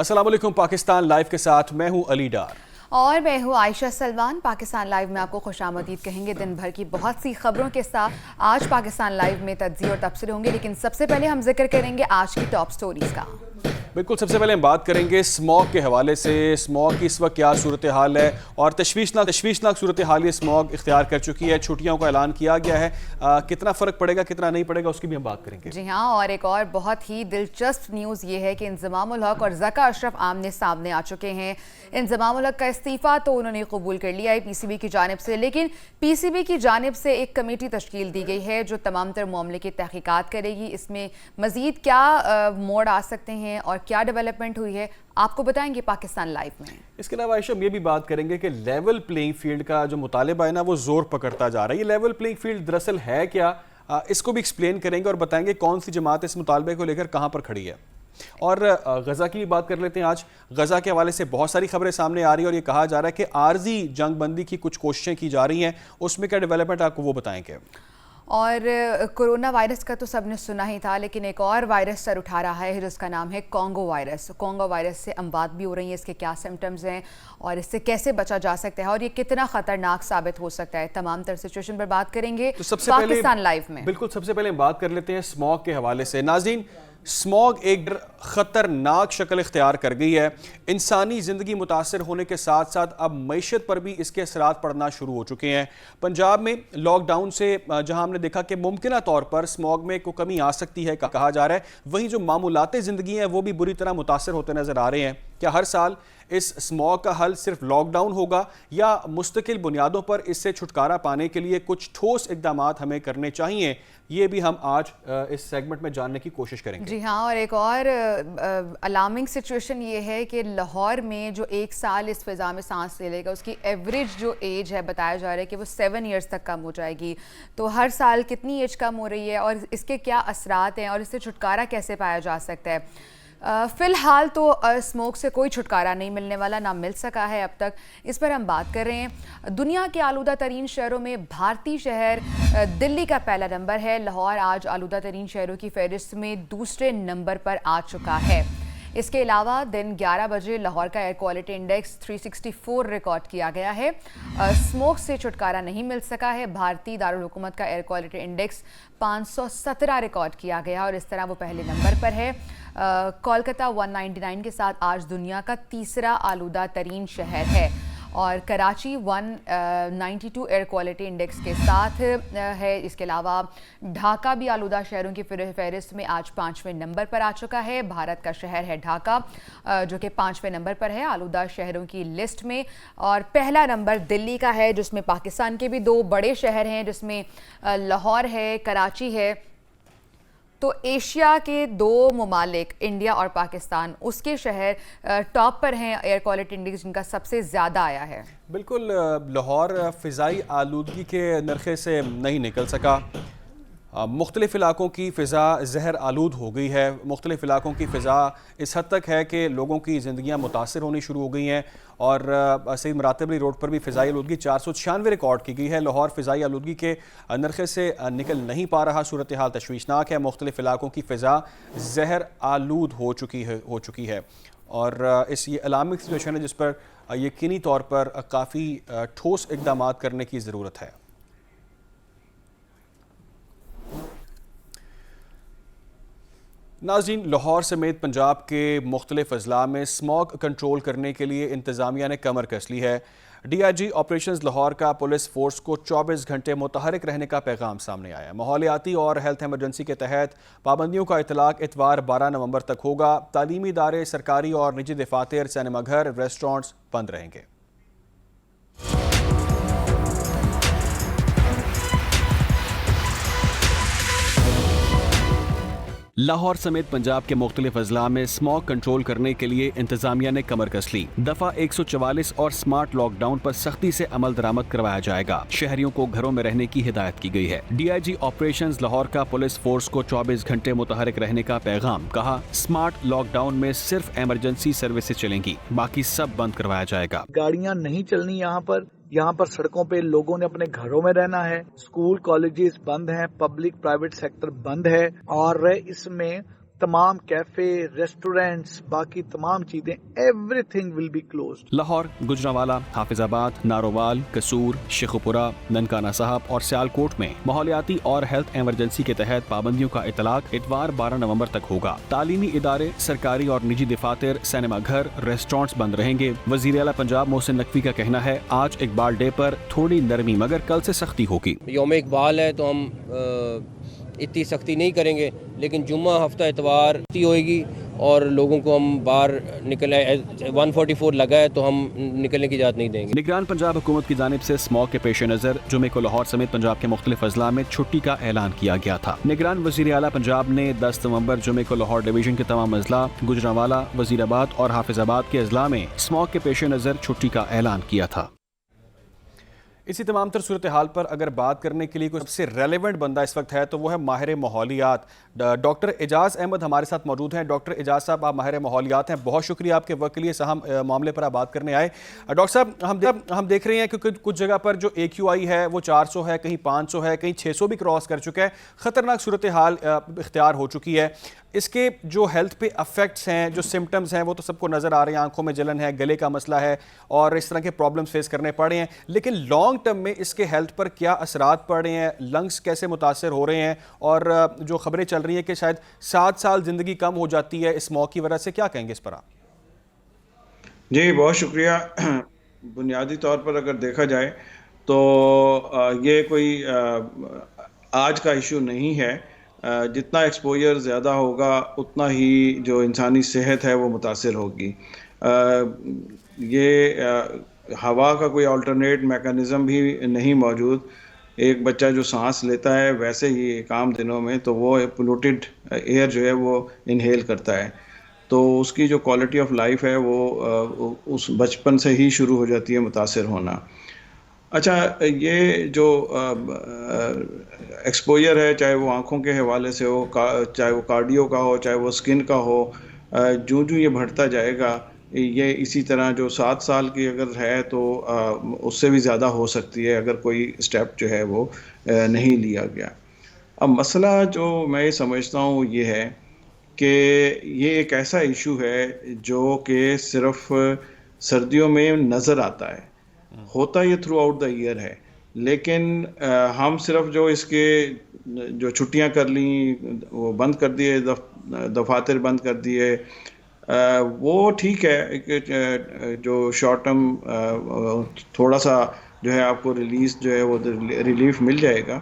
अस्सलाम वालेकुम। पाकिस्तान लाइव के साथ मैं हूं अली डार और मैं हूँ आयशा सलमान। पाकिस्तान लाइव में आपको खुशामदीद कहेंगे। दिन भर की बहुत सी खबरों के साथ आज पाकिस्तान लाइव में तज्ज़िया और तबसरे होंगे, लेकिन सबसे पहले हम जिक्र करेंगे आज की टॉप स्टोरीज़ का। बिल्कुल, सबसे पहले हम बात करेंगे स्मॉग के हवाले से। स्मॉग की इस वक्त क्या सूरत हाल है और तशवीशनाक सूरत हाल ये स्मॉग इख्तियार कर चुकी है। छुट्टियों का ऐलान किया गया है, कितना फ़र्क पड़ेगा कितना नहीं पड़ेगा उसकी भी हम बात करेंगे। जी हाँ, और एक और बहुत ही दिलचस्प न्यूज़ ये है कि इंज़मामुल हक और ज़का अशरफ आमने सामने आ चुके हैं। इंज़मामुल हक का इस्तीफ़ा तो उन्होंने कबूल कर लिया है पीसीबी की जानिब से, लेकिन पीसीबी की जानिब से एक कमेटी तश्कील दी गई है जो तमाम तर मामले की तहकीकात करेगी। इसमें मज़ीद क्या मोड़ आ सकते हैं और क्या डेवलपमेंट हुई है आपको बताएंगे पाकिस्तान लाइव में। इसके अलावा आयशा हम ये भी बात करेंगे कि लेवल प्लेइंग फील्ड का जो मुतालिबा है ना वो जोर पकड़ता जा रहा है। ये लेवल प्लेइंग फील्ड दरअसल है क्या, इसको भी एक्सप्लेन करेंगे और बताएंगे कौन सी जमात इस मुतालबे को लेकर कहाँ पर खड़ी है। और गज़ा की भी बात कर लेते हैं। आज गज़ा के हवाले से बहुत सारी खबरें सामने आ रही है और ये कहा जा रहा है कि आर्जी जंग बंदी की कुछ कोशिशें की जा रही हैं, उसमें क्या डेवलपमेंट आपको वो बताएंगे। और कोरोना वायरस का तो सबने सुना ही था, लेकिन एक और वायरस सर उठा रहा है जिसका नाम है कॉन्गो वायरस। कॉन्गो वायरस से अमवात भी हो रही है, इसके क्या सिम्टम्स हैं और इससे कैसे बचा जा सकता है और ये कितना खतरनाक साबित हो सकता है, तमाम तरह सिचुएशन पर बात करेंगे तो सबसे पाकिस्तान लाइव में। बिल्कुल, सबसे पहले हम बात कर लेते हैं स्मॉग के हवाले से। नाज़रीन, स्मॉग एक ख़तरनाक शक्ल इख्तियार कर गई है। इंसानी ज़िंदगी मुतासर होने के साथ साथ अब मईशत पर भी इसके असरात पड़ना शुरू हो चुके हैं। पंजाब में लॉकडाउन से जहां हमने देखा कि मुमकिन तौर पर स्मॉग में कोई कमी आ सकती है कहा जा रहा है, वहीं जो मामूलाती ज़िंदगी हैं वो भी बुरी तरह मुतासर होते नज़र आ रहे हैं। क्या हर साल इस स्मॉग का हल सिर्फ लॉकडाउन होगा या मुस्तकिल बुनियादों पर इससे छुटकारा पाने के लिए कुछ ठोस इकदाम हमें करने चाहिए, ये भी हम आज इस सेगमेंट में जानने की कोशिश करेंगे। जी हाँ, और एक और अलार्मिंग सिचुएशन ये है कि लाहौर में जो एक साल इस फिज़ा में सांस ले लेगा उसकी एवरेज जो एज है बताया जा रहा है कि वो 7 ईयर्स तक कम हो जाएगी। तो हर साल कितनी एज कम हो रही है और इसके क्या असरात हैं और इससे छुटकारा कैसे पाया जा सकता है। फ़िलहाल तो स्मोक से कोई छुटकारा नहीं मिलने वाला, ना मिल सका है अब तक। इस पर हम बात कर रहे हैं। दुनिया के आलूदा तरीन शहरों में भारतीय शहर दिल्ली का पहला नंबर है। लाहौर आज आलूदा तरीन शहरों की फहरिस्त में दूसरे नंबर पर आ चुका है। इसके अलावा दिन 11 बजे लाहौर का एयर क्वालिटी इंडेक्स 364 रिकॉर्ड किया गया है। स्मोक से छुटकारा नहीं मिल सका है। भारतीय दारुल हुकूमत का एयर क्वालिटी इंडेक्स 517 रिकॉर्ड किया गया और इस तरह वो पहले नंबर पर है। कोलकाता 199 के साथ आज दुनिया का तीसरा आलूदा तरीन शहर है और कराची 192 एयर क्वालिटी इंडेक्स के साथ है। इसके अलावा ढाका भी आलूदा शहरों की फहरिस्त में आज 5वें नंबर पर आ चुका है। भारत का शहर है ढाका जो कि 5वें नंबर पर है आलूदा शहरों की लिस्ट में, और पहला नंबर दिल्ली का है जिसमें पाकिस्तान के भी 2 बड़े शहर हैं, जिसमें लाहौर है, कराची है। तो एशिया के 2 ममालिक इंडिया और पाकिस्तान, उसके शहर टॉप पर हैं एयर क्वालिटी इंडेक्स जिनका सबसे ज़्यादा आया है। बिल्कुल, लाहौर फ़िज़ाई आलूदगी के नरखे से नहीं निकल सका। मुख्तलिफ़ इलाकों की फ़िज़ा ज़हर आलूद हो गई है। मुख्तलिफ़ इलाकों की फ़िज़ा इस हद तक है कि लोगों की ज़िंदगियाँ मुतासर होनी शुरू हो गई हैं और सईद मरातबली रोड पर भी फ़िज़ाई आलूदगी 496 रिकॉर्ड की गई है। लाहौर फ़िज़ाई आलूदगी के नरखे से निकल नहीं पा रहा। सूरत हाल तशवीशनाक है। मुख्तलिफ़ इलाकों की फ़िज़ा ज़हर आलूद हो चुकी है और इस ये अलार्मिंग सिचुएशन है जिस पर यकीनी तौर पर काफ़ी ठोस इक़दाम करने की ज़रूरत है। नाज़रीन, लाहौर समेत पंजाब के मुख्तलिफ अजला में स्मॉग कंट्रोल करने के लिए इंतज़ामिया ने कमर कस ली है। DIG ऑपरेशंस लाहौर का पुलिस फोर्स को 24 घंटे मुतहरिक रहने का पैगाम सामने आया। माहौलियाती और हेल्थ एमरजेंसी के तहत पाबंदियों का इतलाक इतवार 12 नवंबर तक होगा। तालीमी इदारे, सरकारी और निजी दफातर, सिनेमाघर, रेस्टोरेंट्स बंद रहेंगे। लाहौर समेत पंजाब के मुख्तलिफ अजला में स्मॉग कंट्रोल करने के लिए इंतजामिया ने कमर कस ली। दफा 144 और स्मार्ट लॉकडाउन पर सख्ती से अमल दरामद करवाया जाएगा। शहरियों को घरों में रहने की हिदायत की गई है। DIG ऑपरेशंस लाहौर का पुलिस फोर्स को 24 घंटे मुतहरिक रहने का पैगाम। कहा, स्मार्ट लॉकडाउन में सिर्फ इमरजेंसी सर्विसेज चलेंगी, बाकी सब बंद करवाया जाएगा। गाड़ियां नहीं चलनी यहाँ पर सड़कों पे लोगों ने अपने घरों में रहना है। स्कूल कॉलेजेस बंद हैं, पब्लिक प्राइवेट सेक्टर बंद है और इसमें तमाम कैफे, रेस्टोरेंट्स, बाकी तमाम चीजें, everything will be closed. Lahore, Gujranwala, Hafizabad, Narowal, कसूर, शेखुपुरा, ननकाना साहब और सियालकोट में माहौलियाती और हेल्थ इमरजेंसी के तहत पाबंदियों का इतलाक इतवार 12 नवंबर तक होगा। तालीमी इदारे, सरकारी और निजी दफातर, सिनेमा घर, रेस्टोरेंट्स बंद रहेंगे। वजीर आला पंजाब मोहसिन नकवी का कहना है आज इकबाल डे पर थोड़ी नरमी मगर कल से सख्ती होगी। यौम इकबाल है तो हम इतनी सख्ती नहीं करेंगे, लेकिन जुम्मा हफ्ता इतवार होएगी और लोगों को हम बाहर निकलने 144 लगा है तो हम निकलने की इजाज़त नहीं देंगे। निगरान पंजाब हुकूमत की जानिब से स्मॉग के पेश नज़र जुमे को लाहौर समेत पंजाब के मुख्तलिफ अजला में छुट्टी का ऐलान किया गया था। निगरान वज़ीर आला पंजाब ने 10 नवंबर जुमे को लाहौर डिवीजन के तमाम अजला, गुजरांवाला, वज़ीराबाद और हाफिजाबाद के अजला में स्मॉग के पेश नज़र छुट्टी का ऐलान किया था। इसी तमाम तर सूरत हाल पर अगर बात करने के लिए कोई सबसे रेलेवेंट बंदा इस वक्त है तो वो है माहिर माहौलियात डॉक्टर एजाज़ अहमद हमारे साथ मौजूद हैं। डॉक्टर एजाज़ साहब, आप माहिर माहौलियात हैं, बहुत शुक्रिया आपके वक्त के लिए अहम मामले पर आप बात करने आए। डॉक्टर साहब, हम देख रहे हैं कि कुछ जगह पर जो AQI है वो 400 है, कहीं 500 है, कहीं 600 भी क्रॉस कर चुका है। ख़तरनाक सूरत हाल इख्तियार हो चुकी है। इसके जो हेल्थ पे अफेक्ट्स हैं, जो सिम्टम्स हैं वो तो सबको नज़र आ रहे हैं, आंखों में जलन है, गले का मसला है और इस तरह के प्रॉब्लम्स फेस करने पड़ रहे हैं, लेकिन लॉन्ग टर्म में इसके हेल्थ पर क्या असरात पड़ रहे हैं, लंग्स कैसे मुतासर हो रहे हैं और जो खबरें चल रही हैं कि शायद 7 साल ज़िंदगी कम हो जाती है इस स्मॉग की वजह से, क्या कहेंगे इस पर आप? जी बहुत शुक्रिया। बुनियादी तौर पर अगर देखा जाए तो ये कोई आज का इशू नहीं है। जितना एक्सपोजर ज़्यादा होगा उतना ही जो इंसानी सेहत है वो मुतासिर होगी। ये हवा का कोई अल्टरनेट मैकेनिज़्म भी नहीं मौजूद। एक बच्चा जो सांस लेता है वैसे ही एक आम दिनों में तो वो पोल्यूटेड एयर जो है वो इनहेल करता है, तो उसकी जो क्वालिटी ऑफ लाइफ है वो उस बचपन से ही शुरू हो जाती है मुतासिर होना। अच्छा, ये जो एक्सपोजर है, चाहे वो आँखों के हवाले से हो, चाहे वो कार्डियो का हो, चाहे वो स्किन का हो, जो ये बढ़ता जाएगा, ये इसी तरह जो 7 साल की अगर है तो उससे भी ज़्यादा हो सकती है अगर कोई स्टेप जो है वो नहीं लिया गया। अब मसला जो मैं समझता हूँ ये है कि ये एक ऐसा इशू है जो कि सिर्फ सर्दियों में नज़र आता है, होता ये थ्रू आउट द ईयर है, लेकिन हम सिर्फ जो इसके जो छुट्टियां कर ली, वो बंद कर दिए, दफातर बंद कर दिए, वो ठीक है। जो शॉर्ट टर्म थोड़ा सा जो है आपको रिलीज़ जो है वो रिलीफ मिल जाएगा,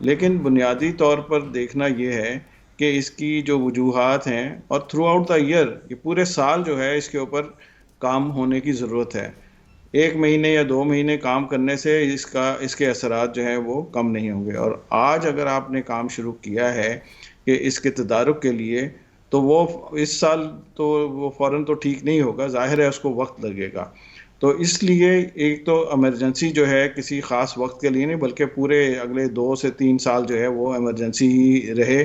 लेकिन बुनियादी तौर पर देखना ये है कि इसकी जो वजूहात हैं और थ्रू आउट द ईयर ये पूरे साल जो है इसके ऊपर काम होने की ज़रूरत है। 1 महीने या 2 महीने काम करने से इसके असरात जो हैं वो कम नहीं होंगे। और आज अगर आपने काम शुरू किया है कि इसके तदारुक के लिए, तो वो इस साल तो वो फ़ौरन तो ठीक नहीं होगा, ज़ाहिर है उसको वक्त लगेगा। तो इसलिए एक तो इमरजेंसी जो है किसी ख़ास वक्त के लिए नहीं, बल्कि पूरे अगले 2 से 3 साल जो है वो इमरजेंसी ही रहे,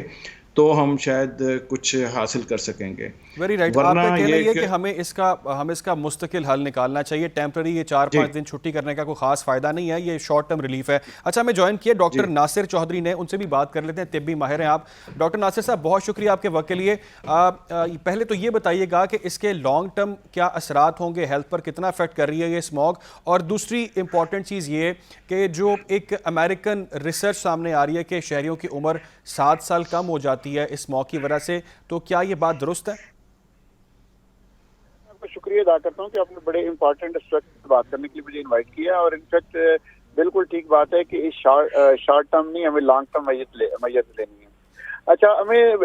तो हम शायद कुछ हासिल कर सकेंगे। Very right. आपका कहना ये कि हमें इसका मुस्तकिल हल निकालना चाहिए। टेम्पररी ये 4-5 दिन छुट्टी करने का कोई खास फायदा नहीं है, ये शॉर्ट टर्म रिलीफ है। अच्छा, हमें ज्वाइन किया डॉक्टर नासिर चौधरी ने, उनसे भी बात कर लेते हैं, तिब्बी माहिर हैं आप। डॉक्टर नासिर साहब, बहुत शुक्रिया आपके वक्त के लिए। पहले तो ये बताइएगा कि इसके लॉन्ग टर्म क्या असरात होंगे, हेल्थ पर कितना अफेक्ट कर रही है ये स्मॉग, और दूसरी इंपॉर्टेंट चीज़ ये कि जो एक अमेरिकन रिसर्च सामने आ रही है कि शहरियों की उम्र 7 साल कम हो जाती है इस स्मॉग की वजह से, तो क्या ये बात दुरुस्त है? आपका शुक्रिया अदा करता हूँ कि आपने बड़े इंपॉर्टेंट एस्पेक्ट पर बात करने के लिए मुझे इनवाइट किया, और इनफैक्ट बिल्कुल ठीक बात है कि इस शॉर्ट टर्म नहीं, हमें लॉन्ग टर्म मैयत लेनी है। अच्छा, हमें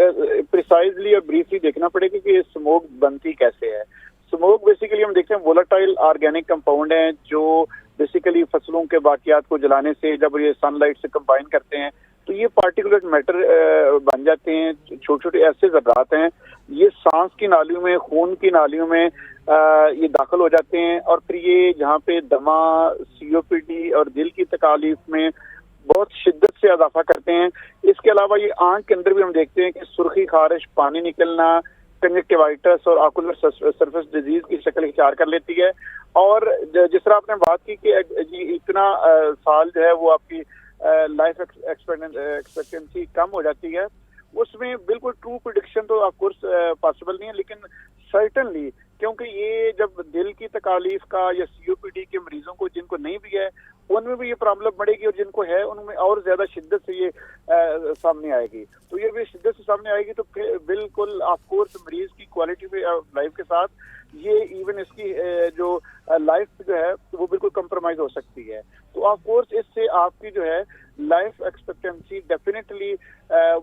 प्रिसाइजली और ब्रीफली देखना पड़ेगा कि स्मोक बनती कैसे है। स्मोक बेसिकली हम देखते हैं वोलेटाइल ऑर्गेनिक कंपाउंड हैं जो बेसिकली फसलों के बाकियात को जलाने से, जब ये सनलाइट से कंबाइन करते हैं तो ये पार्टिकुलर मैटर बन जाते हैं, छोटे छोटे ऐसे ज़रात हैं, ये सांस की नालियों में, खून की नालियों में ये दाखिल हो जाते हैं, और फिर ये जहाँ पे दमा, COPD और दिल की तकालीफ में बहुत शिद्दत से इजाफा करते हैं। इसके अलावा ये आंख के अंदर भी हम देखते हैं कि सुर्खी, खारिश, पानी निकलना, कंजक्टिवाइटिस और ऑकुलर सरफेस डिजीज की शक्ल इख्तियार कर लेती है। और जिस तरह आपने बात की कि इतना साल जो है वो आपकी लाइफ एक्सपेक्टेंसी कम हो जाती है, उसमें बिल्कुल ट्रू प्रिडिक्शन तो ऑफ कोर्स पॉसिबल नहीं है, लेकिन सर्टनली, क्योंकि ये जब दिल की तकालीफ का या COPD के मरीजों को जिनको नहीं भी है उनमें भी ये प्रॉब्लम बढ़ेगी, और जिनको है उनमें और ज्यादा शिद्दत से ये सामने आएगी। तो ये भी शिद्दत से सामने आएगी तो फिर बिल्कुल ऑफ कोर्स मरीज की क्वालिटी लाइफ के साथ ये इवन इसकी जो लाइफ जो है वो बिल्कुल कंप्रोमाइज हो सकती है। तो ऑफ कोर्स इससे आपकी जो है लाइफ एक्सपेक्टेंसी डेफिनेटली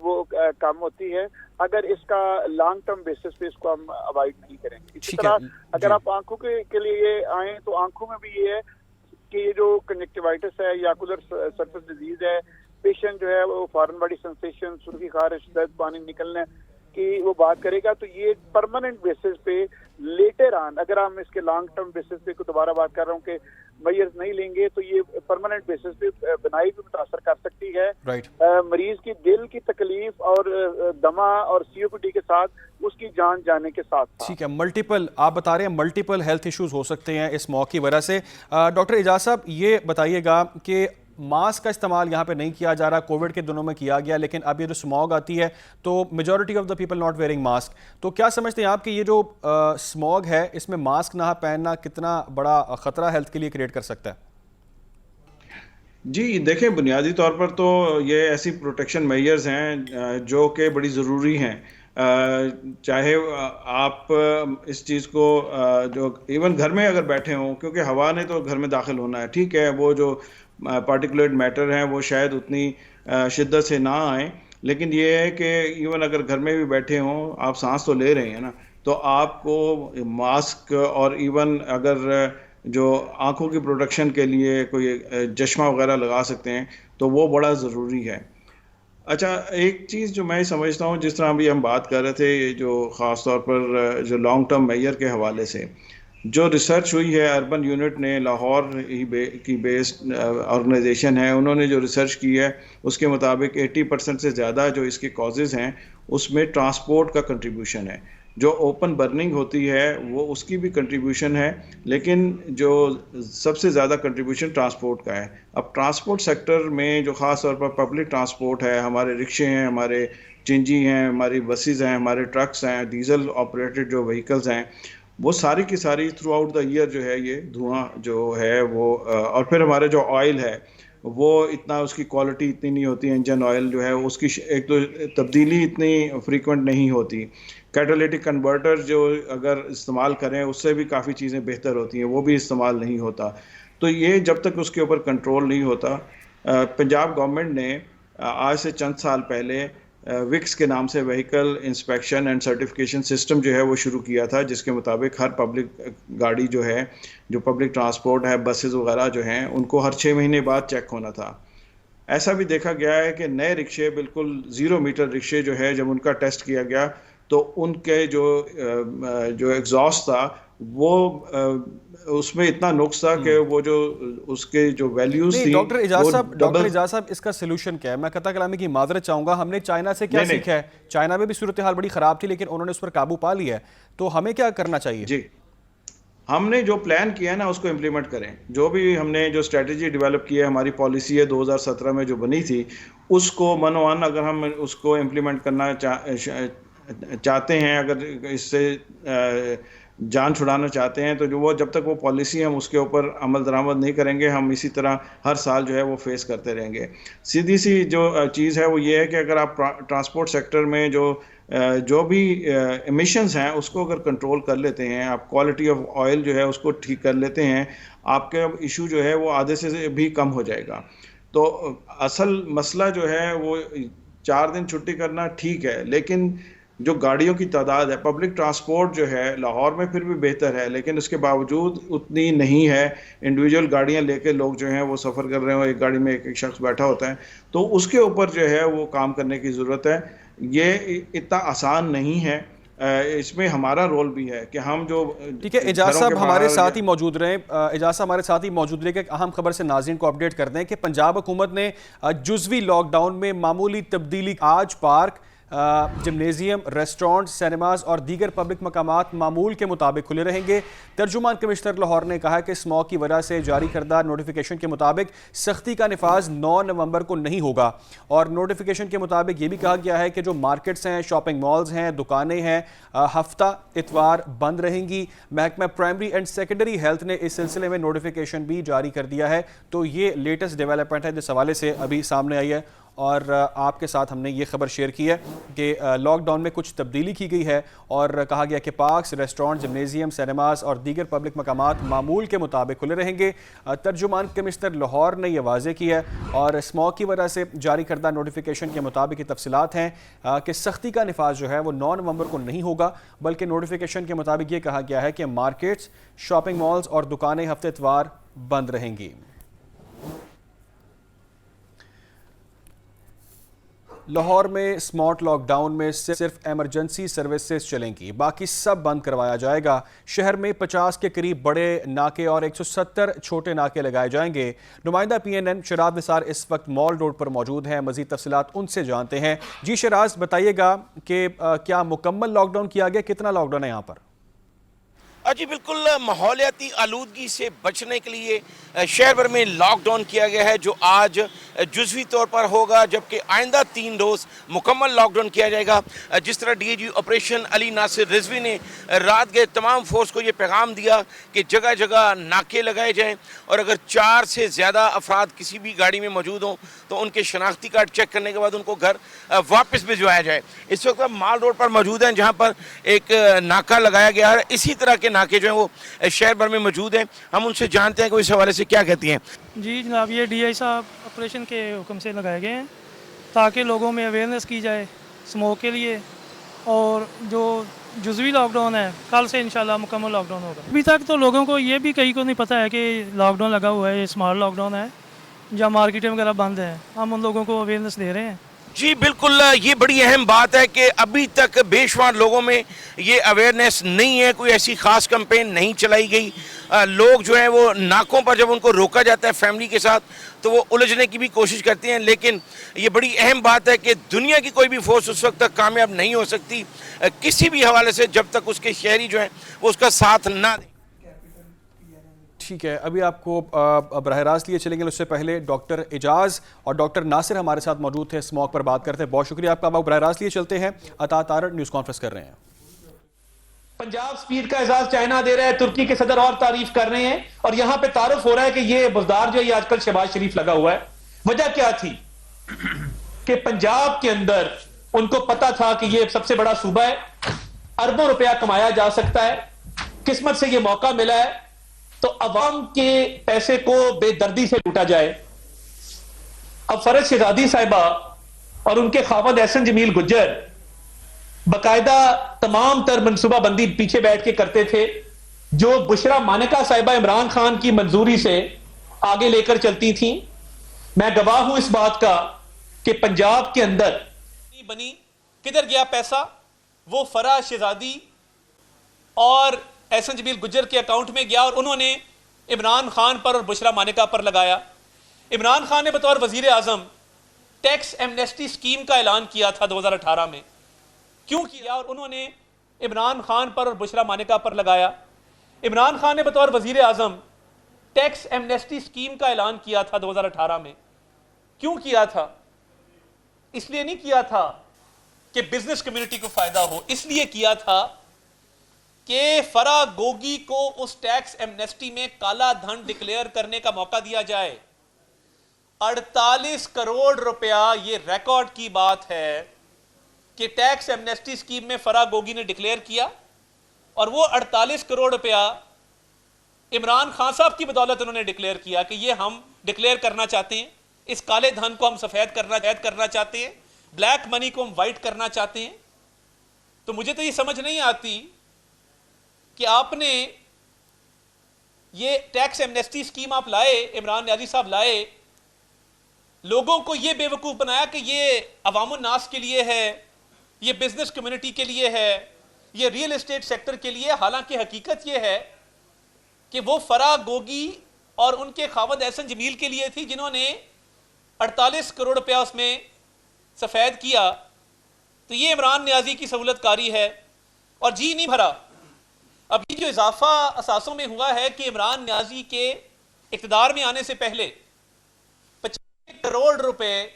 वो कम होती है अगर इसका लॉन्ग टर्म बेसिस पे इसको हम अवॉइड नहीं करेंगे। इसी तरह अगर आप आंखों के लिए आए तो आंखों में भी ये है कि ये जो कंजक्टिवाइटिस है या ओकुलर सरफेस डिजीज है, पेशेंट जो है वो फॉरेन बॉडी सेंसेशन, सुर्खी खारिश, दर्द, पानी निकलने की वो बात करेगा, तो ये परमानेंट बेसिस पे लेटर ऑन, अगर हम इसके लॉन्ग टर्म बेसिस पे को दोबारा बात कर रहा हूँ कि मैयर्स नहीं लेंगे तो ये परमानेंट बेसिस पे बनाई भी मुतासर कर सकती है। मरीज की दिल की तकलीफ और दमा और COPD के साथ उसकी जान जाने के साथ। ठीक है, मल्टीपल आप बता रहे हैं मल्टीपल हेल्थ इश्यूज हो सकते हैं इस स्मॉग की वजह से। डॉक्टर एजाज साहब ये बताइएगा कि मास्क का इस्तेमाल यहाँ पे नहीं किया जा रहा, कोविड के दिनों में किया गया, लेकिन अब ये जो स्मॉग आती है तो majority of the people not wearing mask, तो क्या समझते हैं आप कि ये जो स्मॉग है इसमें मास्क ना पहनना कितना बड़ा खतरा हेल्थ के लिए क्रिएट कर सकता है? जी देखें, बुनियादी तौर पर तो ये ऐसी प्रोटेक्शन मेजर्स हैं जो कि बड़ी ज़रूरी हैं। चाहे आप इस चीज़ को जो इवन घर में अगर बैठे हों, क्योंकि हवा ने तो घर में दाखिल होना है, ठीक है, वो जो पार्टिकुलेट मैटर हैं वो शायद उतनी शिद्दत से ना आए, लेकिन ये है कि इवन अगर घर में भी बैठे हों आप सांस तो ले रहे हैं ना, तो आपको मास्क और इवन अगर जो आंखों की प्रोटेक्शन के लिए कोई चश्मा वगैरह लगा सकते हैं तो वो बड़ा ज़रूरी है। अच्छा, एक चीज़ जो मैं समझता हूँ, जिस तरह अभी हम बात कर रहे थे जो ख़ास तौर पर जो लॉन्ग टर्म मेजर के हवाले से जो रिसर्च हुई है, अर्बन यूनिट ने, लाहौर की बेस्ड ऑर्गेनाइजेशन है, उन्होंने जो रिसर्च की है उसके मुताबिक 80% से ज़्यादा जो इसके कॉजेज़ हैं उसमें ट्रांसपोर्ट का कंट्रीब्यूशन है। जो ओपन बर्निंग होती है वो उसकी भी कंट्रीब्यूशन है, लेकिन जो सबसे ज़्यादा कंट्रीब्यूशन ट्रांसपोर्ट का है। अब ट्रांसपोर्ट सेक्टर में जो ख़ास तौर पर पब्लिक ट्रांसपोर्ट है, हमारे रिक्शे हैं, हमारे चिंजी हैं, हमारी बसेस हैं, हमारे ट्रक्स हैं, डीजल ऑपरेटेड जो व्हीकल्स हैं, वो सारी की सारी थ्रू आउट द ईयर जो है ये धुआं जो है वो और फिर हमारे जो ऑयल है वो इतना उसकी क्वालिटी इतनी नहीं होती, इंजन ऑयल जो है उसकी एक तो तब्दीली इतनी फ्रीक्वेंट नहीं होती। कैटालिटिक कन्वर्टर जो अगर इस्तेमाल करें उससे भी काफ़ी चीज़ें बेहतर होती हैं, वो भी इस्तेमाल नहीं होता। तो ये जब तक उसके ऊपर कंट्रोल नहीं होता, पंजाब गवर्नमेंट ने आज से चंद साल पहले विक्स के नाम से vehicle inspection and certification system जो है वो शुरू किया था, जिसके मुताबिक हर पब्लिक गाड़ी जो है, जो पब्लिक ट्रांसपोर्ट है, बसेस वगैरह जो हैं, उनको हर 6 महीने बाद चेक होना था। ऐसा भी देखा गया है कि नए रिक्शे, बिल्कुल 0 मीटर रिक्शे जो है, जब उनका टेस्ट किया गया तो उनके जो एग्जॉस्ट था वो उसमें इतना नुक्स था कि वो जो उसके जो वैल्यूज थी। डॉक्टर एजाज साहब इसका सोल्यूशन क्या है? मैं कता कलामी की माजरत चाहूंगा, हमने चाइना से क्या सीखा है? चाइना में भी सूरत हाल बड़ी खराब थी लेकिन उन्होंने उस पर काबू पा लिया है, तो हमें क्या करना चाहिए? जी, हमने जो प्लान किया है ना उसको इम्प्लीमेंट करें। जो भी हमने जो स्ट्रेटजी डेवलप की है, हमारी पॉलिसी है 2017 में जो बनी थी, उसको मनोवन अगर हम उसको इम्प्लीमेंट करना चाहते हैं, अगर इससे जान छुड़ाना चाहते हैं, तो जो वो जब तक वो पॉलिसी हम उसके ऊपर अमल दरामद नहीं करेंगे, हम इसी तरह हर साल जो है वो फेस करते रहेंगे। सीधी सी जो चीज़ है वो ये है कि अगर आप ट्रांसपोर्ट सेक्टर में जो भी एमिशंस हैं उसको अगर कंट्रोल कर लेते हैं, आप क्वालिटी ऑफ ऑयल जो है उसको ठीक कर लेते हैं, आपका इशू जो है वो आधे से भी कम हो जाएगा। तो असल मसला जो है वो 4 दिन छुट्टी करना ठीक है, लेकिन जो गाड़ियों की तादाद है, पब्लिक ट्रांसपोर्ट जो है लाहौर में फिर भी बेहतर है, लेकिन उसके बावजूद उतनी नहीं है। इंडिविजुअल गाड़ियां लेके लोग जो हैं वो सफ़र कर रहे हो, एक गाड़ी में एक शख्स बैठा होता है, तो उसके ऊपर जो है वो काम करने की ज़रूरत है। ये इतना आसान नहीं है, इसमें हमारा रोल भी है कि हम जो ठीक है। एजाज साहब हमारे साथ ही मौजूद रहे, एजाज साहब हमारे साथ ही मौजूद रहे। कि अहम खबर से नाज़रीन को अपडेट कर दें कि पंजाब हुकूमत ने जुज़वी लॉकडाउन में मामूली तब्दीली, आज पार्क जिमनेजियम, रेस्टोरेंट, सिनेमाज और दीगर पब्लिक मकामात मामूल के मुताबिक खुले रहेंगे। तर्जुमान कमिश्नर लाहौर ने कहा कि स्मॉग की वजह से जारी करदा नोटिफिकेशन के मुताबिक सख्ती का नफाज 9 नवंबर को नहीं होगा, और नोटिफिकेशन के मुताबिक ये भी कहा गया है कि जो मार्केट्स हैं, शॉपिंग मॉल्स हैं, दुकानें हैं, हफ्ता इतवार बंद रहेंगी। महकमा प्राइमरी एंड सेकेंडरी हेल्थ ने इस सिलसिले में नोटिफिकेशन भी जारी कर दिया है। तो ये लेटेस्ट डेवलपमेंट है जिस हवाले से अभी सामने आई है, और आपके साथ हमने ये खबर शेयर की है कि लॉकडाउन में कुछ तब्दीली की गई है और कहा गया कि पार्क्स, रेस्टोरेंट, जिमनेजियम, सिनेमास और दीगर पब्लिक मकामात मामूल के मुताबिक खुले रहेंगे। तर्जुमान कमिश्नर लाहौर ने यह वाज़ेह किया है, और स्मॉग की वजह से जारी करदा नोटिफिकेशन के मुताबिक तफसीलात हैं कि सख्ती का नफाज जो है वो 9 नवंबर को नहीं होगा, बल्कि नोटिफिकेशन के मुताबिक ये कहा गया है कि मार्केट्स, शॉपिंग मॉल्स और दुकानें हफ्ते इतवार बंद रहेंगी। लाहौर में स्मार्ट लॉकडाउन में सिर्फ एमरजेंसी सर्विसेज चलेंगी, बाकी सब बंद करवाया जाएगा। शहर में 50 के करीब बड़े नाके और 170 छोटे नाके लगाए जाएंगे। नुमाइंदा PNN शराज निसार इस वक्त मॉल रोड पर मौजूद हैं, मजीद तफसीलात उनसे जानते हैं। जी शराज, बताइएगा कि क्या मुकम्मल लॉकडाउन किया गया, कितना लॉकडाउन है यहाँ पर? जी बिल्कुल, माहौलियाती आलूदगी से बचने के लिए शहर भर में लॉकडाउन किया गया है, जो आज जुज़वी तौर पर होगा, जबकि आइंदा 3 रोज़ मुकम्मल लॉकडाउन किया जाएगा। जिस तरह DIG ऑपरेशन अली नासिर रिजवी ने रात गए तमाम फोर्स को ये पैगाम दिया कि जगह जगह नाके लगाए जाएं, और अगर 4 से ज़्यादा अफराद किसी भी गाड़ी में मौजूद हों तो उनके शनाख्ती कार्ड चेक करने के बाद उनको घर वापस भिजवाया जाए। इस वक्त हम माल रोड पर मौजूद हैं, जहाँ पर एक नाका लगाया गया है। इसी तरह के नाके जो हैं वो शहर भर में मौजूद हैं। हम उनसे जानते हैं कि इस हवाले से क्या कहती हैं। जी जनाब, ये DI साहब ऑपरेशन के हुक्म से लगाए गए हैं ताकि लोगों में अवेयरनेस की जाए स्मोक के लिए, और जो जुज़वी लॉकडाउन है कल से इंशाल्लाह मुकम्मल लॉकडाउन होगा। अभी तक तो लोगों को ये भी कहीं को नहीं पता है कि लॉकडाउन लगा हुआ है, ये स्मार्ट लॉकडाउन है, जहाँ मार्केटें वगैरह बंद हैं। हम उन लोगों को अवेयरनेस दे रहे हैं। जी बिल्कुल, ये बड़ी अहम बात है कि अभी तक बेशुमार लोगों में ये अवेयरनेस नहीं है, कोई ऐसी ख़ास कैंपेन नहीं चलाई गई। लोग जो हैं वो नाकों पर जब उनको रोका जाता है फैमिली के साथ तो वो उलझने की भी कोशिश करते हैं, लेकिन ये बड़ी अहम बात है कि दुनिया की कोई भी फोर्स उस वक्त तक कामयाब नहीं हो सकती किसी भी हवाले से जब तक उसके शहरी जो हैं वो उसका साथ ना दें। ठीक है, अभी आपको बराह रास्त लिए चलेंगे, उससे पहले डॉक्टर एजाज और डॉक्टर नासिर हमारे साथ मौजूद थे, स्मॉग पर बात करते हैं। बहुत शुक्रिया आपका। अब बराह रास्त लिए चलते हैं, अता तारड़ न्यूज़ कॉन्फ्रेंस कर रहे हैं। पंजाब स्पीड का एजाज चाइना दे रहा है, तुर्की के सदर और तारीफ कर रहे हैं, और यहां पे तारुफ हो रहा है कि ये बुज़दार जो है आजकल शहबाज शरीफ लगा हुआ है। वजह क्या थी कि पंजाब के अंदर उनको पता था कि ये सबसे बड़ा सूबा है, अरबों रुपया कमाया जा सकता है, किस्मत से ये मौका मिला है, तो अवाम के पैसे को बेदर्दी से लूटा जाए। अब फरज शहजादी साहिबा और उनके खावंद एहसन जमील गुज्जर बकायदा तमाम तर मनसूबा बंदी पीछे बैठ के करते थे, जो बुशरा मानिका साहिबा इमरान खान की मंजूरी से आगे लेकर चलती थी। मैं गवाह हूं इस बात का कि पंजाब के अंदर बनी, किधर गया पैसा? वो फराज शहजादी और एहसन जमील गुज्जर के अकाउंट में गया, और उन्होंने इमरान खान पर और बुशरा मानिका पर लगाया। इमरान खान ने बतौर वजीर आजम टैक्स एमनेस्टी स्कीम का ऐलान किया था 2018 में। क्यों किया? और उन्होंने इमरान खान पर और बुशरा मानिका पर लगाया। इमरान खान ने बतौर वजीर आजम टैक्स एमनेस्टी स्कीम का ऐलान किया था 2018 में। क्यों किया था? इसलिए नहीं किया था कि बिजनेस कम्युनिटी को फायदा हो, इसलिए किया था कि फरा गोगी को उस टैक्स एमनेस्टी में काला धन डिक्लेयर करने का मौका दिया जाए। 48 करोड़ रुपया, ये रिकॉर्ड की बात है कि टैक्स एमनेस्टी स्कीम में फरा गोगी ने डिक्लेयर किया, और वो 48 करोड़ रुपया इमरान खान साहब की बदौलत उन्होंने डिक्लेयर किया कि ये हम डिक्लेयर करना चाहते हैं, इस काले धन को हम सफेद करना चाहते हैं, ब्लैक मनी को हम वाइट करना चाहते हैं। तो मुझे तो ये समझ नहीं आती कि आपने ये टैक्स एमनेस्टी स्कीम आप लाए, इमरान न्याजी साहब लाए, लोगों को ये बेवकूफ बनाया कि ये अवामुन नास के लिए है, ये बिजनेस कम्युनिटी के लिए है, ये रियल एस्टेट सेक्टर के लिए। हालांकि हकीकत ये है कि वो फरा गोगी और उनके खावंद एहसन जमील के लिए थी, जिन्होंने 48 करोड़ रुपया उसमें सफेद किया। تو یہ عمران نیازی کی سہولت کاری ہے اور جی نہیں بھرا. ابھی جو اضافہ اثاثوں میں ہوا ہے کہ عمران نیازی کے اقتدار میں آنے سے پہلے 50 کروڑ روپے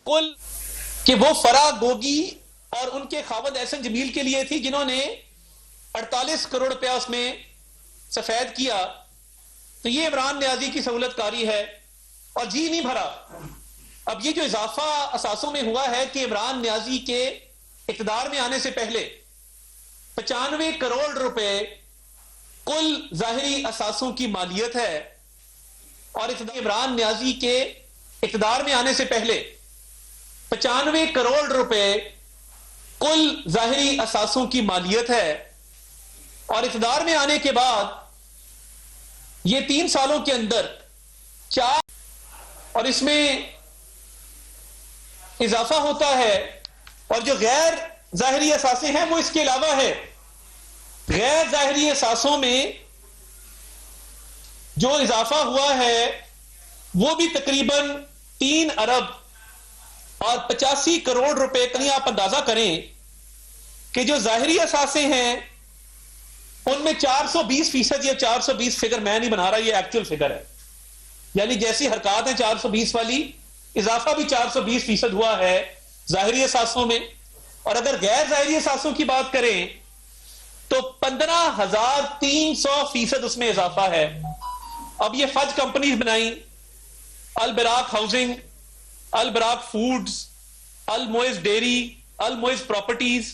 کل کہ وہ فرا گوگی اور ان کے خاوند احسن جمیل کے لیے تھی جنہوں نے 48 کروڑ روپیہ اس میں سفید کیا. تو یہ عمران نیازی کی سہولت کاری ہے اور جی نہیں بھرا. اب یہ جو اضافہ اثاثوں میں ہوا ہے کہ عمران نیازی کے اقتدار میں آنے سے پہلے 95 کروڑ روپے کل ظاہری اثاثوں کی مالیت ہے اور عمران نیازی کے اقتدار میں آنے سے پہلے 95 کروڑ روپے کل ظاہری اثاثوں کی مالیت ہے اور اقتدار میں آنے کے بعد یہ 3 سالوں کے اندر 4 اور اس میں اضافہ ہوتا ہے. اور جو غیر ظاہری اثاثے ہیں وہ اس کے علاوہ ہے. غیر ظاہری اثاثوں میں جو اضافہ ہوا ہے وہ بھی تقریباً 3 ارب اور 85 کروڑ روپے کا. آپ اندازہ کریں کہ جو ظاہری اثاثے ہیں ان میں 420% یا 420 فگر میں نہیں بنا رہا, یہ ایکچوئل فگر ہے, یعنی جیسی حرکات ہیں 420 والی, اضافہ بھی 420% ہوا ہے ظاہری اثاثوں میں. اور اگر غیر ظاہری اثاثوں کی بات کریں تو 15,300% اس میں اضافہ ہے. اب یہ فج کمپنیز بنائیں, البراق ہاؤسنگ, البراق فوڈز, الموئز ڈیری, الموئز پراپرٹیز.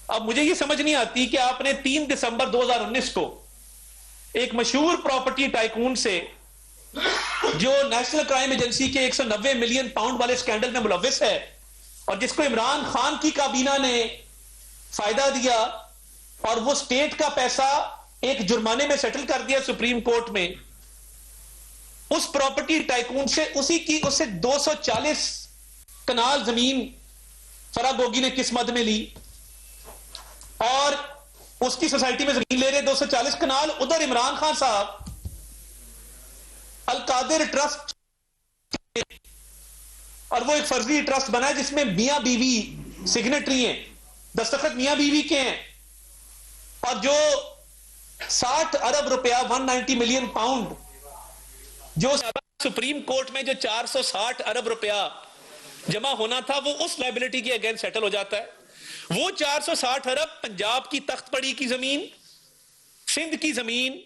اب مجھے یہ سمجھ نہیں آتی کہ آپ نے 3 دسمبر 2019 کو ایک مشہور پراپرٹی ٹائکون سے جو نیشنل کرائم ایجنسی کے 190 ملین پاؤنڈ والے سکینڈل میں ملوث ہے اور جس کو عمران خان کی کابینہ نے فائدہ دیا اور وہ سٹیٹ کا پیسہ ایک جرمانے میں سیٹل کر دیا سپریم کورٹ میں, اس پراپرٹی ٹائکون سے اس سے 240 کنال زمین فرا گوگی نے قسمت میں لی اور اس کی سوسائٹی میں زمین لے رہے 240 کنال. ادھر عمران خان صاحب القادر ٹرسٹ اور وہ ایک فرضی ٹرسٹ بنا ہے جس میں میاں بیوی سگنیٹری ہیں, دستخط میاں بیوی کے ہیں, اور جو 60 ارب روپیہ 190 ملین پاؤنڈ جو سپریم کورٹ میں جو 460 ارب روپیہ جمع ہونا تھا وہ اس لائبلٹی کے اگینسٹ سیٹل ہو جاتا ہے. وہ 460 ارب پنجاب کی تخت پڑی کی زمین, سندھ کی زمین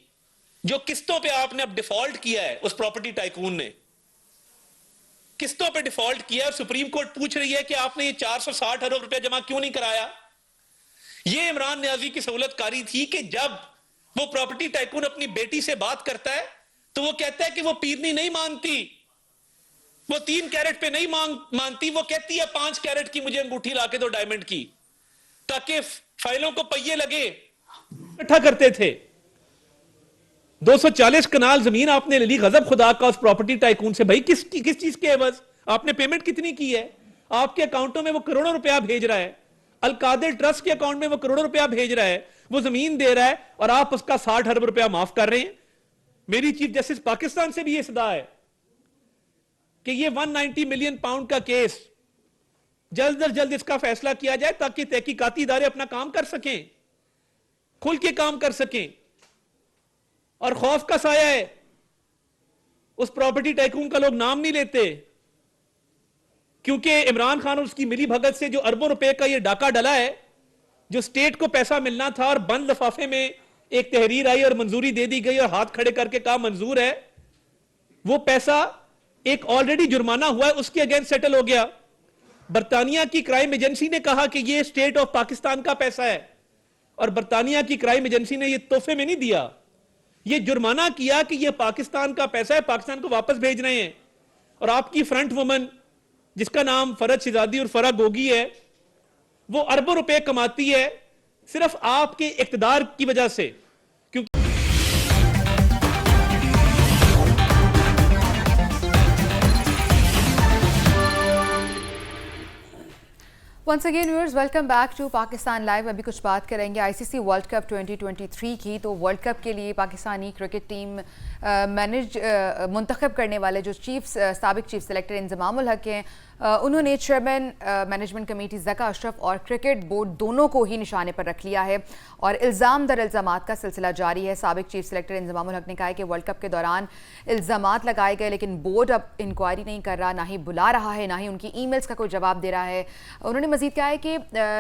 جو قسطوں پہ آپ نے اب ڈیفالٹ کیا ہے, اس پراپرٹی ٹائکون نے قسطوں پہ ڈیفالٹ کیا, اور سپریم کورٹ پوچھ رہی ہے کہ آپ نے یہ 460 ارب روپے جمع کیوں نہیں کرایا. یہ عمران نیازی کی سہولت کاری تھی کہ جب وہ پراپرٹی ٹائکون اپنی بیٹی سے بات کرتا ہے تو وہ کہتا ہے کہ وہ پیرنی نہیں مانتی, وہ 3 کیرٹ پہ نہیں مانتی, وہ کہتی ہے 5 کیرٹ کی مجھے انگوٹھی لا کے دو ڈائمنڈ کی, تاکہ فائلوں کو پہیے لگے. اکٹھا کرتے تھے. 240 کنال زمین آپ نے لے لی غضب خدا کا اس پراپرٹی ٹائکون سے. بھائی کس چیز کے عوض آپ نے پیمنٹ کتنی کی ہے؟ آپ کے اکاؤنٹوں میں وہ کروڑوں روپیہ بھیج رہا ہے, القادر ٹرسٹ کے اکاؤنٹ میں وہ کروڑوں روپیہ بھیج رہا ہے, وہ زمین دے رہا ہے, اور آپ اس کا 60 ارب روپیہ معاف کر رہے ہیں. میری چیف جسٹس پاکستان سے بھی یہ صدا ہے کہ یہ 190 ملین پاؤنڈ کا کیس جلد از جلد اس کا فیصلہ کیا جائے تاکہ تحقیقاتی ادارے اپنا کام کر سکیں, کھل کے کام کر سکیں. اور خوف کا سایہ ہے, اس پراپرٹی ٹائکون کا لوگ نام نہیں لیتے کیونکہ عمران خان اور اس کی ملی بھگت سے جو اربوں روپے کا یہ ڈاکہ ڈلا ہے, جو سٹیٹ کو پیسہ ملنا تھا اور بند لفافے میں ایک تحریر آئی اور منظوری دے دی گئی اور ہاتھ کھڑے کر کے کہا منظور ہے, وہ پیسہ ایک آلریڈی جرمانہ ہوا ہے اس کے اگینسٹ سیٹل ہو گیا. برطانیہ کی کرائم ایجنسی نے کہا کہ یہ اسٹیٹ آف پاکستان کا پیسہ ہے, اور برطانیہ کی کرائم ایجنسی نے یہ تحفے میں نہیں دیا, یہ جرمانہ کیا کہ یہ پاکستان کا پیسہ ہے, پاکستان کو واپس بھیج رہے ہیں. اور آپ کی فرنٹ وومن جس کا نام فرج شہزادی اور فرا گوگی ہے, وہ اربوں روپے کماتی ہے صرف آپ کے اقتدار کی وجہ سے. Once again viewers, welcome back to Pakistan Live. अभी कुछ बात करेंगे ICC वर्ल्ड कप 2023 की। तो वर्ल्ड कप के लिए पाकिस्तानी क्रिकेट टीम मुंतखब करने वाले जो साबिक चीफ सेलेक्टर इंजमामुल हक हैं, उन्होंने chairman management committee Zaka Ashraf और क्रिकेट बोर्ड दोनों को ही निशाने पर रख लिया है और इल्ज़ाम दर इल्ज़ामात का सिलसिला जारी है। साबिक चीफ सेलेक्टर इंजमामुल हक ने कहा है कि वर्ल्ड कप के दौरान इल्ज़ामात लगाए गए, लेकिन बोर्ड अब इंक्वायरी नहीं कर रहा, ना ही बुला रहा है, ना ही उनकी ईमेल्स का कोई जवाब दे रहा है। उन्होंने मज़ीद कहा है कि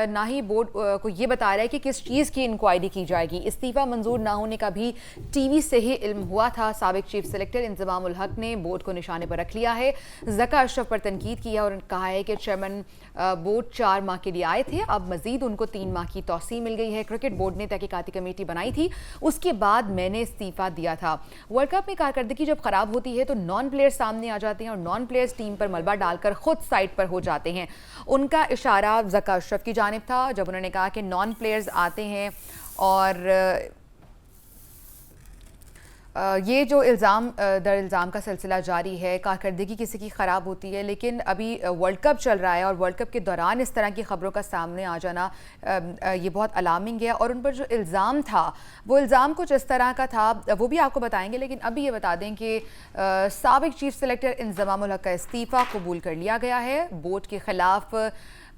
ना ही बोर्ड को ये बताया है कि किस चीज़ की इंक्वायरी की जाएगी। इस्तीफ़ा मंजूर ना होने का भी टीवी से ही इल्म हुआ था। साबिक चीफ सेलेक्टर इंजमामुल हक ने बोर्ड को निशाने पर रख लिया है, ज़का अशरफ पर तनकीद किया और कहा है कि चेयरमैन बोर्ड 4 माह के लिए आए थे, अब मजीद उनको 3 माह की तौसीह मिल गई है। क्रिकेट बोर्ड ने तहकीकाती कमेटी बनाई थी, उसके बाद मैंने इस्तीफ़ा दिया था। वर्ल्ड कप में कारकर्दगी जब ख़राब होती है तो नॉन प्लेयर्स सामने आ जाते हैं और नॉन प्लेयर्स टीम पर मलबा डालकर खुद साइड पर हो जाते हैं। उनका इशारा ज़का अशरफ की जानिब था जब उन्होंने कहा कि नॉन प्लेयर्स आते हैं और ये जो इल्ज़ाम दर इल्ज़ाम का सिलसिला जारी है, कारकर्दगी किसी की ख़राब होती है, लेकिन अभी वर्ल्ड कप चल रहा है और वर्ल्ड कप के दौरान इस तरह की ख़बरों का सामने आ जाना ये बहुत अलार्मिंग है। और उन पर जो इल्ज़ाम था वो इल्ज़ाम कुछ इस तरह का था, वो भी आपको बताएंगे, लेकिन अभी ये बता दें कि साबिक चीफ सेलेक्टर इंजमामुल हक का इस्तीफ़ा कबूल कर लिया गया है। बोर्ड के ख़िलाफ़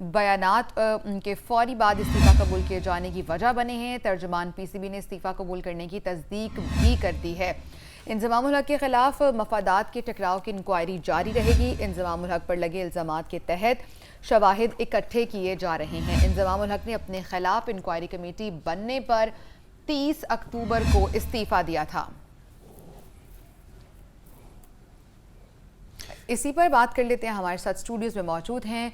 बयानात उनके फौरी बाद इस्तीफ़ा कबूल किए जाने की वजह बने हैं। तर्जुमान पीसीबी ने इस्तीफ़ा कबूल करने की तस्दीक भी कर दी है। इंजमामुल हक के ख़िलाफ़ मफादात के टकराव की इंक्वायरी जारी रहेगी। इंजमामुल हक पर लगे इल्ज़ामात के तहत शवाहिद इकट्ठे किए जा रहे हैं। इंजमामुल हक ने अपने ख़िलाफ़ इंक्वायरी कमेटी बनने पर 30 अक्टूबर को इस्तीफ़ा दिया था। इसी पर बात कर लेते हैं। हमारे साथ स्टूडियोज़ में मौजूद हैं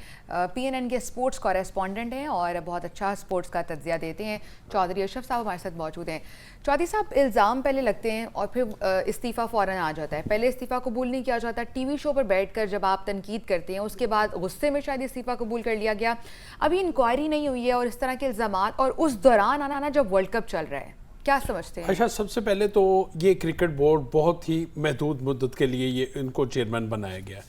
PNN के स्पोर्ट्स कॉरेस्पॉन्डेंट हैं और बहुत अच्छा स्पोर्ट्स का तज्ज़िया देते हैं, चौधरी अशरफ साहब हमारे साथ मौजूद हैं। चौधरी साहब, इल्ज़ाम पहले लगते हैं और फिर इस्तीफ़ा फ़ौरन आ जाता है। पहले इस्तीफ़ा कबूल नहीं किया जाता, टीवी शो पर बैठकर जब आप तनकीद करते हैं उसके बाद गुस्से में शायद इस्तीफ़ा कबूल कर लिया गया। अभी इंक्वायरी नहीं हुई है और इस तरह के इल्ज़ामात, और उस दौरान आना जब वर्ल्ड कप चल रहा है, क्या समझते हैं? अच्छा, सबसे पहले तो ये क्रिकेट बोर्ड बहुत ही महदूद मुद्दत के लिए ये इनको चेयरमैन बनाया गया।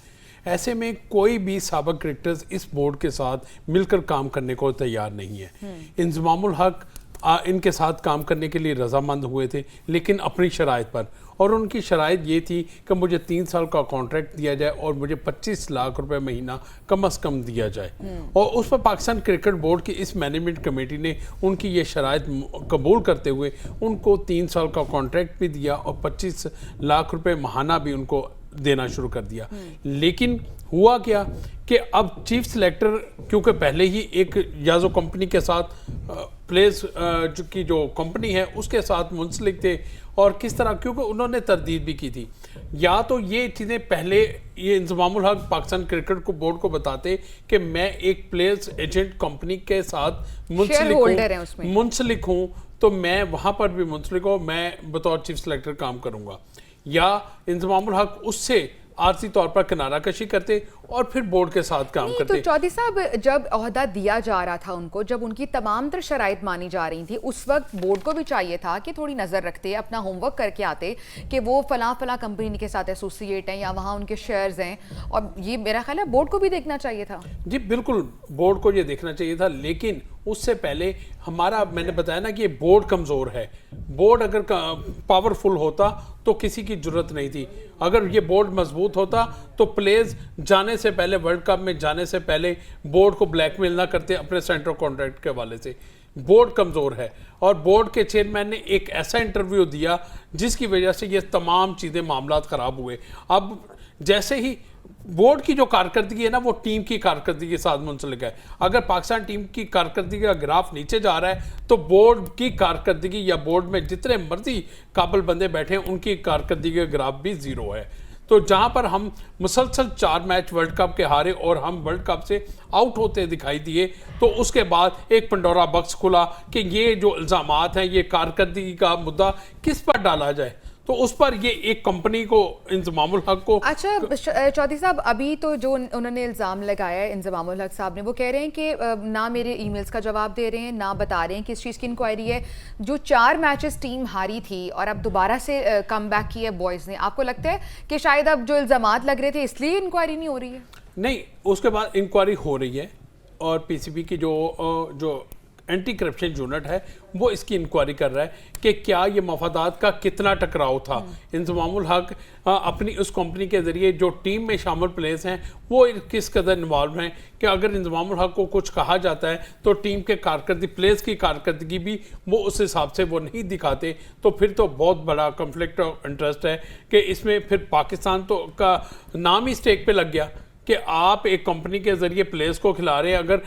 ऐसे में कोई भी साबिक क्रिकेटर्स इस बोर्ड के साथ मिलकर काम करने को तैयार नहीं है। इंजमामुल हक इनके साथ काम करने के लिए रजामंद हुए थे, लेकिन अपनी शराइत पर, और उनकी शराइत ये थी कि मुझे 3 साल का कॉन्ट्रैक्ट दिया जाए और मुझे 25 लाख रुपए महीना कम से कम दिया जाए। और उस पर पाकिस्तान क्रिकेट बोर्ड की इस मैनेजमेंट कमेटी ने उनकी ये शराइत कबूल करते हुए उनको 3 साल का कॉन्ट्रैक्ट भी दिया और 25 लाख रुपए माहाना भी उनको देना शुरू कर दिया। लेकिन हुआ क्या कि अब चीफ सेलेक्टर, क्योंकि पहले ही एक याजो कंपनी के साथ प्लेस की जो कंपनी है उसके साथ मुंसलिक थे, और किस तरह, क्योंकि उन्होंने तरदीद भी की थी, या तो ये चीज़ें पहले ये इंजमामुल हक पाकिस्तान क्रिकेट को बोर्ड को बताते कि मैं एक प्लेयर्स एजेंट कंपनी के साथ मुंसलिक हूँ, तो मैं वहाँ पर भी मुंसलिक हूँ, मैं बतौर चीफ सेलेक्टर काम करूँगा, या इंजमामुल हक उससे आर्थिक तौर पर किनारा कशी करते और फिर बोर्ड के साथ काम करते। तो चौधरी साहब, जब ओहदा दिया जा रहा था उनको, जब उनकी तमाम तर शराइत मानी जा रही थी, उस वक्त बोर्ड को भी चाहिए था कि थोड़ी नज़र रखते, अपना होमवर्क करके आते कि वो फला कंपनी के साथ एसोसिएट हैं या वहाँ उनके शेयर्स हैं, और ये मेरा ख्याल है बोर्ड को भी देखना चाहिए था। जी बिल्कुल, बोर्ड को ये देखना चाहिए था, लेकिन उससे पहले मैंने बताया ना कि ये बोर्ड कमज़ोर है। बोर्ड अगर पावरफुल होता तो किसी की जरूरत नहीं थी। अगर ये बोर्ड मजबूत होता तो प्लेयर्स जाने से पहले, वर्ल्ड कप में जाने से पहले बोर्ड को ब्लैकमेल ना करते अपने सेंट्रल कॉन्ट्रैक्ट के हवाले से। बोर्ड कमज़ोर है और बोर्ड के चेयरमैन ने एक ऐसा इंटरव्यू दिया जिसकी वजह से ये तमाम चीज़ें, मामलात ख़राब हुए। अब जैसे ही बोर्ड की जो कारकर्दगी है ना, वो टीम की कारकर्दगी के साथ मुंसलिक है। अगर पाकिस्तान टीम की कारकर्दगी का ग्राफ नीचे जा रहा है तो बोर्ड की कारकर्दगी या बोर्ड में जितने मर्जी काबिल बंदे बैठे हैं उनकी कारकर्दगी का ग्राफ भी ज़ीरो है। तो जहां पर हम मुसलसल 4 मैच वर्ल्ड कप के हारे और हम वर्ल्ड कप से आउट होते दिखाई दिए, तो उसके बाद एक पंडोरा बॉक्स खुला कि ये जो इल्ज़ामात हैं, ये कारकर्दगी का मुद्दा किस पर डाला जाए, तो उस पर ये एक कंपनी को, इंजमामुल हक को। अच्छा चौधरी साहब, अभी तो जो उन्होंने इल्ज़ाम लगाया है इंजमामुल हक साहब ने, वो कह रहे हैं कि ना मेरे ईमेल्स का जवाब दे रहे हैं, ना बता रहे हैं किस चीज़ की इंक्वायरी है। जो 4 मैचेस टीम हारी थी और अब दोबारा से कम बैक की है बॉयज़ ने, आपको लगता है कि शायद अब जो इल्ज़ामात लग रहे थे इसलिए इंक्वायरी नहीं हो रही है? नहीं, उसके बाद इंक्वायरी हो रही है, اور پی سی بی کی جو اینٹی کرپشن یونٹ ہے وہ اس کی انکوائری کر رہا ہے کہ کیا یہ مفادات کا کتنا ٹکراؤ تھا. انضمام الحق اپنی اس کمپنی کے ذریعے جو ٹیم میں شامل پلیئرز ہیں وہ کس قدر انوالو ہیں کہ اگر انضمام الحق کو کچھ کہا جاتا ہے تو ٹیم کے پلیئرز کی کارکردگی بھی وہ اس حساب سے وہ نہیں دکھاتے, تو پھر تو بہت بڑا کنفلکٹ آف انٹرسٹ ہے کہ اس میں پھر پاکستان تو کا نام ہی اسٹیک پہ لگ گیا کہ آپ ایک کمپنی کے ذریعے پلیئرز کو کھلا رہے ہیں. اگر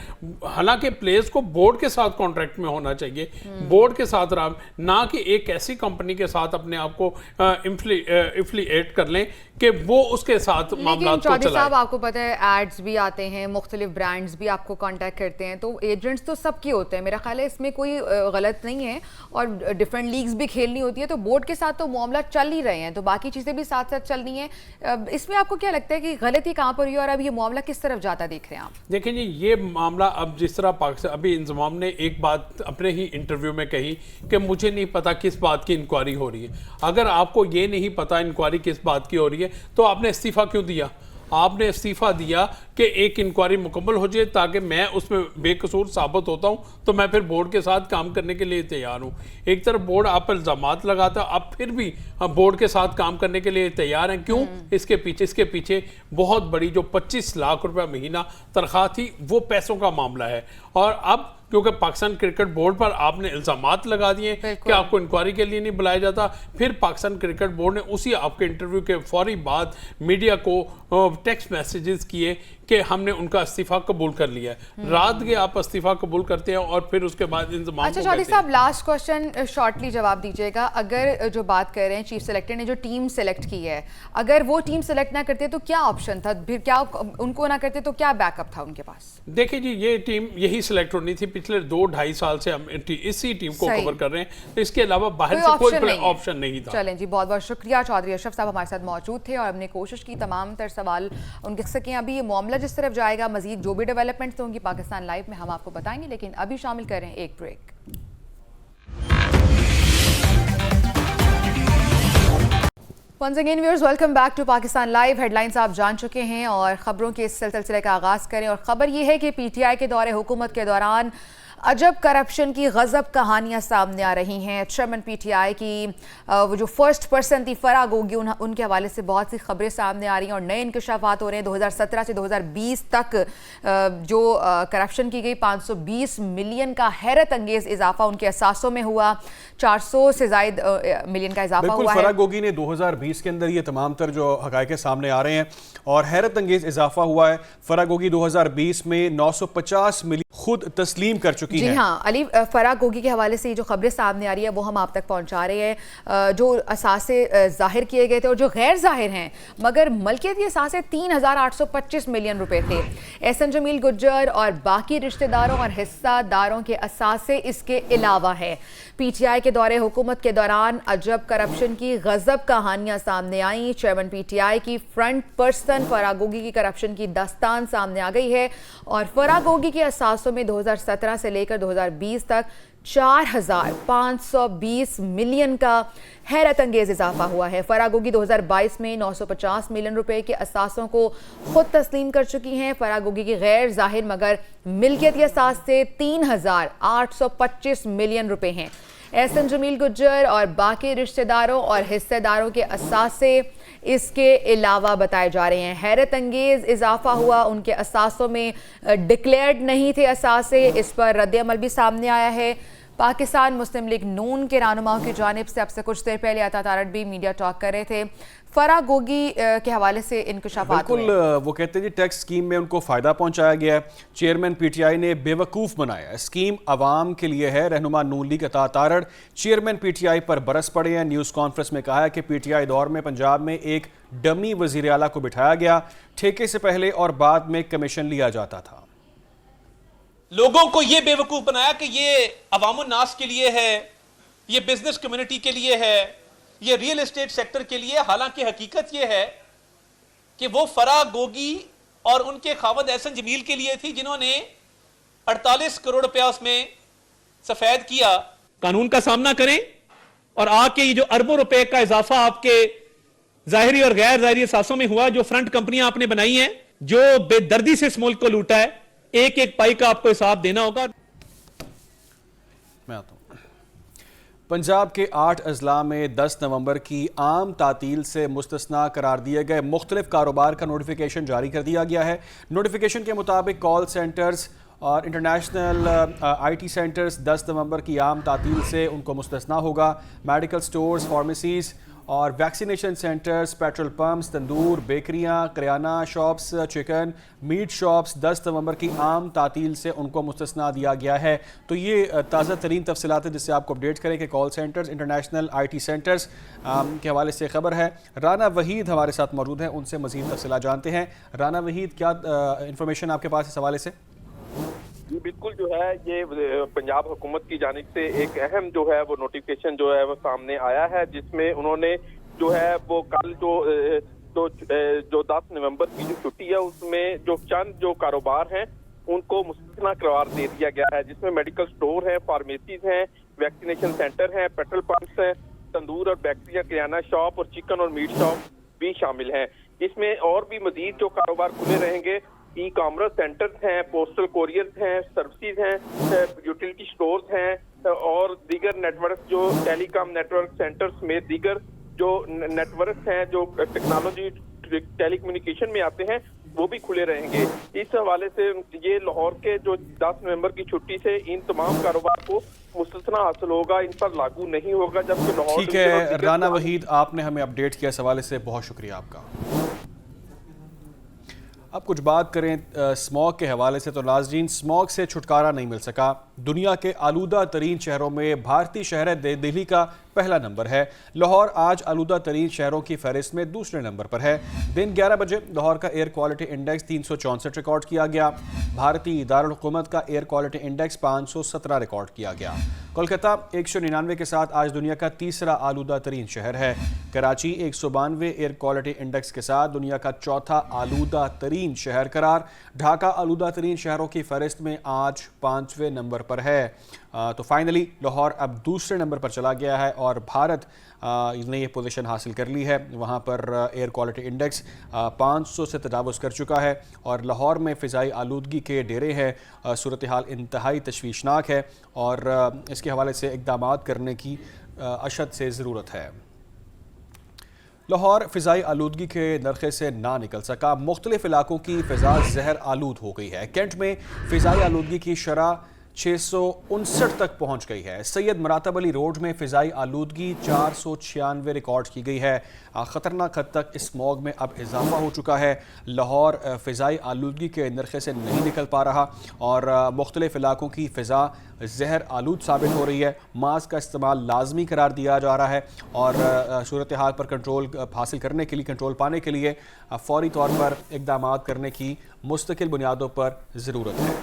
حالانکہ پلیئرز کو بورڈ کے ساتھ کانٹریکٹ میں ہونا چاہیے, بورڈ کے ساتھ نہ کہ ایک ایسی کمپنی کے ساتھ اپنے آپ کو افیلیٹ کر لیں کہ وہ اس کے ساتھ معاملات کو چلائے. صاحب آپ کو پتہ ہے ایڈز بھی آتے ہیں, مختلف برانڈز بھی آپ کو کانٹیکٹ کرتے ہیں, تو ایجنٹس تو سب کے ہوتے ہیں. میرا خیال ہے اس میں کوئی غلط نہیں ہے, اور ڈفرینٹ لیگز بھی کھیلنی ہوتی ہے, تو بورڈ کے ساتھ تو معاملہ چل ہی رہے ہیں, تو باقی چیزیں بھی ساتھ ساتھ چلنی ہیں. اس میں آپ کو کیا لگتا ہے کہ غلطی کہاں پر ہوئی اور اب یہ معاملہ کس طرف جاتا دیکھ رہے ہیں آپ؟ دیکھیں جی, یہ معاملہ اب جس طرح پاکستان, ابھی انضمام نے ایک بات اپنے ہی انٹرویو میں کہی کہ مجھے نہیں پتا کس بات کی انکوائری ہو رہی ہے. اگر آپ کو یہ نہیں پتا انکوائری کس بات کی ہو رہی ہے تو آپ نے استعفیٰ کیوں دیا؟ آپ نے استعفیٰ دیا کہ ایک انکوائری مکمل ہو جائے تاکہ میں اس میں بے قصور ثابت ہوتا ہوں تو میں پھر بورڈ کے ساتھ کام کرنے کے لیے تیار ہوں. ایک طرف بورڈ آپ پر الزامات لگاتا ہے, آپ پھر بھی بورڈ کے ساتھ کام کرنے کے لیے تیار ہیں. کیوں؟ اس کے پیچھے بہت بڑی جو 25 لاکھ روپے مہینہ تنخواہ تھی وہ پیسوں کا معاملہ ہے. اور اب کیونکہ پاکستان کرکٹ بورڈ پر آپ نے الزامات لگا دیے کہ آپ کو انکوائری کے لیے نہیں بلایا جاتا, پھر پاکستان کرکٹ بورڈ نے اسی آپ کے انٹرویو کے فوری بعد میڈیا کو ٹیکسٹ میسیجز کیے کہ ہم نے ان کا استعفیٰ قبول کر لیا ہے. رات کے آپ استعفیٰ قبول کرتے ہیں اور پھر اس کے بعد انضمام. اچھا چودھری صاحب, لاسٹ کوشچن شارٹلی جواب دیجیے گا. اگر جو بات کر رہے ہیں چیف سلیکٹر نے جو ٹیم سلیکٹ کی ہے, اگر وہ ٹیم سلیکٹ نہ کرتے تو کیا آپشن تھا, پھر کیا ان کو نہ کرتے تو کیا بیک اپ تھا ان کے پاس؟ دیکھیں جی, یہ ٹیم یہی سلیکٹ ہونی تھی. پچھلے 2-2.5 سال سے ہم اسی ٹیم کو کور کر رہے ہیں, اس کے علاوہ باہر سے کوئی آپشن نہیں تھا. چلیں جی, بہت بہت شکریہ. چودھری اشرف صاحب ہمارے ساتھ موجود تھے اور ہم نے کوشش کی تمام تر سوال ان کے سکیں. ابھی یہ معاملہ جس طرف جائے گا, مزید جو بھی ڈیولپمنٹس ہوں گی پاکستان لائیو میں ہم آپ کو بتائیں گے, لیکن ابھی شامل کریں ایک break. Once again viewers, welcome back to Pakistan live. Headlines آپ جان چکے ہیں اور خبروں کے اس سلسلے کا آغاز کریں. اور خبر یہ ہے کہ پی ٹی آئی کے دور حکومت کے دوران عجب کرپشن کی غضب کہانیاں سامنے آ رہی ہیں. چیئرمین پی ٹی آئی کی وہ جو فرسٹ پرسن تھی فرا گوگی, ان کے حوالے سے بہت سی خبریں سامنے آ رہی ہیں اور نئے انکشافات ہو رہے ہیں. 2017 سے 2020 تک جو کرپشن کی گئی 520 ملین کا حیرت انگیز اضافہ ان کے اثاثوں میں ہوا. 400 سے زائد ملین کا اضافہ ہوا ہے. فرا گوگی نے 2020 کے اندر یہ تمام تر جو حقائق سامنے آ رہے ہیں اور حیرت انگیز اضافہ ہوا ہے. فرا گوگی 2020 میں 950 ملین خود تسلیم کر چکی ہے. جی ہاں علی, فرا گوگی کے حوالے سے جو خبریں سامنے آ رہی ہے وہ ہم آپ تک پہنچا رہے ہیں. جو اثاثے ظاہر کیے گئے تھے اور جو غیر ظاہر ہیں مگر ملکیتی اثاثے 3825 ملین روپے تھے. احسن جمیل گجر اور باقی رشتہ داروں اور حصہ داروں کے اثاثے اس کے علاوہ ہے. پی ٹی آئی کے دور حکومت کے دوران عجب کرپشن کی غضب کہانیاں سامنے آئیں. چیئرمین پی ٹی آئی کی فرنٹ پرسن فرا گوگی کی کرپشن کی داستان سامنے آ گئی ہے اور فرا گوگی کے اثاثوں میں 2017 سے لے کر 2020 تک 4520 ملین کا حیرت انگیز اضافہ ہوا ہے. فرا گوگی 2022 میں 950 ملین روپے کے اثاثوں کو خود تسلیم کر چکی ہیں. فرا گوگی کی غیر ظاہر مگر ملکیتی اثاث سے 3825 ملین روپے ہیں. احسن جمیل گجر اور باقی رشتہ داروں اور حصہ داروں کے اثاثے اس کے علاوہ بتائے جا رہے ہیں. حیرت انگیز اضافہ ہوا, ان کے اثاثوں میں ڈکلیئرڈ نہیں تھے اثاثے. اس پر رد عمل بھی سامنے آیا ہے. پاکستان مسلم لیگ نون کے رہنماؤں کی جانب سے اب سے کچھ دیر پہلے عطا تارڑ بھی میڈیا ٹاک کر رہے تھے. فرا گوگی کے حوالے سے انکشافات ہوئے. بالکل, وہ کہتے ہیں جی ٹیکس اسکیم میں ان کو فائدہ پہنچایا گیا ہے. چیئرمین پی ٹی آئی نے بے وقوف بنایا. اسکیم عوام کے لیے ہے. رہنما Noon league Atta Tarar chairman P T I پر برس پڑے ہیں. نیوز کانفرنس میں کہا ہے کہ پی ٹی آئی دور میں پنجاب میں ایک ڈمی وزیر اعلیٰ کو بٹھایا گیا. ٹھیکے سے پہلے اور بعد میں کمیشن لیا جاتا تھا. لوگوں کو یہ بے وقوف بنایا کہ یہ عوام الناس کے لیے ہے, یہ بزنس کمیونٹی کے لیے ہے, یہ ریئل اسٹیٹ سیکٹر کے لیے. حالانکہ حقیقت یہ ہے کہ وہ فرا گوگی اور ان کے خاوند احسن جمیل کے لیے تھی جنہوں نے 48 کروڑ روپیہ اس میں سفید کیا. قانون کا سامنا کریں اور آ کے یہ جو اربوں روپے کا اضافہ آپ کے ظاہری اور غیر ظاہری اثاثوں میں ہوا, جو فرنٹ کمپنیاں آپ نے بنائی ہیں, جو بے دردی سے اس ملک کو لوٹا ہے, एक एक पाई का आपको हिसाब देना होगा। मैं आता हूं। पंजाब के 8 अजला में 10 नवंबर की आम तातील से मुस्तस्ना करार दिए गए मुख्तलिफ कारोबार का नोटिफिकेशन जारी कर दिया गया है। नोटिफिकेशन के मुताबिक कॉल सेंटर्स और इंटरनेशनल IT सेंटर्स 10 नवंबर की आम तातील से उनको मुस्तस्ना होगा। मेडिकल स्टोर्स, फार्मेसीज़ और vaccination centres, petrol pumps, tandoor, बेकरियां, करियाना शॉप्स, चिकन, मीट शॉप्स 10 नवंबर की आम तातील से उनको मुस्तस्ना दिया गया है। तो ये ताज़ा तरीन तफसीलात है जिससे आपको अपडेट करें कि call centres, international IT centres के हवाले से खबर है। राना वहीद हमारे साथ मौजूद हैं, उनसे मज़ीद तफसीलात जानते हैं। राना वहीद, क्या इंफॉर्मेशन आपके पास इस हवाले से? जी बिल्कुल, जो है ये पंजाब हुकूमत की जानिब से एक अहम जो है वो नोटिफिकेशन जो है वो सामने आया है, जिसमें उन्होंने जो है वो कल जो 10 नवंबर की जो छुट्टी है उसमें जो चंद जो कारोबार हैं उनको मुस्तस्ना करार दे दिया गया है, जिसमें मेडिकल स्टोर हैं, फार्मेसीज हैं, वैक्सीनेशन सेंटर हैं, पेट्रोल पंप्स हैं, तंदूर और बेकरियां, किराना शॉप और चिकन और मीट शॉप भी शामिल हैं। इसमें और भी मजीद जो कारोबार खुले रहेंगे, ई कॉमर्स सेंटर्स हैं, पोस्टल कोरियर्स हैं, सर्विसेज हैं, यूटिलिटी स्टोर्स हैं और दीगर नेटवर्क जो टेलीकॉम नेटवर्क सेंटर्स में दीगर जो नेटवर्क हैं जो टेक्नोलॉजी टेलीकम्युनिकेशन में आते हैं वो भी खुले रहेंगे। इस हवाले से ये लाहौर के जो 10 नवंबर की छुट्टी से इन तमाम कारोबार को मुस्तस्ना हासिल होगा, इन पर लागू नहीं होगा। जबकि लाहौर ठीक है राना वहीद, आपने हमें अपडेट किया इस हवाले से, बहुत शुक्रिया आपका। अब कुछ बात करें स्मॉग के हवाले से, तो नाज़रीन, स्मॉग से छुटकारा नहीं मिल सका। दुनिया के आलूदा तरीन शहरों में भारतीय शहर दिल्ली का पहला नंबर है। लाहौर आज आलूदा तरीन शहरों की फहरिस्त में दूसरे नंबर पर है। दिन 11 बजे लाहौर का एयर क्वालिटी इंडेक्स 364 रिकॉर्ड किया गया। भारतीय दारुल हुकूमत का एयर क्वालिटी इंडेक्स 517 रिकॉर्ड किया गया। कोलकाता 199 के साथ आज दुनिया का तीसरा आलूदा तरीन शहर है। कराची 192 एयर क्वालिटी इंडेक्स के साथ दुनिया का चौथा आलूदा तरीन शहर करार। ढाका आलूदा तरीन शहरों की फहरिस्त में आज 5वें नंबर पर है। तो फाइनली लाहौर अब दूसरे नंबर पर चला गया है और भारत ने ये पोजीशन हासिल कर ली है। वहाँ पर एयर क्वालिटी इंडेक्स 500 से तजावुज़ कर चुका है और लाहौर में फ़िज़ाई आलूदगी के डेरे हैं। सूरत हाल इंतहाई तशवीशनाक है और इसके हवाले से इक़दाम करने की अशद से ज़रूरत है। लाहौर फ़िज़ाई आलूदगी के नरखे से ना निकल सका। मुख्तलिफ इलाकों की फ़िज़ा ज़हर आलूद हो गई है। कैंट में फ़िज़ाई आलूदगी की शरह 659 तक पहुंच गई है। सैयद मरातब अली रोड में फ़िज़ाई आलूदगी 496 रिकॉर्ड की गई है। ख़तरनाक हद तक इस स्मॉग में अब इजाफा हो चुका है। लाहौर फ़िज़ाई आलूदगी के नरखे से नहीं निकल पा रहा और मुख्तलिफ इलाकों की फ़िज़ा ज़हर आलूद साबित हो रही है। मास्क का इस्तेमाल लाजमी करार दिया जा रहा है और सूरत हाल पर कंट्रोल हासिल करने के लिए, कंट्रोल पाने के लिए फ़ौरी तौर पर इक़दाम करने की मुस्तकिल बुनियादों पर ज़रूरत है।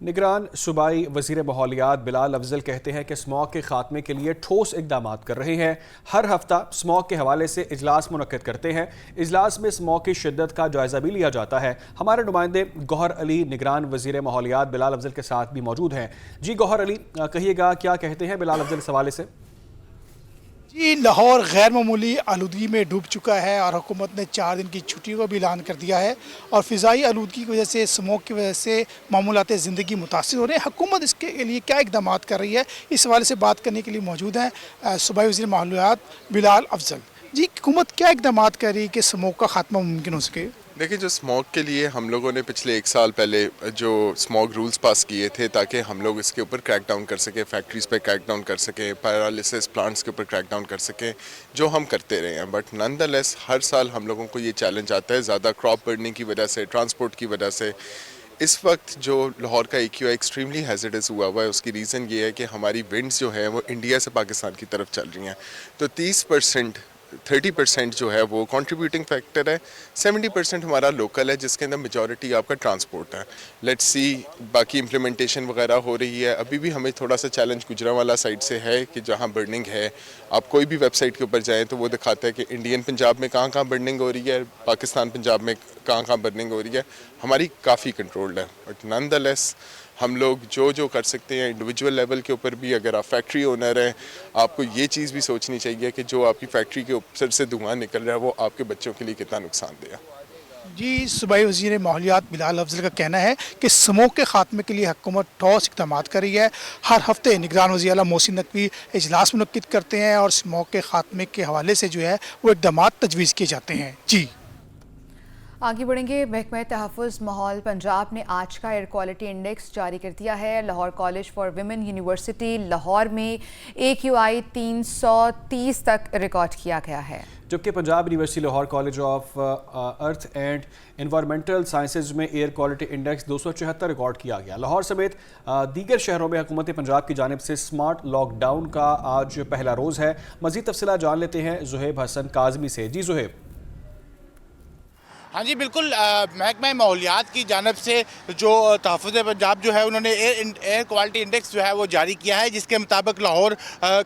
निगरान सूबाई वज़ीर माहौलियात बिलाल अफजल कहते हैं कि स्मॉग के खात्मे के लिए ठोस इक़दाम कर रहे हैं। हर हफ्ता स्मॉग के हवाले से इजलास मुनक्किद करते हैं। इजलास में स्मॉग की शिद्दत का जायज़ा भी लिया जाता है। हमारे नुमाइंदे गौहर अली निगरान वज़ीर माहौलियात बिलाल अफजल के साथ भी मौजूद हैं। जी गौहर अली, कहिएगा क्या कहते हैं बिलाल अफजल इस हवाले से? जी, लाहौर गैर मामूली आलूदगी में डूब चुका है और हुकूमत ने 4 दिन की छुट्टी को भी ऐलान कर दिया है और फ़िज़ाई आलूदगी की वजह से, स्मोक की वजह से मामूलात ज़िंदगी मुतासिर हो रहे हैं। हुकूमत इसके लिए क्या इक़दाम कर रही है, इस हवाले से बात करने के लिए मौजूद हैं सूबाई वज़ीर माहौलियात बिलाल अफजल। जी, हुकूमत क्या इक़दाम कर रही है कि स्मोक का खात्मा मुमकिन हो सके? देखिए, जो स्मॉग के लिए हम लोगों ने पिछले 1 साल पहले जो स्मॉग रूल्स पास किए थे ताकि हम लोग इसके ऊपर क्रैक डाउन कर सकें, फैक्ट्रीज़ पे क्रैक डाउन कर सकें, पैरालिसिस प्लांट्स के ऊपर क्रैक डाउन कर सकें, जो हम करते रहे हैं। बट नॉनदलेस हर साल हम लोगों को ये चैलेंज आता है, ज़्यादा क्रॉप बर्निंग की वजह से, ट्रांसपोर्ट की वजह से। इस वक्त जो लाहौर का AQI एक्सट्रीमली हैज़र्डस हुआ है, उसकी रीज़न ये है कि हमारी विंड्स जो हैं वो इंडिया से पाकिस्तान की तरफ चल रही हैं। तो 30% जो है वो कंट्रीब्यूटिंग फैक्टर है, 70% हमारा लोकल है जिसके अंदर मेजॉरिटी आपका ट्रांसपोर्ट है। लेट्स सी बाकी इम्प्लीमेंटेशन वगैरह हो रही है। अभी भी हमें थोड़ा सा चैलेंज गुजरांवाला साइड से है कि जहाँ बर्निंग है, आप कोई भी वेबसाइट के ऊपर जाएँ तो वो दिखाता है कि इंडियन पंजाब में कहाँ कहाँ बर्निंग हो रही है, पाकिस्तान पंजाब में कहाँ कहाँ बर्निंग हो रही है। हमारी काफ़ी कंट्रोल्ड है, बट नॉनदलेस ہم لوگ جو کر سکتے ہیں انڈیویجول لیول کے اوپر بھی. اگر آپ فیکٹری اونر ہیں آپ کو یہ چیز بھی سوچنی چاہیے کہ جو آپ کی فیکٹری کے اوپر سے دھواں نکل رہا ہے وہ آپ کے بچوں کے لیے کتنا نقصان دہ ہے. جی صوبائی وزیر ماحولیات بلال افضل کا کہنا ہے کہ اسموگ کے خاتمے کے لیے حکومت ٹھوس اقدامات کر رہی ہے. ہر ہفتے نگران وزیر اعلیٰ محسن نقوی اجلاس منعقد کرتے ہیں اور اسموگ کے خاتمے کے حوالے سے جو ہے وہ اقدامات تجویز کیے جاتے ہیں. جی آگے بڑھیں گے. محکمہ تحفظ ماحول پنجاب نے آج کا ایئر کوالٹی انڈیکس جاری کر دیا ہے. Lahore college for women university Lahore میں AQI 330 تک ریکارڈ کیا گیا ہے، جبکہ Punjab university Lahore college of earth and environmental sciences میں ایئر کوالٹی انڈیکس 274 ریکارڈ کیا گیا. لاہور سمیت دیگر شہروں میں حکومت پنجاب کی جانب سے سمارٹ لاک ڈاؤن کا آج پہلا روز ہے. مزید تفصیلات جان لیتے ہیں زہیب حسن کاظمی سے. جی زہیب. ہاں جی بالکل، محکمہ ماحولیات کی جانب سے جو تحفظ پنجاب جو ہے انہوں نے ایئر کوالٹی انڈیکس جو ہے وہ جاری کیا ہے، جس کے مطابق Lahore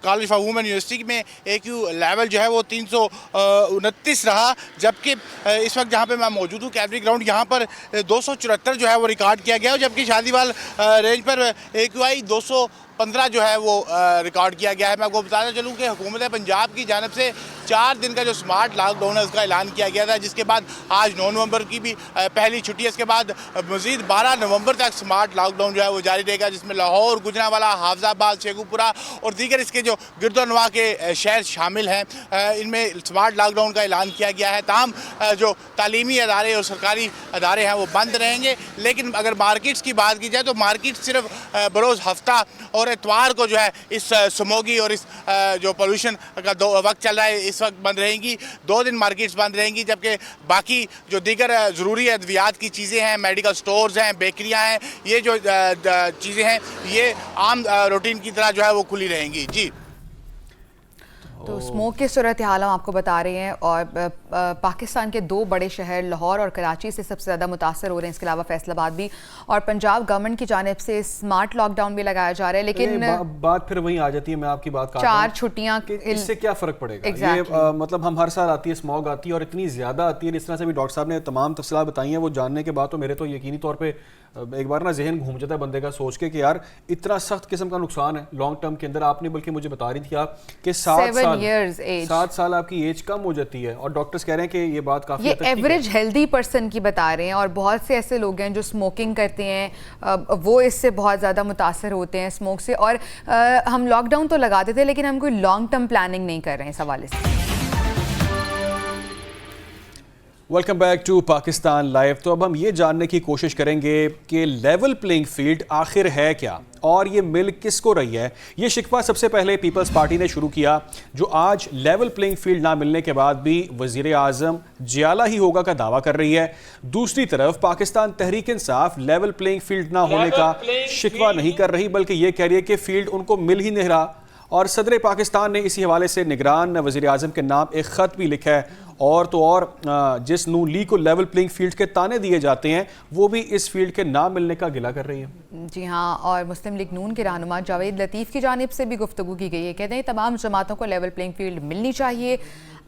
college for women university میں AQ لیول جو ہے وہ 329 رہا، جبکہ اس وقت جہاں پہ میں موجود ہوں کیلری گراؤنڈ یہاں پر 274 جو ہے وہ ریکارڈ کیا گیا، جبکہ شادیوال رینج پر AQI 215 جو ہے وہ ریکارڈ کیا گیا ہے. میں آپ کو بتانا چلوں کہ حکومت پنجاب کی جانب سے 4 دن کا جو سمارٹ لاک ڈاؤن ہے اس کا اعلان کیا گیا تھا، جس کے بعد آج 9 نومبر کی بھی پہلی چھٹی ہے. اس کے بعد مزید 12 نومبر تک سمارٹ لاک ڈاؤن جو ہے وہ جاری رہے گا، جس میں لاہور، گجرانوالہ، حافظ آباد، شیخو پورہ اور دیگر اس کے جو گرد و نواح کے شہر شامل ہیں ان میں سمارٹ لاک ڈاؤن کا اعلان کیا گیا ہے. تاہم جو تعلیمی ادارے اور سرکاری ادارے ہیں وہ بند رہیں گے، لیکن اگر مارکیٹس کی بات کی جائے تو مارکیٹ صرف بروز ہفتہ اور اتوار کو جو ہے اس سموگی اور اس جو پولوشن کا وقت چل رہا ہے اس وقت بند رہیں گی. 2 دن مارکیٹس بند رہیں گی، جبکہ باقی جو دیگر ضروری ادویات کی چیزیں ہیں، میڈیکل سٹورز ہیں، بیکریاں ہیں، یہ جو چیزیں ہیں یہ عام روٹین کی طرح جو ہے وہ کھلی رہیں گی. جی تو اسموگ کی صورتحال ہم آپ کو بتا رہے ہیں، اور پاکستان کے 2 بڑے شہر لاہور اور کراچی سے سب سے زیادہ متاثر ہو رہے ہیں. اس کے علاوہ فیصل آباد بھی، اور پنجاب گورنمنٹ کی جانب سے اسمارٹ لاک ڈاؤن بھی لگایا جا رہا ہے. لیکن بات پھر وہیں آ جاتی ہے، میں آپ کی بات کر 4 چھٹیاں اس سے کیا فرق پڑے گا؟ یہ مطلب ہم ہر سال آتی ہے اسموگ آتی ہے اور اتنی زیادہ آتی ہے، اس طرح سے بھی ڈاکٹر صاحب نے تمام تفصیلات بتائی ہیں. وہ جاننے کے بعد تو میرے تو یقینی طور پہ ایک بار نا ذہن گھوم جاتا ہے بندے کا سوچ کے کہ یار اتنا سخت قسم کا نقصان ہے لانگ ٹرم کے اندر. آپ نے بلکہ مجھے بتا رہی تھی آپ کہ 7 سال آپ کی ایج کم ہو جاتی ہے، اور ڈاکٹرز کہہ رہے ہیں کہ یہ بات کافی یہ ایوریج ہیلدی پرسن کی بتا رہے ہیں، اور بہت سے ایسے لوگ ہیں جو اسموکنگ کرتے ہیں وہ اس سے بہت زیادہ متاثر ہوتے ہیں اسموک سے. اور ہم لاک ڈاؤن تو لگاتے تھے لیکن ہم کوئی لانگ ٹرم پلاننگ نہیں کر رہے ہیں اس حوالے سے. Welcome back to Pakistan live. تو اب ہم یہ جاننے کی کوشش کریں گے کہ لیول پلینگ فیلڈ آخر ہے کیا اور یہ مل کس کو رہی ہے. یہ شکوہ سب سے پہلے پیپلز پارٹی نے شروع کیا، جو آج لیول پلینگ فیلڈ نہ ملنے کے بعد بھی وزیر اعظم جیالہ ہی ہوگا کا دعویٰ کر رہی ہے. دوسری طرف Pakistan Tehreek Insaf level playing field نہ ہونے کا شکوہ نہیں کر رہی، بلکہ یہ کہہ رہی ہے کہ فیلڈ ان کو مل ہی نہیں رہا. اور صدر پاکستان نے اسی حوالے سے نگران وزیر اعظم کے نام ایک خط بھی لکھا ہے، اور تو اور جس نون لیگ کو لیول پلینگ فیلڈ کے تانے دیے جاتے ہیں وہ بھی اس فیلڈ کے نہ ملنے کا گلہ کر رہی ہے. جی ہاں، اور مسلم لیگ نون کے رہنما جاوید لطیف کی جانب سے بھی گفتگو کی گئی ہے. کہتے ہیں تمام جماعتوں کو لیول پلینگ فیلڈ ملنی چاہیے.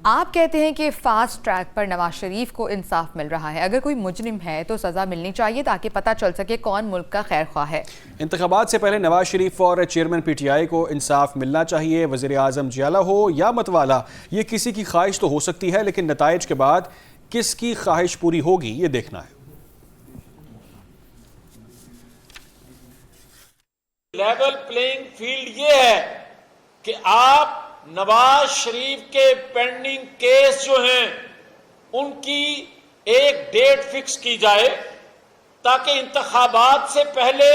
آپ کہتے ہیں کہ فاسٹ ٹریک پر نواز شریف کو انصاف مل رہا ہے، اگر کوئی مجرم ہے تو سزا ملنی چاہیے تاکہ پتہ چل سکے کون ملک کا خیر خواہ ہے. انتخابات سے پہلے نواز شریف اور چیئرمین PTI کو انصاف ملنا چاہیے. وزیر اعظم جیالہ ہو یا متوالا، یہ کسی کی خواہش تو ہو سکتی ہے، لیکن نتائج کے بعد کس کی خواہش پوری ہوگی یہ دیکھنا ہے. لیول پلینگ فیلڈ یہ ہے کہ آپ نواز شریف کے پینڈنگ کیس جو ہیں ان کی ایک ڈیٹ فکس کی جائے تاکہ انتخابات سے پہلے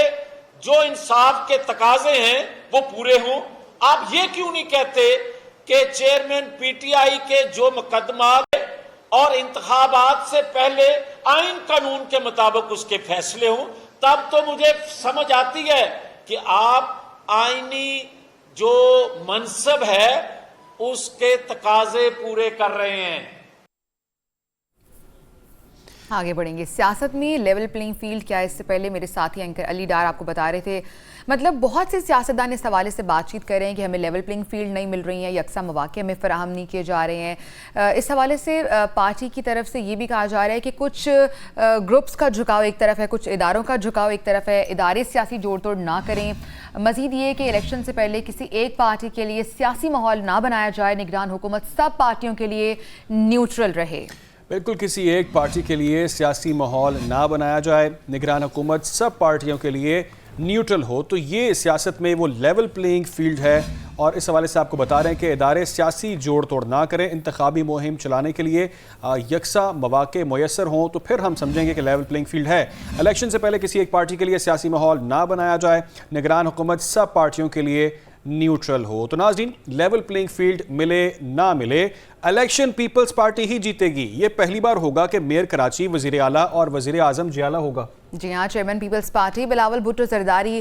جو انصاف کے تقاضے ہیں وہ پورے ہوں. آپ یہ کیوں نہیں کہتے کہ چیئرمین PTI کے جو مقدمات اور انتخابات سے پہلے آئین قانون کے مطابق اس کے فیصلے ہوں؟ تب تو مجھے سمجھ آتی ہے کہ آپ آئینی جو منصب ہے اس کے تقاضے پورے کر رہے ہیں. آگے بڑھیں گے. سیاست میں لیول پلینگ فیلڈ کیا ہے؟ اس سے پہلے میرے ساتھی اینکر علی ڈار آپ کو بتا رہے تھے، مطلب بہت سے سیاستدان اس حوالے سے بات چیت کر رہے ہیں کہ ہمیں لیول پلینگ فیلڈ نہیں مل رہی ہیں، یکساں مواقع ہمیں فراہم نہیں کیے جا رہے ہیں. اس حوالے سے پارٹی کی طرف سے یہ بھی کہا جا رہا ہے کہ کچھ گروپس کا جھکاؤ ایک طرف ہے، کچھ اداروں کا جھکاؤ ایک طرف ہے، ادارے سیاسی جوڑ توڑ نہ کریں. مزید یہ کہ الیکشن سے پہلے کسی ایک پارٹی کے لیے سیاسی ماحول نہ بنایا جائے، نگران حکومت سب پارٹیوں کے لیے نیوٹرل رہے. بالکل کسی ایک پارٹی کے لیے سیاسی ماحول نہ بنایا جائے، نگران حکومت سب پارٹیوں کے لیے نیوٹرل ہو. تو یہ سیاست میں وہ لیول پلینگ فیلڈ ہے، اور اس حوالے سے آپ کو بتا رہے ہیں کہ ادارے سیاسی جوڑ توڑ نہ کریں. انتخابی مہم چلانے کے لیے یکساں مواقع میسر ہوں تو پھر ہم سمجھیں گے کہ لیول پلینگ فیلڈ ہے. الیکشن سے پہلے کسی ایک پارٹی کے لیے سیاسی ماحول نہ بنایا جائے، نگران حکومت سب پارٹیوں کے لیے نیوٹرل ہو. تو ناظرین، لیول پلینگ فیلڈ ملے نہ ملے، الیکشن پیپلز پارٹی ہی جیتے گی. یہ پہلی بار ہوگا کہ میئر کراچی وزیر اعلیٰ اور وزیر اعظم جیالہ ہوگا. جی ہاں، چیئرمین پیپلز پارٹی بلاول بھٹو زرداری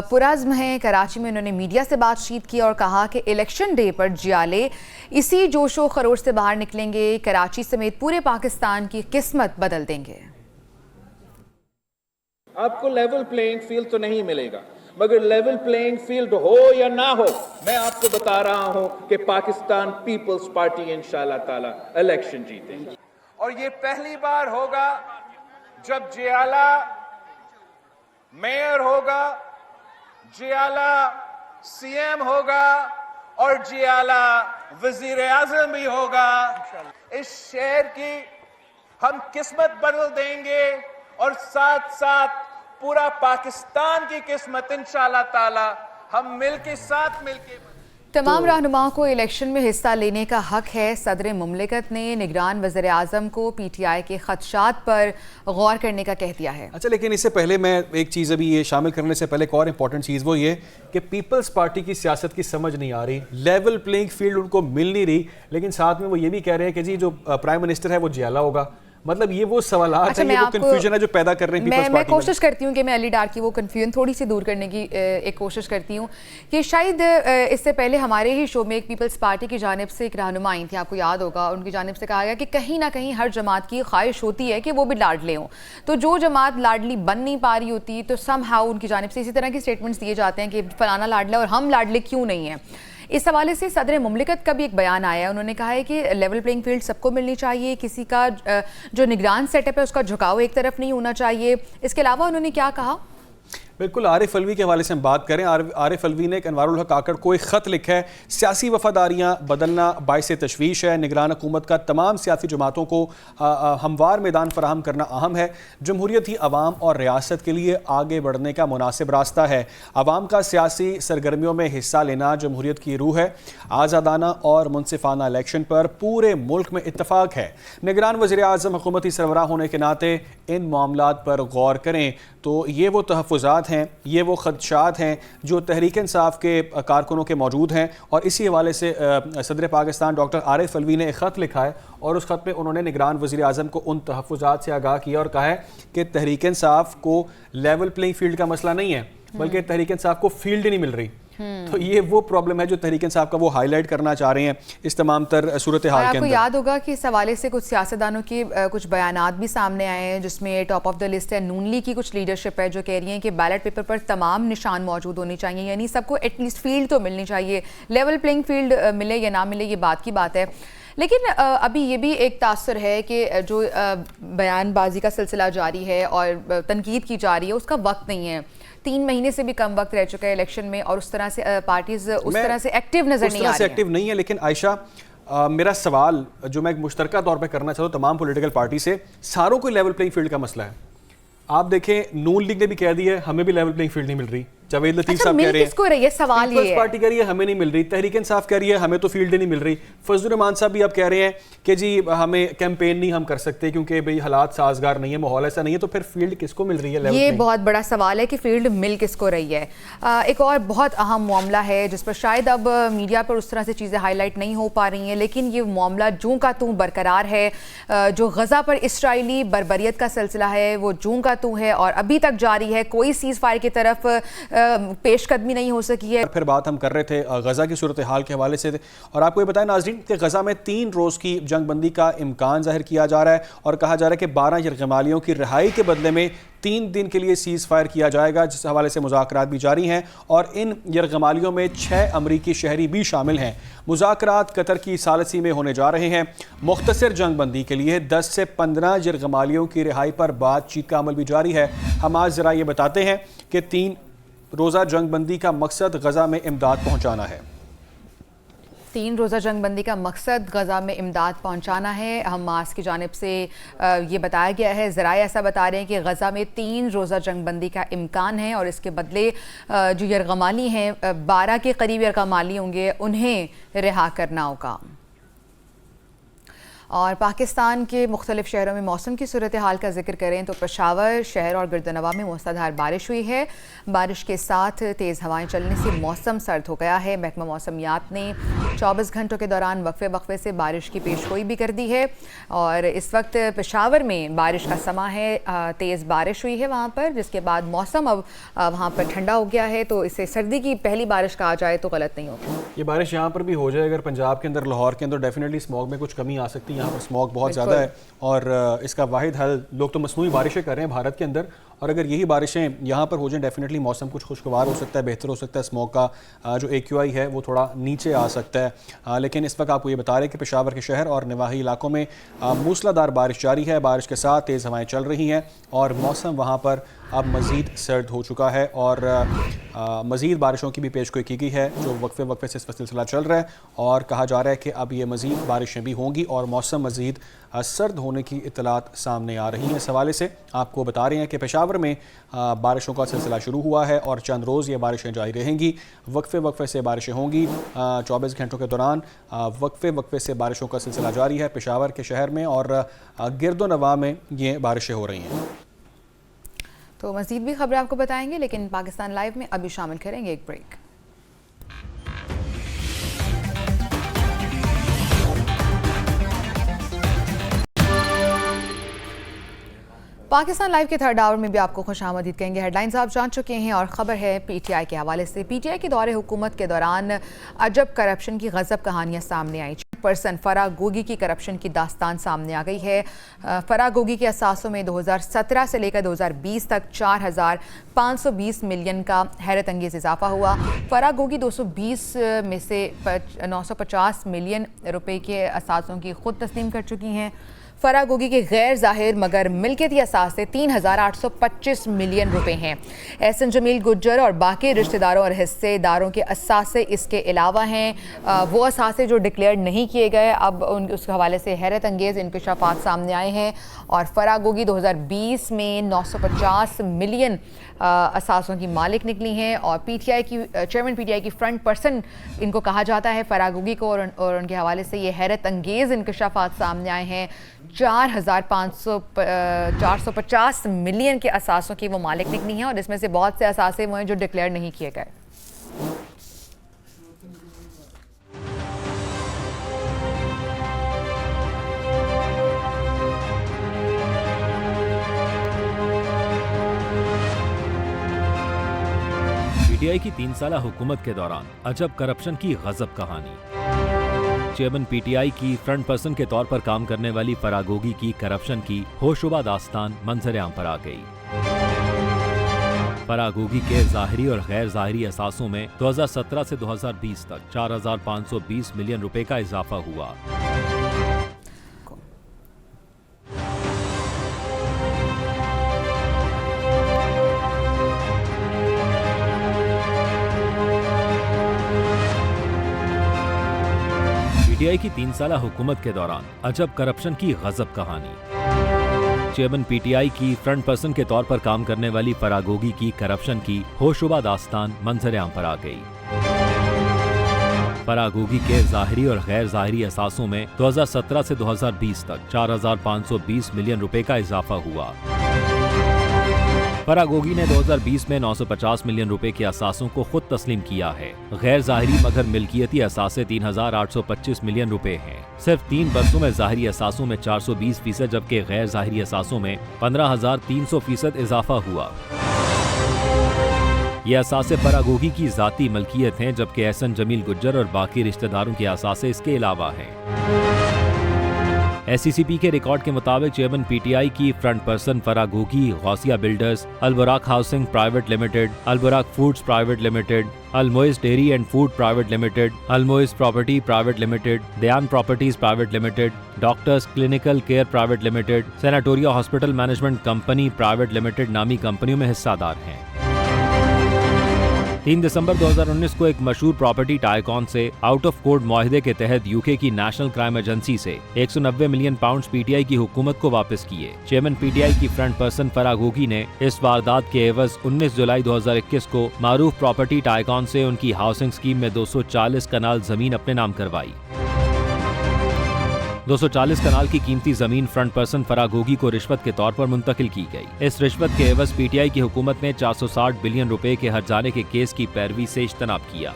پرعزم ہیں. کراچی میں انہوں نے میڈیا سے بات چیت کی اور کہا کہ الیکشن ڈے پر جیالے اسی جوش و خروش سے باہر نکلیں گے، کراچی سمیت پورے پاکستان کی قسمت بدل دیں گے. آپ کو لیول پلینگ فیلڈ تو نہیں ملے گا، مگر لیول پلینگ فیلڈ ہو یا نہ ہو، میں آپ کو بتا رہا ہوں کہ پاکستان پیپلز پارٹی انشاءاللہ تعالی الیکشن جیتے گی. اور یہ پہلی بار ہوگا جب جیالہ میئر ہوگا، جیالہ سی ایم ہوگا اور جیالہ وزیر اعظم بھی ہوگا. اس شہر کی ہم قسمت بدل دیں گے اور ساتھ ساتھ پورا پاکستان کی قسمت انشاءاللہ تعالی ہم مل کے ساتھ مل کے. تمام رہنماؤں کو الیکشن میں حصہ لینے کا حق ہے. صدر مملکت نے نگران وزیر اعظم کو پی ٹی آئی کے خدشات پر غور کرنے کا کہہ دیا ہے. اچھا، لیکن اس سے پہلے میں ایک چیز ابھی یہ شامل کرنے سے پہلے ایک اور امپورٹنٹ چیز وہ یہ کہ پیپلز پارٹی کی سیاست کی سمجھ نہیں آ رہی، لیول پلینگ فیلڈ ان کو مل نہیں رہی، لیکن ساتھ میں وہ یہ بھی کہہ رہے ہیں کہ جی جو پرائم منسٹر ہے وہ جیالہ ہوگا. مطلب یہ وہ سوالات ہیں، یہ وہ کنفیوژن ہے جو پیدا کر رہے ہیں پیپلز پارٹی. میں کوشش کرتی ہوں کہ میں علی ڈار کی وہ کنفیوژن تھوڑی سی دور کرنے کی ایک کوشش کرتی ہوں کہ شاید اس سے پہلے ہمارے ہی شو میں ایک پیپلز پارٹی کی جانب سے ایک رہنما آئی تھی، آپ کو یاد ہوگا، ان کی جانب سے کہا گیا کہ کہیں نہ کہیں ہر جماعت کی خواہش ہوتی ہے کہ وہ بھی لاڈلے ہوں، تو جو جماعت لاڈلی بن نہیں پا رہی ہوتی تو سم ہاؤ ان کی جانب سے اسی طرح کی اسٹیٹمنٹس دیے جاتے ہیں کہ فلانا لاڈلا اور ہم لاڈلے کیوں نہیں ہیں. اس حوالے سے صدر مملکت کا بھی ایک بیان آیا ہے. انہوں نے کہا ہے کہ لیول پلینگ فیلڈ سب کو ملنی چاہیے، کسی کا جو نگران سیٹ اپ ہے اس کا جھکاؤ ایک طرف نہیں ہونا چاہیے. اس کے علاوہ انہوں نے کیا کہا؟ بالکل عارف الوی کے حوالے سے ہم بات کریں. عارف الوی نے ایک انوار الحق کاکڑ کو ایک خط لکھا ہے، سیاسی وفاداریاں بدلنا باعث تشویش ہے، نگران حکومت کا تمام سیاسی جماعتوں کو ہموار میدان فراہم کرنا اہم ہے، جمہوریت ہی عوام اور ریاست کے لیے آگے بڑھنے کا مناسب راستہ ہے، عوام کا سیاسی سرگرمیوں میں حصہ لینا جمہوریت کی روح ہے، آزادانہ اور منصفانہ الیکشن پر پورے ملک میں اتفاق ہے، نگران وزیر اعظم حکومتی سربراہ ہونے کے ناطے ان معاملات پر غور کریں. تو یہ وہ تحفظات ہیں، یہ وہ خدشات ہیں جو تحریک انصاف کے کارکنوں کے موجود ہیں، اور اسی حوالے سے صدر پاکستان ڈاکٹر عارف الوی نے ایک خط لکھا ہے اور اس خط میں انہوں نے نگران وزیر اعظم کو ان تحفظات سے آگاہ کیا اور کہا ہے کہ تحریک انصاف کو لیول پلینگ فیلڈ کا مسئلہ نہیں ہے بلکہ تحریک انصاف کو فیلڈ ہی نہیں مل رہی. تو یہ وہ پرابلم ہے جو تحریک انصاف کا وہ ہائی لائٹ کرنا چاہ رہے ہیں اس تمام تر صورتحال کے اندر. آپ کو یاد ہوگا کہ اس حوالے سے کچھ سیاستدانوں کے کچھ بیانات بھی سامنے آئے ہیں جس میں ٹاپ آف دا لسٹ ہے نون لیگ کی کچھ لیڈرشپ ہے جو کہہ رہی ہیں کہ بیلٹ پیپر پر تمام نشان موجود ہونی چاہیے، یعنی سب کو ایٹ لیسٹ فیلڈ تو ملنی چاہیے، لیول پلینگ فیلڈ ملے یا نہ ملے یہ بات کی بات ہے. لیکن ابھی یہ بھی ایک تاثر ہے کہ جو بیان بازی کا سلسلہ جاری ہے اور تنقید کی جا رہی ہے اس کا وقت نہیں ہے. 3 مہینے سے بھی کم وقت رہ چکا ہے الیکشن میں اور اس طرح سے پارٹیز اس طرح سے ایکٹیو نظر نہیں آ رہی ہیں. لیکن عائشہ میرا سوال جو میں ایک مشترکہ طور پہ کرنا چاہتا ہوں تمام پولیٹیکل پارٹی سے، ساروں کو لیول پلینگ فیلڈ کا مسئلہ ہے. آپ دیکھیں نون لیگ نے بھی کہہ دیا ہے ہمیں بھی لیول پلینگ فیلڈ نہیں مل رہی، جاوید لطیف صاحب کہہ رہے ہیں، سوال یہ ہے پارٹی کہہ رہی ہے ہمیں نہیں مل رہی، تحریک انصاف کہہ رہی ہے ہمیں تو فیلڈ نہیں مل رہی، فضل الرحمان صاحب بھی اب کہہ رہے ہیں کہ جی ہمیں کیمپین نہیں ہم کر سکتے کیونکہ بھئی حالات سازگار نہیں ہے، ماحول ایسا نہیں ہے. تو پھر فیلڈ کس کو مل رہی ہے؟ یہ بہت بڑا سوال ہے کہ فیلڈ مل کس کو رہی ہے. ایک اور بہت اہم معاملہ ہے جس پر شاید اب میڈیا پر اس طرح سے چیزیں ہائی لائٹ نہیں ہو پا رہی ہیں، لیکن یہ معاملہ جوں کا توں برقرار ہے. جو غزہ پر اسرائیلی بربریت کا سلسلہ ہے وہ جوں کا توں ہے اور ابھی تک جاری ہے، کوئی سیز فائر کی طرف پیش قدمی نہیں ہو سکی ہے. پھر بات ہم کر رہے تھے غزہ کی صورتحال کے حوالے سے، اور آپ کو یہ بتائیں ناظرین کہ غزہ میں 3 روز کی جنگ بندی کا امکان ظاہر کیا جا رہا ہے، اور کہا جا رہا ہے کہ 12 یرغمالیوں کی رہائی کے بدلے میں 3 دن کے لیے سیز فائر کیا جائے گا، جس حوالے سے مذاکرات بھی جاری ہیں، اور ان یرغمالیوں میں 6 امریکی شہری بھی شامل ہیں. مذاکرات قطر کی ثالثی میں ہونے جا رہے ہیں. مختصر جنگ بندی کے لیے 10 سے 15 یرغمالیوں کی رہائی پر بات چیت کا عمل بھی جاری ہے. حماس ذرا یہ بتاتے ہیں کہ 3 روزہ جنگ بندی کا مقصد غزہ میں امداد پہنچانا ہے. 3 روزہ جنگ بندی کا مقصد غزہ میں امداد پہنچانا ہے. حماس کی جانب سے یہ بتایا گیا ہے، ذرائع ایسا بتا رہے ہیں کہ غزہ میں 3 روزہ جنگ بندی کا امکان ہے، اور اس کے بدلے جو یرغمالی ہیں 12 کے قریب یرغمالی ہوں گے، انہیں رہا کرنا ہوگا. اور پاکستان کے مختلف شہروں میں موسم کی صورتحال کا ذکر کریں تو پشاور شہر اور گردنواں میں موسلادھار بارش ہوئی ہے. بارش کے ساتھ تیز ہوائیں چلنے سے موسم سرد ہو گیا ہے. محکمہ موسمیات نے 24 گھنٹوں کے دوران وقفے سے بارش کی پیشگوئی بھی کر دی ہے، اور اس وقت پشاور میں بارش کا سماں ہے. تیز بارش ہوئی ہے وہاں پر، جس کے بعد موسم اب وہاں پر ٹھنڈا ہو گیا ہے، تو اسے سردی کی پہلی بارش کہا جائے تو غلط نہیں ہوگا. یہ بارش یہاں پر بھی ہو جائے اگر پنجاب کے اندر، لاہور کے اندر، ڈیفینیٹلی اسموگ میں کچھ کمی آ سکتی ہے. یہاں پر اسموگ بہت زیادہ ہے، اور اس کا واحد حل، لوگ تو مصنوعی بارشیں کر رہے ہیں بھارت کے اندر، اور اگر یہی بارشیں یہاں پر ہو جائیں ڈیفینیٹلی موسم کچھ خوشگوار ہو سکتا ہے، بہتر ہو سکتا ہے. اسموگ کا جو AQI ہے وہ تھوڑا نیچے آ سکتا ہے. لیکن اس وقت آپ کو یہ بتا رہے ہیں کہ پشاور کے شہر اور نواحی علاقوں میں موسلادھار بارش جاری ہے. بارش کے ساتھ تیز ہوائیں چل رہی ہیں، اور موسم وہاں پر اب مزید سرد ہو چکا ہے، اور مزید بارشوں کی بھی پیشگوئی کی گئی ہے جو وقفے سے اس وقت سلسلہ چل رہا ہے. اور کہا جا رہا ہے کہ اب یہ مزید بارشیں بھی ہوں گی اور موسم مزید سرد ہونے کی اطلاعات سامنے آ رہی ہیں. اس حوالے سے آپ کو بتا رہے ہیں کہ پشاور میں بارشوں کا سلسلہ شروع ہوا ہے، اور چند روز یہ بارشیں جاری رہیں گی. وقفے سے بارشیں ہوں گی. 24 گھنٹوں کے دوران وقفے سے بارشوں کا سلسلہ جاری ہے. پشاور کے شہر میں اور گرد و نواح میں یہ بارشیں ہو رہی ہیں. تو مزید بھی خبریں آپ کو بتائیں گے، لیکن پاکستان لائیو میں ابھی شامل کریں گے ایک بریک. پاکستان لائیو کے تھرڈ آور میں بھی آپ کو خوش آمدید کہیں گے. ہیڈ لائنز آپ جان چکے ہیں، اور خبر ہے PTI کے حوالے سے. PTI کے دور حکومت کے دوران عجب کرپشن کی غضب کہانیاں سامنے آئیں. پرسن فرا گوگی کی کرپشن کی داستان سامنے آ گئی ہے. فرا گوگی کے اثاثوں میں 2017 سے لے کر 2020 تک 4,520 ملین کا حیرت انگیز اضافہ ہوا. فرا گوگی 220 میں سے 950 ملین روپے کے اثاثوں کی خود تسلیم کر چکی ہیں. فرا گوگی کے غیر ظاہر مگر ملکیتی اثاثے 3,825 ملین روپے ہیں. احسن جمیل گجر اور باقی رشتہ داروں اور حصے داروں کے اثاثے اس کے علاوہ ہیں. وہ اثاثے جو ڈکلیئر نہیں کیے گئے، اب اس کے حوالے سے حیرت انگیز انکشافات سامنے آئے ہیں. اور فرا گوگی 2020 میں 950 ملین اثاثوں کی مالک نکلی ہیں، اور PTI کی چیئرمین PTI کی فرنٹ پرسن ان کو کہا جاتا ہے فرا گوگی کو، اور ان کے حوالے سے یہ حیرت انگیز انکشافات سامنے آئے ہیں. 450 ملین کے اثاثوں کی وہ مالک نکلی ہیں، اور اس میں سے بہت سے اثاثے وہ ہیں جو ڈکلیئر نہیں کیے گئے. PTI کی 3 سالہ حکومت کے دوران عجب کرپشن کی غضب کہانی. چیئرمین PTI کی فرنٹ پرسن کے طور پر کام کرنے والی فرا گوگی کی کرپشن کی ہوشوبہ داستان منظر عام پر آ گئی. فرا گوگی کے ظاہری اور غیر ظاہری اثاثوں میں 2017 سے 2020 تک 4,520 ملین روپے کا اضافہ ہوا. PTI کی 3 سالہ حکومت کے دوران عجب کرپشن کی غضب کہانی. چیئرمین PTI کی فرنٹ پرسن کے طور پر کام کرنے والی فرا گوگی کی کرپشن کی ہوشوبہ داستان منظر عام پر آ گئی. فرا گوگی کے ظاہری اور غیر ظاہری اثاثوں میں 2017 سے 2020 تک 4,520 ملین روپے کا اضافہ ہوا. فرا گوگی نے 2020 میں 950 ملین روپے کے اثاثوں کو خود تسلیم کیا ہے. غیر ظاہری مگر ملکیتی اثاثے 3,825 ملین روپے ہیں. صرف 3 برسوں میں ظاہری اثاثوں میں 420% جبکہ غیر ظاہری اثاثوں میں 15,300% اضافہ ہوا. ये असासे फरागोगी की ज़ाती मलकियत हैं, जबकि एहसन जमील गुज्जर और बाकी रिश्तेदारों के असासे इसके अलावा हैं। SCCP के रिकॉर्ड के मुताबिक चेयरमैन PTI की front person फरागोगी Gausiya builders, Alburaq housing private limited, Alburaq foods private limited, अलमोइज dairy and food private limited, अलमोइज property private limited, Dayan properties private limited, doctors clinical care private limited, सेनेटोरिया hospital management company private limited नामी कंपनियों में हिस्सादार हैं। 3 दिसंबर 2019 को एक मशहूर property tycoon से out of court मुआहदे के तहत यूके की नेशनल क्राइम एजेंसी से 190 मिलियन पाउंड PTI की हुकूमत को वापस किए। चेयरमैन PTI की फ्रंट पर्सन फरागोगी ने इस वारदात के एवज 19 जुलाई 2021 को मारूफ प्रॉपर्टी टाइकॉन से उनकी हाउसिंग स्कीम में 240 कनाल जमीन अपने नाम करवाई। 240 कनाल की कीमती जमीन फ्रंट पर्सन फरागोगी को रिश्वत के तौर पर मुंतकिल की गई। इस रिश्वत के एवज PTI की हुकूमत ने 460 बिलियन रुपए के हर्जाने के केस की पैरवी से इज्तनाब किया।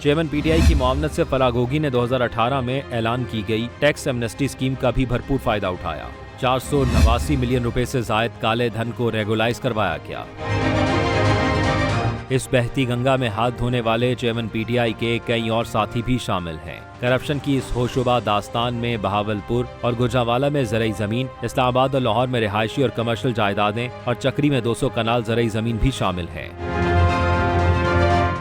चेयरमैन PTI की मुआवनत से फरागोगी ने 2018 में ऐलान की गई टैक्स एमनेस्टी स्कीम का भी भरपूर फायदा उठाया। 489 मिलियन रुपए से जायद काले धन को रेगुलाइज करवाया गया। इस बहती गंगा में हाथ धोने वाले चेयरमैन PTI के कई और साथी भी शामिल हैं। करप्शन की इस होशुबा दास्तान में बहावलपुर और गुजरांवाला में ज़रई ज़मीन, इस्लामाबाद और लाहौर में रिहायशी और कमर्शियल जायदादें और चक्री में 200 कनाल ज़रई ज़मीन भी शामिल हैं।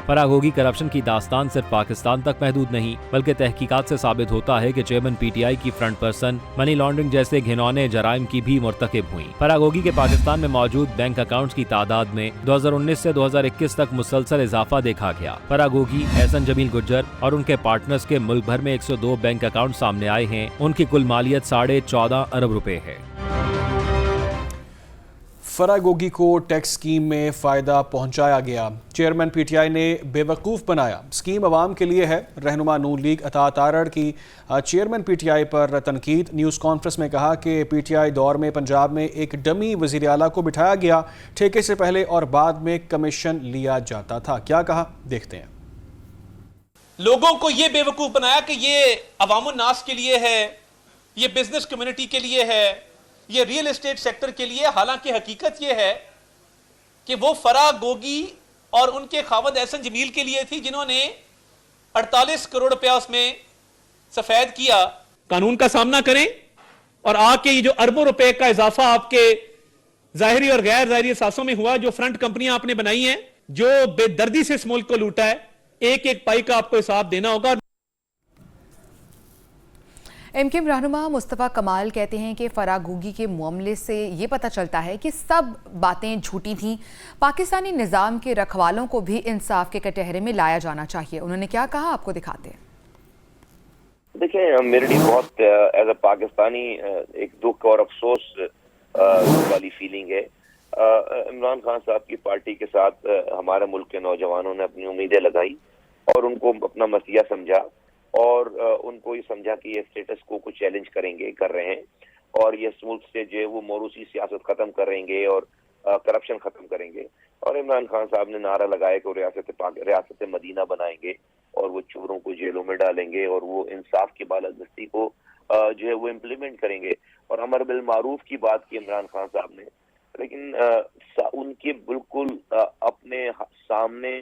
फरागोगी करप्शन की दास्तान सिर्फ पाकिस्तान तक महदूद नहीं, बल्कि तहकीकात से साबित होता है कि चेयरमैन PTI की फ्रंट पर्सन मनी लॉन्ड्रिंग जैसे घिनौने जराइम की भी मुर्तकिब हुई। फरागोगी के पाकिस्तान में मौजूद बैंक अकाउंट्स की तादाद में 2019 से 2021 तक मुसलसल इजाफा देखा गया। फरागोगी, एहसन जमील गुज्जर और उनके पार्टनर्स के मुल्क भर में 102 बैंक अकाउंट सामने आए हैं। उनकी कुल मालियत 14.5 अरब रुपए है। फरागोगी को टैक्स स्कीम में फ़ायदा पहुंचाया गया, चेयरमैन PTI ने बेवकूफ़ बनाया, स्कीम अवाम के लिए है। रहनुमा नून लीग अता तारड़ की चेयरमैन PTI पर तनकीद। न्यूज़ कॉन्फ्रेंस में कहा कि PTI दौर में पंजाब में एक डमी वज़ीर आला को बिठाया गया, ठेके से पहले और बाद में कमीशन लिया जाता था। क्या कहा, देखते हैं। लोगों को ये बेवकूफ़ बनाया कि ये अवामुन नास के लिए है, ये बिजनेस कम्युनिटी के लिए है, ये रियल एस्टेट सेक्टर के लिए। हालांकि हकीकत ये है कि वो फरागोगी और उनके खावद एहसन जमील के लिए थी, जिन्होंने 48 करोड़ रुपया उसमें सफेद किया। कानून का सामना करें और आके ये जो अरबों रुपए का इजाफा आपके जाहिरी और गैर जाहिरी असासों में हुआ, जो फ्रंट कंपनियां आपने बनाई हैं, जो बेदर्दी से इस मुल्क को लूटा है, एक एक पाई का आपको हिसाब देना होगा। MKM रहनुमा मुस्तफ़ा कमाल कहते हैं कि फरागोगी के मामले से ये पता चलता है कि सब बातें झूठी थीं। पाकिस्तानी निज़ाम के रखवालों को भी इंसाफ के कटहरे में लाया जाना चाहिए। उन्होंने क्या कहा, आपको दिखाते हैं। देखिए, मेरे लिए बहुत एज अ पाकिस्तानी एक दुख और अफसोस वाली फीलिंग है। इमरान खान साहब की पार्टी के साथ हमारे मुल्क के नौजवानों ने अपनी उम्मीदें लगाई और उनको अपना मसीहा समझा और उनको ये समझा कि ये स्टेटस को चैलेंज करेंगे, कर रहे हैं, और ये मुल्क से जो है वो मोरूसी सियासत खत्म करेंगे और करप्शन खत्म करेंगे। और इमरान खान साहब ने नारा लगाया कि रियासत मदीना बनाएंगे और वो चोरों को जेलों में डालेंगे और वो इंसाफ की बालादस्ती को जो है वो इम्प्लीमेंट करेंगे। और अमर बिल मारूफ की बात की इमरान खान साहब ने, लेकिन उनके बिल्कुल अपने सामने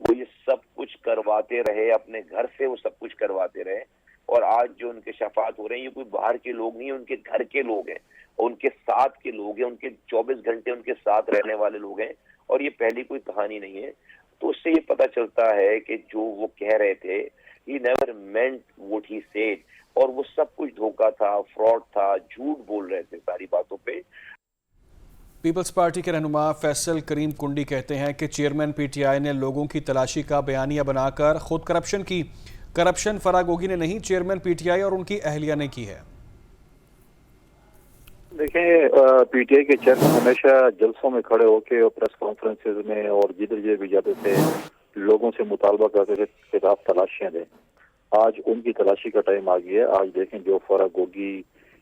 वो ये सब कुछ करवाते रहे, अपने घर से वो सब कुछ करवाते रहे। और आज जो उनके शफात हो रहे हैं, ये कोई बाहर के लोग नहीं है, उनके घर के लोग हैं, उनके साथ के लोग हैं, उनके 24 घंटे उनके साथ रहने वाले लोग हैं। और ये पहली कोई कहानी नहीं है। तो उससे ये पता चलता है कि जो वो कह रहे थे, he never meant what he said, और वो सब कुछ धोखा था, फ्रॉड था, झूठ बोल रहे थे सारी बातों पे। पीपल्स पार्टी के रहनुमा फैसल करीम कुंडी कहते हैं कि चेयरमैन PTI ने लोगों की तलाशी का बयानिया बनाकर खुद करप्शन की। करप्शन फरागोगी ने नहीं, चेयरमैन PTI और उनकी अहलिया ने की है। देखिए, PTI के चेयरमैन हमेशा जलसों में खड़े होके और प्रेस कॉन्फ्रेंसेज में और जिधर भी जाते थे लोगों से मुतालबा करते थे कि आप तलाशियां दें। आज उनकी तलाशी का टाइम आ गया है। आज देखें जो फरागोगी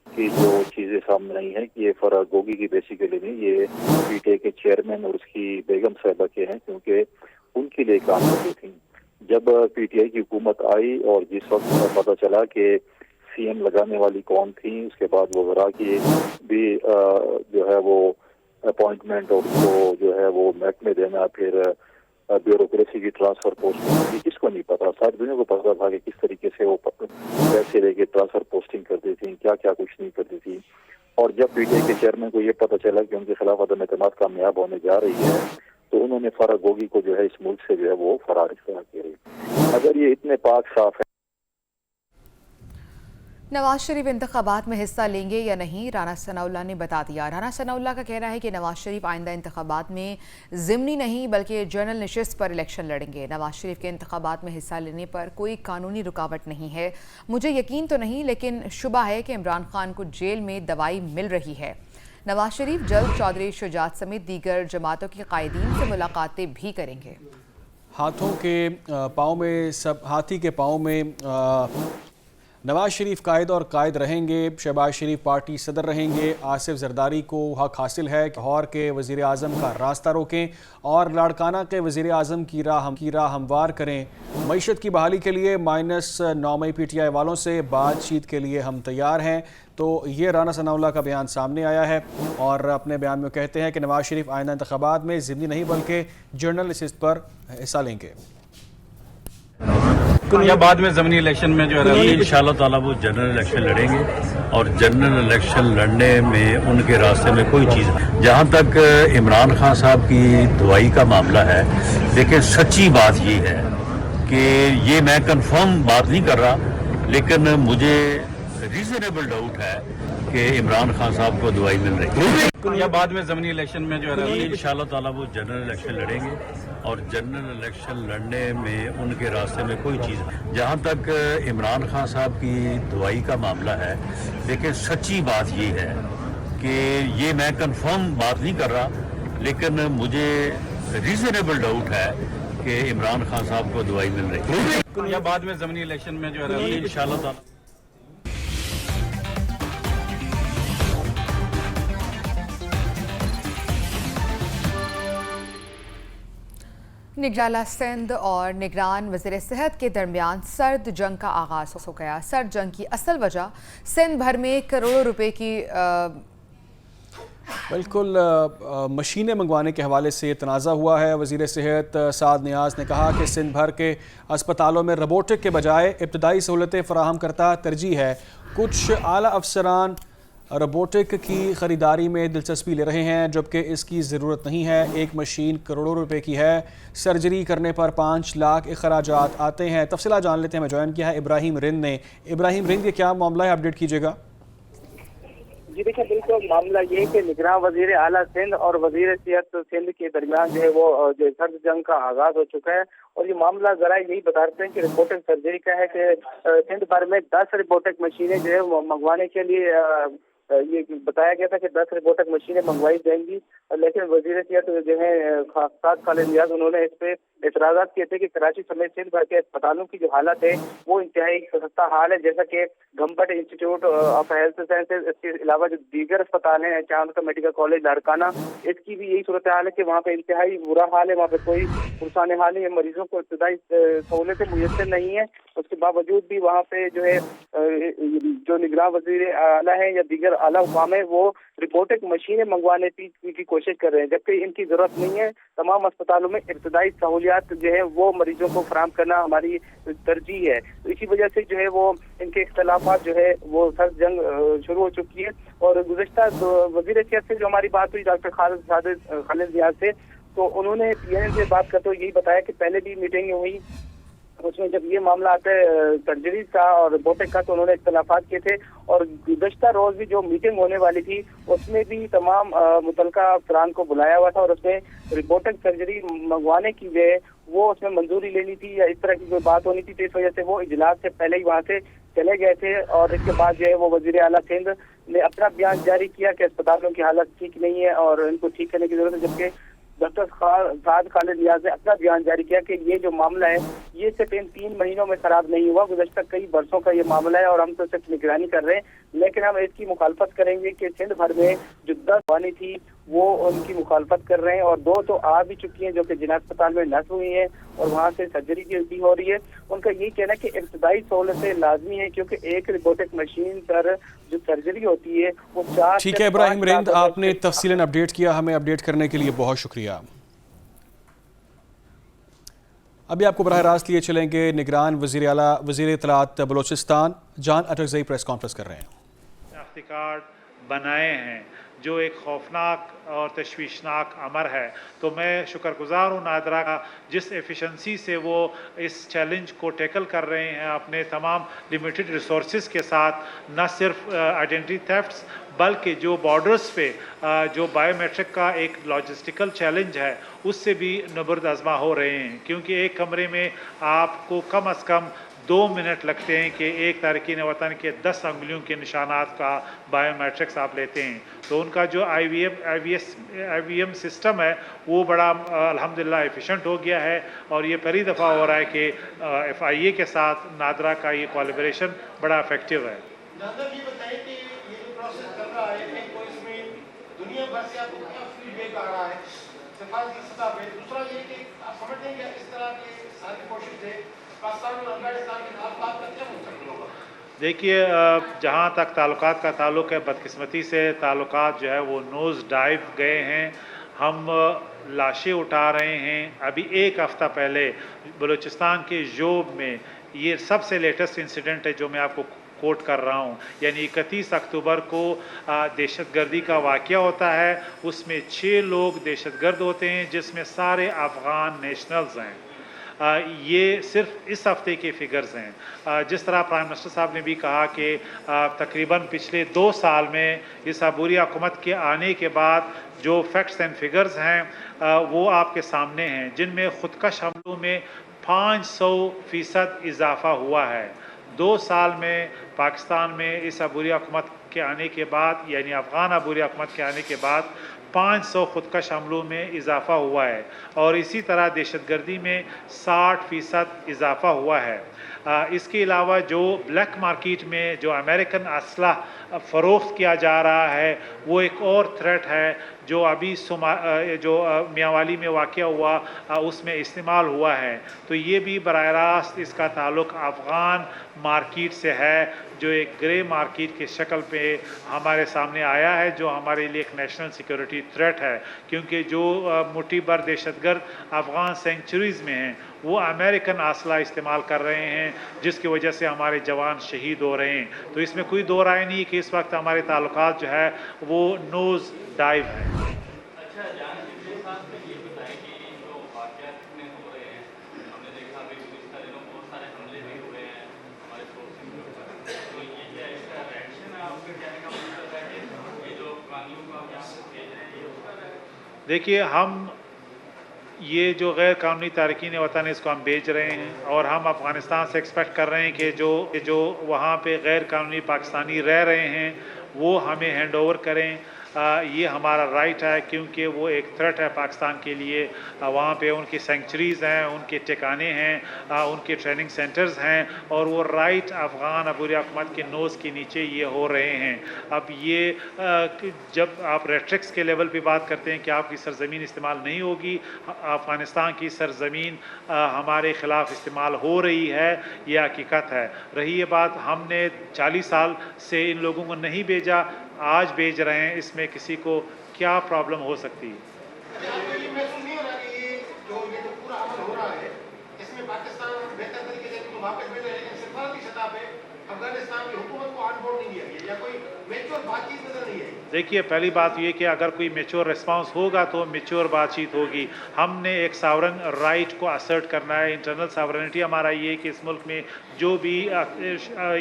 की जो चीजें सामने आई हैं कि ये फरागोगी की बेसिकली नहीं, ये PTI के चेयरमैन और उसकी बेगम साहिबा के हैं, क्योंकि उनके लिए काम करती थी। जब PTI की हुकूमत आई और जिस वक्त पता चला कि CM लगाने वाली कौन थी, उसके बाद वो वरा की भी जो है वो अपॉइंटमेंट और उसको जो है वो महकमे देना, फिर ब्यूरोक्रेसी की ट्रांसफर पोस्टिंग, किसको नहीं पता, सारी दुनिया को पता था कि किस तरीके से वो पैसे लेके ट्रांसफर पोस्टिंग करती थी, क्या क्या कुछ नहीं करती थी। और जब पीटीआई के चेयरमैन को ये पता चला कि उनके खिलाफ अदम एतमाद कामयाब होने जा रही है, तो उन्होंने फारा गोगी को जो है इस मुल्क से जो है वो फरार इख्तियार किया। अगर ये इतने पाक साफ है। नवाज शरीफ इंतखाबात में हिस्सा लेंगे या नहीं, राना सनाउल्लाह ने बता दिया। राना सनाउल्लाह का कहना है कि नवाज शरीफ आइंदा इंतखाबात में ज़िमनी नहीं बल्कि जनरल नशिस्त पर इलेक्शन लड़ेंगे। नवाज शरीफ के इंतखाबात में हिस्सा लेने पर कोई कानूनी रुकावट नहीं है। मुझे यकीन तो नहीं, लेकिन शुबा है कि इमरान खान को जेल में दवाई मिल रही है। नवाज शरीफ जल्द चौधरी शुजात समेत दीगर जमातों के कायदीन से मुलाकातें भी करेंगे। हाथों के पाँव में सब हाथी के पाँव में नवाज शरीफ कायद और कायद रहेंगे। शहबाज शरीफ पार्टी सदर रहेंगे। आसिफ जरदारी को हक हासिल है कि लाहौर के वज़ीर आज़म का रास्ता रोकें और लाड़काना के वज़ीर आज़म की राह हमवार करें। मईशत की बहाली के लिए -9 मई PTI वालों से बातचीत के लिए हम तैयार हैं। तो ये राना सनाउल्लाह का बयान सामने आया है और अपने बयान में कहते हैं कि नवाज शरीफ आइंदा इंतखाबात में ज़िमनी नहीं बल्कि जनरल नशिस्त पर हिस्सा लेंगे। या बाद में ज़मीनी इलेक्शन में जो है इंशाअल्लाह ताला वो जनरल इलेक्शन लड़ेंगे और जनरल इलेक्शन लड़ने में उनके रास्ते में कोई चीज़ नहीं। जहाँ तक इमरान खान साहब की दवाई का मामला है, देखिए सच्ची बात ये है कि ये मैं कंफर्म बात नहीं कर रहा, लेकिन मुझे रीजनेबल डाउट है कि इमरान खान साहब को दवाई मिल रही है। या बाद में ज़मीनी इलेक्शन में जो है इंशाअल्लाह ताला वो जनरल इलेक्शन लड़ेंगे और जनरल इलेक्शन लड़ने में उनके रास्ते में कोई चीज़ नहीं। जहाँ तक इमरान खान साहब की दवाई का मामला है, देखिए सच्ची बात ये है कि ये मैं कंफर्म बात नहीं कर रहा, लेकिन मुझे रीजनेबल डाउट है कि इमरान खान साहब को दवाई मिल रही है। या बाद में ज़मीनी इलेक्शन में जो है इंशाअल्लाह ताला। निगराला सिंध और निगरान वज़ीर सेहत के दरमियान सर्द जंग का आगाज़ हो गया। सर्द जंग की असल वजह सिंध भर में करोड़ों रुपए की बिल्कुल मशीनें मंगवाने के हवाले से तनाज़ा हुआ है। वज़ीर सेहत साद नियाज़ ने कहा कि सिंध भर के अस्पतालों में रोबोटिक के बजाय इब्तदाई सहूलतें फ़राहम करता तरजीह है। कुछ आला अफसरान रोबोटिक की ख़रीदारी में दिलचस्पी ले रहे हैं, जबकि इसकी ज़रूरत नहीं है। एक मशीन करोड़ों रुपए की है। सर्जरी करने पर 5 लाख अखराजात आते हैं। तफसीला जान लेते हैं। मैं ज्वाइन किया है इब्राहिम रिंद ने। इब्राहिम रिंद, ये क्या मामला है, अपडेट कीजिएगा। जी देखिए, बिल्कुल मामला ये है कि निगरान वज़ीर आला सिंध और वज़ीर सेहत सिंध के दरमियान जो है वो जो सर्द जंग का आगाज़ हो चुका है। और ये मामला ज़रा यही बताते हैं कि रिपोर्टिंग सर्जरी का है कि सिंध भर में 10 रोबोटिक मशीनें जो है वो मंगवाने के लिए ये बताया गया था कि 10 रोबोटिक मशीनें मंगवाई जाएंगी, लेकिन वज़ीर सेहत जो है साद खालिद नियाज़, उन्होंने इस पे एतराज़ात किए थे कि कराची समेत सिंध भर के अस्पतालों की जो हालत है वो इंतहाई खस्ता हाल है। जैसा कि गम्बट इंस्टीट्यूट ऑफ हेल्थ साइंसेज, इसके अलावा जो दीगर अस्पताल हैं, चांद का मेडिकल कॉलेज लाड़काना, इसकी भी यही सूरत हाल है कि वहाँ पे इंतहाई बुरा हाल है। वहाँ पे कोई पुरसान हाल नहीं है, मरीजों को इब्तदाई सहूलतें मुयस्सर नहीं है। उसके बावजूद भी वहाँ पे जो है जो निगरान वज़ीर आला है या दीगर आला हुकाम है वो रोबोटिक मशीनें मंगवाने की कोशिश कर रहे हैं, जबकि इनकी जरूरत नहीं है। तमाम अस्पतालों में इब्तदाई सहूलियात जो है वो मरीजों को फराहम करना हमारी तरजीह है। तो इसी वजह से जो है वो इनके इख्तलाफात जो है वो सर्द जंग शुरू हो चुकी है। और गुज़श्ता वज़ीर सेहत से जो हमारी बात हुई डॉक्टर खालिद नियाज़ से, तो उन्होंने PNN से बात करते हुए यही बताया कि पहले भी मीटिंगें हुई, उसमें जब ये मामला आता है सर्जरी का और रोबोटिक का, तो उन्होंने इख्तलाफात किए थे। और गुज़श्ता रोज़ भी जो मीटिंग होने वाली थी उसमें भी तमाम मुतलका अफसरान को बुलाया हुआ था और उसमें रोबोटिक सर्जरी मंगवाने की जो है वो उसमें मंजूरी लेनी थी या इस तरह की कोई बात होनी थी। तो इस वजह से वो इजलास से पहले ही वहाँ से चले गए थे। और इसके बाद जो है वो वज़ीर आला सिंध ने अपना बयान जारी किया कि अस्पतालों की हालत ठीक नहीं है और इनको ठीक करने की जरूरत है, जबकि डॉक्टर साद खालिद नियाज़ ने अपना बयान जारी किया कि ये जो मामला है ये सिर्फ इन 3 महीनों में खराब नहीं हुआ, गुज़श्ता कई बरसों का ये मामला है और हम तो सिर्फ निगरानी कर रहे हैं, लेकिन हम इसकी मुखालफत करेंगे कि सिंध भर में जो 10 वानी थी وہ ان کی مخالفت کر رہے ہیں، اور 2 تو آ بھی چکی ہیں جو کہ جناح اسپتال میں نصب ہوئی ہیں اور وہاں سے سرجری بھی ہو رہی ہے۔ ان کا یہی کہنا ہے کہ ابتدائی سہولتیں لازمی ہیں، کیونکہ ایک روبوٹک مشین پر جو سرجری ہوتی ہے وہ 4 ٹھیک ہے ابراہیم رند، آپ نے تفصیلاً اپڈیٹ کیا، ہمیں اپڈیٹ کرنے کے لیے بہت شکریہ۔ ابھی آپ کو براہ راست لیے چلیں گے نگران وزیر اعلیٰ وزیر اطلاعات بلوچستان جان اٹکزئی پریس کانفرنس کر رہے ہیں۔ شناختی کارڈ بنائے ہیں جو ایک خوفناک اور تشویشناک امر ہے، تو میں شکر گزار ہوں نادرا کا جس ایفیشنسی سے وہ اس چیلنج کو ٹیکل کر رہے ہیں اپنے تمام لیمیٹڈ ریسورسز کے ساتھ، نہ صرف آئیڈینٹی تھیفٹس بلکہ جو بارڈرز پہ جو بائیو میٹرک کا ایک لاجسٹیکل چیلنج ہے اس سے بھی نبرد آزما ہو رہے ہیں، کیونکہ ایک کمرے میں آپ کو کم از کم 2 منٹ لگتے ہیں کہ ایک تارکین وطن کے 10 انگلیوں کے نشانات کا بائیو میٹرکس آپ لیتے ہیں۔ تو ان کا جو آئی وی ایم سسٹم ہے وہ بڑا الحمدللہ ایفیشنٹ ہو گیا ہے، اور یہ پہلی دفعہ ہو رہا ہے کہ ایف آئی اے کے ساتھ نادرا کا یہ کولیبریشن بڑا افیکٹو ہے۔ نادر، یہ بتائیں کہ یہ جو پروسیس کر رہا ہے تو اس میں دنیا بھر سے آپ کو کیا فیڈ بیک آ رہا ہے سفارتی سطح پہ؟ دوسرا یہ کہ آپ سمجھتے ہیں کہ اس طرح کی ساری کوشش سے پاکستان اور افغانستان کے تعلقات کا کیا مستقبل ہوگا؟ دیکھیے، جہاں تک تعلقات کا تعلق ہے، بدقسمتی سے تعلقات جو ہے وہ نوز ڈائیو گئے ہیں۔ ہم لاشیں اٹھا رہے ہیں۔ ابھی 1 ہفتہ پہلے بلوچستان کے جوب میں یہ سب سے لیٹسٹ انسیڈنٹ ہے جو میں آپ کو کوٹ کر رہا ہوں، یعنی 31 اکتوبر کو دہشت گردی کا واقعہ ہوتا ہے، اس میں 6 لوگ دہشت گرد ہوتے ہیں جس میں سارے افغان نیشنلز ہیں۔ یہ صرف اس ہفتے کے فگرز ہیں۔ جس طرح پرائم منسٹر صاحب نے بھی کہا کہ تقریباً پچھلے 2 سال میں اس عبوری حکومت کے آنے کے بعد جو فیکٹس اینڈ فگرز ہیں وہ آپ کے سامنے ہیں، جن میں خودکش حملوں میں 500% اضافہ ہوا ہے۔ 2 سال میں پاکستان میں اس عبوری حکومت کے آنے کے بعد، یعنی افغان عبوری حکومت کے آنے کے بعد 500 خودکش حملوں میں اضافہ ہوا ہے، اور اسی طرح دہشت گردی میں 60% اضافہ ہوا ہے۔ اس کے علاوہ جو بلیک مارکیٹ میں جو امریکن اسلحہ فروخت کیا جا رہا ہے وہ ایک اور تھریٹ ہے جو ابھی جو میاوالی میں واقعہ ہوا اس میں استعمال ہوا ہے۔ تو یہ بھی براہ راست اس کا تعلق افغان مارکیٹ سے ہے، جو ایک گرے مارکیٹ کی شکل پہ ہمارے سامنے آیا ہے، جو ہمارے لیے ایک نیشنل سیکیورٹی تھریٹ ہے، کیونکہ جو مٹھی بھر دہشت گرد افغان سینکچریز میں ہیں وہ امریکن اسلحہ استعمال کر رہے ہیں، جس کی وجہ سے ہمارے جوان شہید ہو رہے ہیں۔ تو اس میں کوئی دو رائے نہیں کہ اس وقت ہمارے تعلقات جو ہے وہ نوز ڈائیو ہیں۔ دیکھیے، ہم یہ جو غیر قانونی تارکین وطن ہے اس کو ہم بھیج رہے ہیں، اور ہم افغانستان سے ایکسپیکٹ کر رہے ہیں کہ جو وہاں پہ غیر قانونی پاکستانی رہ رہے ہیں وہ ہمیں ہینڈ اوور کریں۔ یہ ہمارا رائٹ ہے، کیونکہ وہ ایک تھریٹ ہے پاکستان کے لیے۔ وہاں پہ ان کی سینکچریز ہیں، ان کے ٹھکانے ہیں، ان کے ٹریننگ سینٹرز ہیں، اور وہ رائٹ افغان عبوری حکومت کے نوز کے نیچے یہ ہو رہے ہیں۔ اب یہ جب آپ ریٹرکس کے لیول پہ بات کرتے ہیں کہ آپ کی سرزمین استعمال نہیں ہوگی، افغانستان کی سرزمین ہمارے خلاف استعمال ہو رہی ہے، یہ حقیقت ہے۔ رہی یہ بات، ہم نے 40 سال سے ان لوگوں کو نہیں بھیجا، آج بھیج رہے ہیں، اس میں کسی کو کیا پرابلم ہو سکتی ہے؟ یہ محسوس نہیں ہو رہا کہ یہ جو پورا عمل ہو رہا ہے اس میں پاکستان بہتر طریقے سے تو واپس بھیج رہے ہیں، لیکن سفارتی سطح پہ افغانستان کی حکومت کو آن بورڈ نہیں لیا گیا، یا کوئی میچور بات چیت نظر نہیں آئی؟ دیکھیے، پہلی بات یہ کہ اگر کوئی میچور ریسپانس ہوگا تو میچور بات چیت ہوگی۔ ہم نے ایک ساورن رائٹ کو اسرٹ کرنا ہے، انٹرنل ساورنٹی ہمارا یہ کہ اس ملک میں جو بھی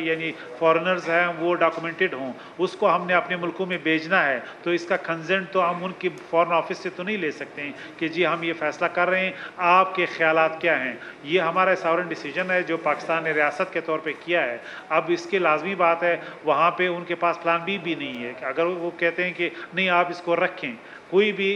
یعنی فارنرز ہیں وہ ڈاکومنٹڈ ہوں، اس کو ہم نے اپنے ملکوں میں بھیجنا ہے۔ تو اس کا کنسنٹ تو ہم ان کی فارن آفس سے تو نہیں لے سکتے ہیں کہ جی ہم یہ فیصلہ کر رہے ہیں، آپ کے خیالات کیا ہیں۔ یہ ہمارا ساورن ڈیسیجن ہے جو پاکستان نے ریاست کے طور پہ کیا ہے۔ اب اس کی لازمی بات ہے، وہاں پہ ان کے پاس پلان بھی نہیں ہے، اگر وہ کہتے ہیں کہ نہیں آپ اس کو رکھیں، کوئی بھی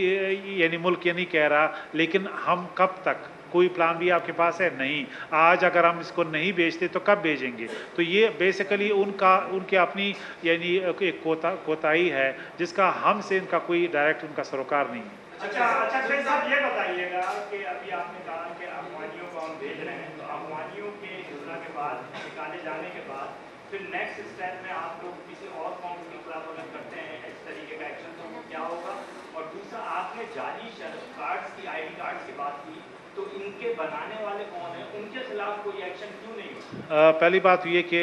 یعنی ملک یہ نہیں کہہ رہا، لیکن ہم کب تک कोई प्लान भी आपके पास है? नहीं। आज अगर हम इसको नहीं बेचते तो कब बेचेंगे? तो ये बेसिकली उनके अपनी यानी एक कोताही है जिसका हमसे इनका कोई डायरेक्ट उनका सरोकार नहीं है। अच्छा साहब, ये बताइएगा कि अभी आपने कहा कि अफगानियों को हम भेज रहे हैं, तो अफगानियों के हिजरा के बाद, निकाले जाने के बाद फिर नेक्स्ट स्टेप में आप लोग किसी और कौम के खिलाफ अगर करते हैं इस तरीके का एक्शन तो वो क्या होगा? और दूसरा, आपने जाली कार्ड्स की, ID कार्ड्स की बात की, तो इनके बनाने वाले कौन हैं? उनके खिलाफ कोई एक्शन क्यों नहीं होता? पहली बात ये कि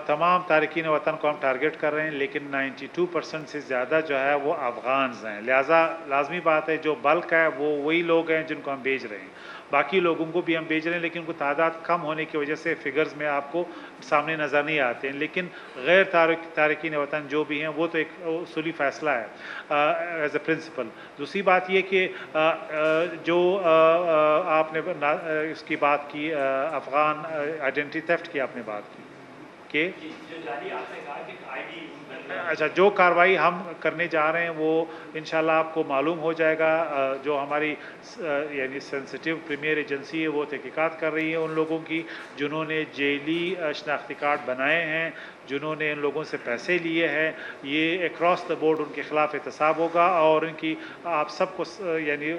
तमाम तारकीन वतन को हम टारगेट कर रहे हैं, लेकिन 92% से ज़्यादा जो है वो अफ़गान्स हैं। लिहाजा लाजमी बात है जो बल्क है वो वही लोग हैं जिनको हम भेज रहे हैं। बाकी लोगों को भी हम भेज रहे हैं, लेकिन उनको तादाद कम होने की वजह से फ़िगर्स में आपको सामने नज़र नहीं आते हैं। लेकिन गैर तारकीन वतन जो भी हैं वो तो एक उसूली फ़ैसला है एज ए प्रिंसिपल। दूसरी बात ये कि जो आपने इसकी बात की, अफ़गान आइडेंटिटी थेफ्ट की आपने बात की कि अच्छा, जो कार्रवाई हम करने जा रहे हैं वो इंशाल्लाह आपको मालूम हो जाएगा। जो हमारी यानी सेंसिटिव प्रीमियर एजेंसी है वो तहकीकात कर रही है उन लोगों की जिन्होंने जेली शनाख्ती कार्ड बनाए हैं, जिन्होंने इन लोगों से पैसे लिए हैं। ये अक्रॉस द बोर्ड उनके खिलाफ एहतसाब होगा और उनकी आप सबको यानी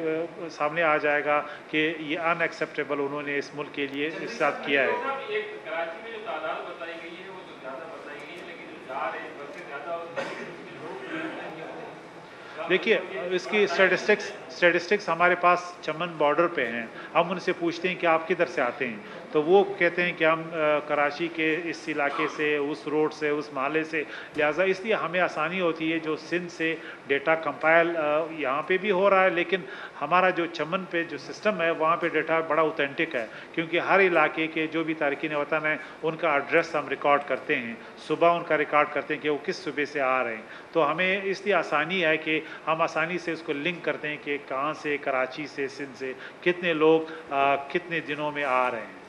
सामने आ जाएगा कि ये अनएक्सेप्टेबल उन्होंने इस मुल्क के लिए इस साथ किया है। कराची में जो तादाद बताई गई है वो तो ज़्यादा बताई गई है, लेकिन जो जा रहे हैं सबसे ज़्यादा देखिए इसकी स्टेटिस्टिक्स हमारे पास चमन बॉर्डर पे हैं। हम उनसे पूछते हैं कि आप किधर से आते हैं, तो वो कहते हैं कि हम कराची के इस इलाके से, उस रोड से, उस महल्ले से। लिहाजा इसलिए हमें आसानी होती है जो सिंध से डेटा कंपाइल यहाँ पे भी हो रहा है, लेकिन हमारा जो चमन पे जो सिस्टम है वहाँ पे डेटा बड़ा ऑथेंटिक है, क्योंकि हर इलाके के जो भी तारकीन वतन हैं उनका एड्रेस हम रिकॉर्ड करते हैं, सुबह उनका रिकॉर्ड करते हैं कि वो किस सूबे से आ रहे हैं। तो हमें इसलिए आसानी है कि हम आसानी से उसको लिंक करते हैं कि कहाँ से, कराची से, सिंध से कितने लोग कितने दिनों में आ रहे हैं।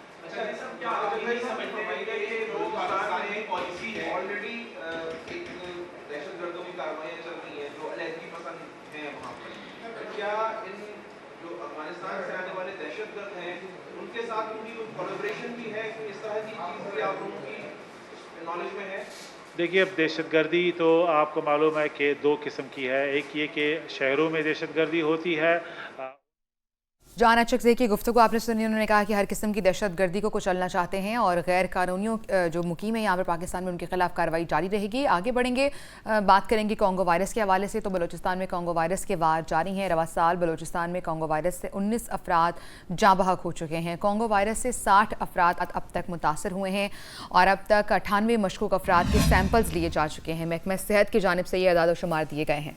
ऑलरेडी एक दहशतगर्दों की कार्रवाइयाँ चल रही हैं जो अलहदगी पसंद हैं वहाँ पर, क्या इन जो अफगानिस्तान से आने वाले दहशतगर्द हैं उनके साथ उनकी कोई कोलैबोरेशन भी है? इस तरह की चीज़ भी आप लोगों की नॉलेज में है? देखिए, अब दहशतगर्दी तो आपको मालूम है कि दो किस्म की है। एक ये कि शहरों में दहशतगर्दी होती है। जान अचकज़ई की गुफ्तगू आपने सुनी। उन्होंने कहा कि हर किस्म की दहशतगर्दी को कुचलना चाहते हैं और गैर कानूनियों जो मुकीम है यहाँ पर पाकिस्तान में उनके खिलाफ कार्रवाई जारी रहेगी। आगे बढ़ेंगे, बात करेंगे कॉन्गो वायरस के हवाले से। तो बलूचिस्तान में कॉन्गो वायरस के वार जारी हैं। रवा साल बलूचिस्तान में कॉन्गो वायरस से 19 अफराद जाँ बहक हो चुके हैं। कॉन्गो वायरस से 60 अफराद अब तक मुतासर हुए हैं और अब तक 98 मशकूक अफराद के सैंपल्स लिए जा चुके हैं। महकमा सेहत की जानिब से ये अदाद शुमार दिए गए हैं।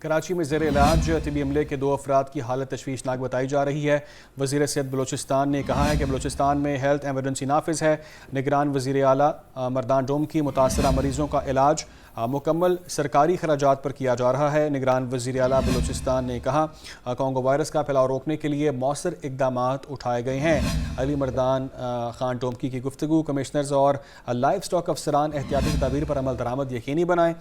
कराची में ज़ेर इलाज तिबी अमले के 2 अफराद की हालत तशवीशनाक बताई जा रही है। वज़ीर सेहत बलूचिस्तान ने कहा है कि बलूचिस्तान में हेल्थ एमरजेंसी नाफिज है। निगरान वज़ीर आला मरदान डोम की मुतासरा मरीज़ों का इलाज मुकम्मल सरकारी खराजात पर किया जा रहा है। निगरान वज़ीर आला बलूचिस्तान ने कहा कॉन्गो वायरस का फैलाव रोकने के लिए मौसर इक़दामात उठाए गए हैं। अली मरदान खान डोमकी की गुफ्तगू। कमिश्नर्स और लाइफ स्टॉक अफसरान एहतियाती तदाबीर पर अमल दरामद यकीनी बनाएं।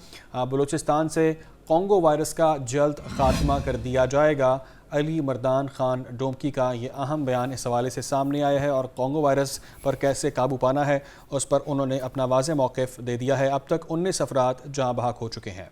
बलूचिस्तान से कॉन्गो वायरस का जल्द खात्मा कर दिया जाएगा। अली मरदान खान डोमकी का ये अहम बयान इस हवाले से सामने आया है और कॉन्गो वायरस पर कैसे काबू पाना है उस पर उन्होंने अपना वाज़ेह मौक़िफ़ दे दिया है। अब तक 19 अफराद जाँ बहक हो चुके हैं।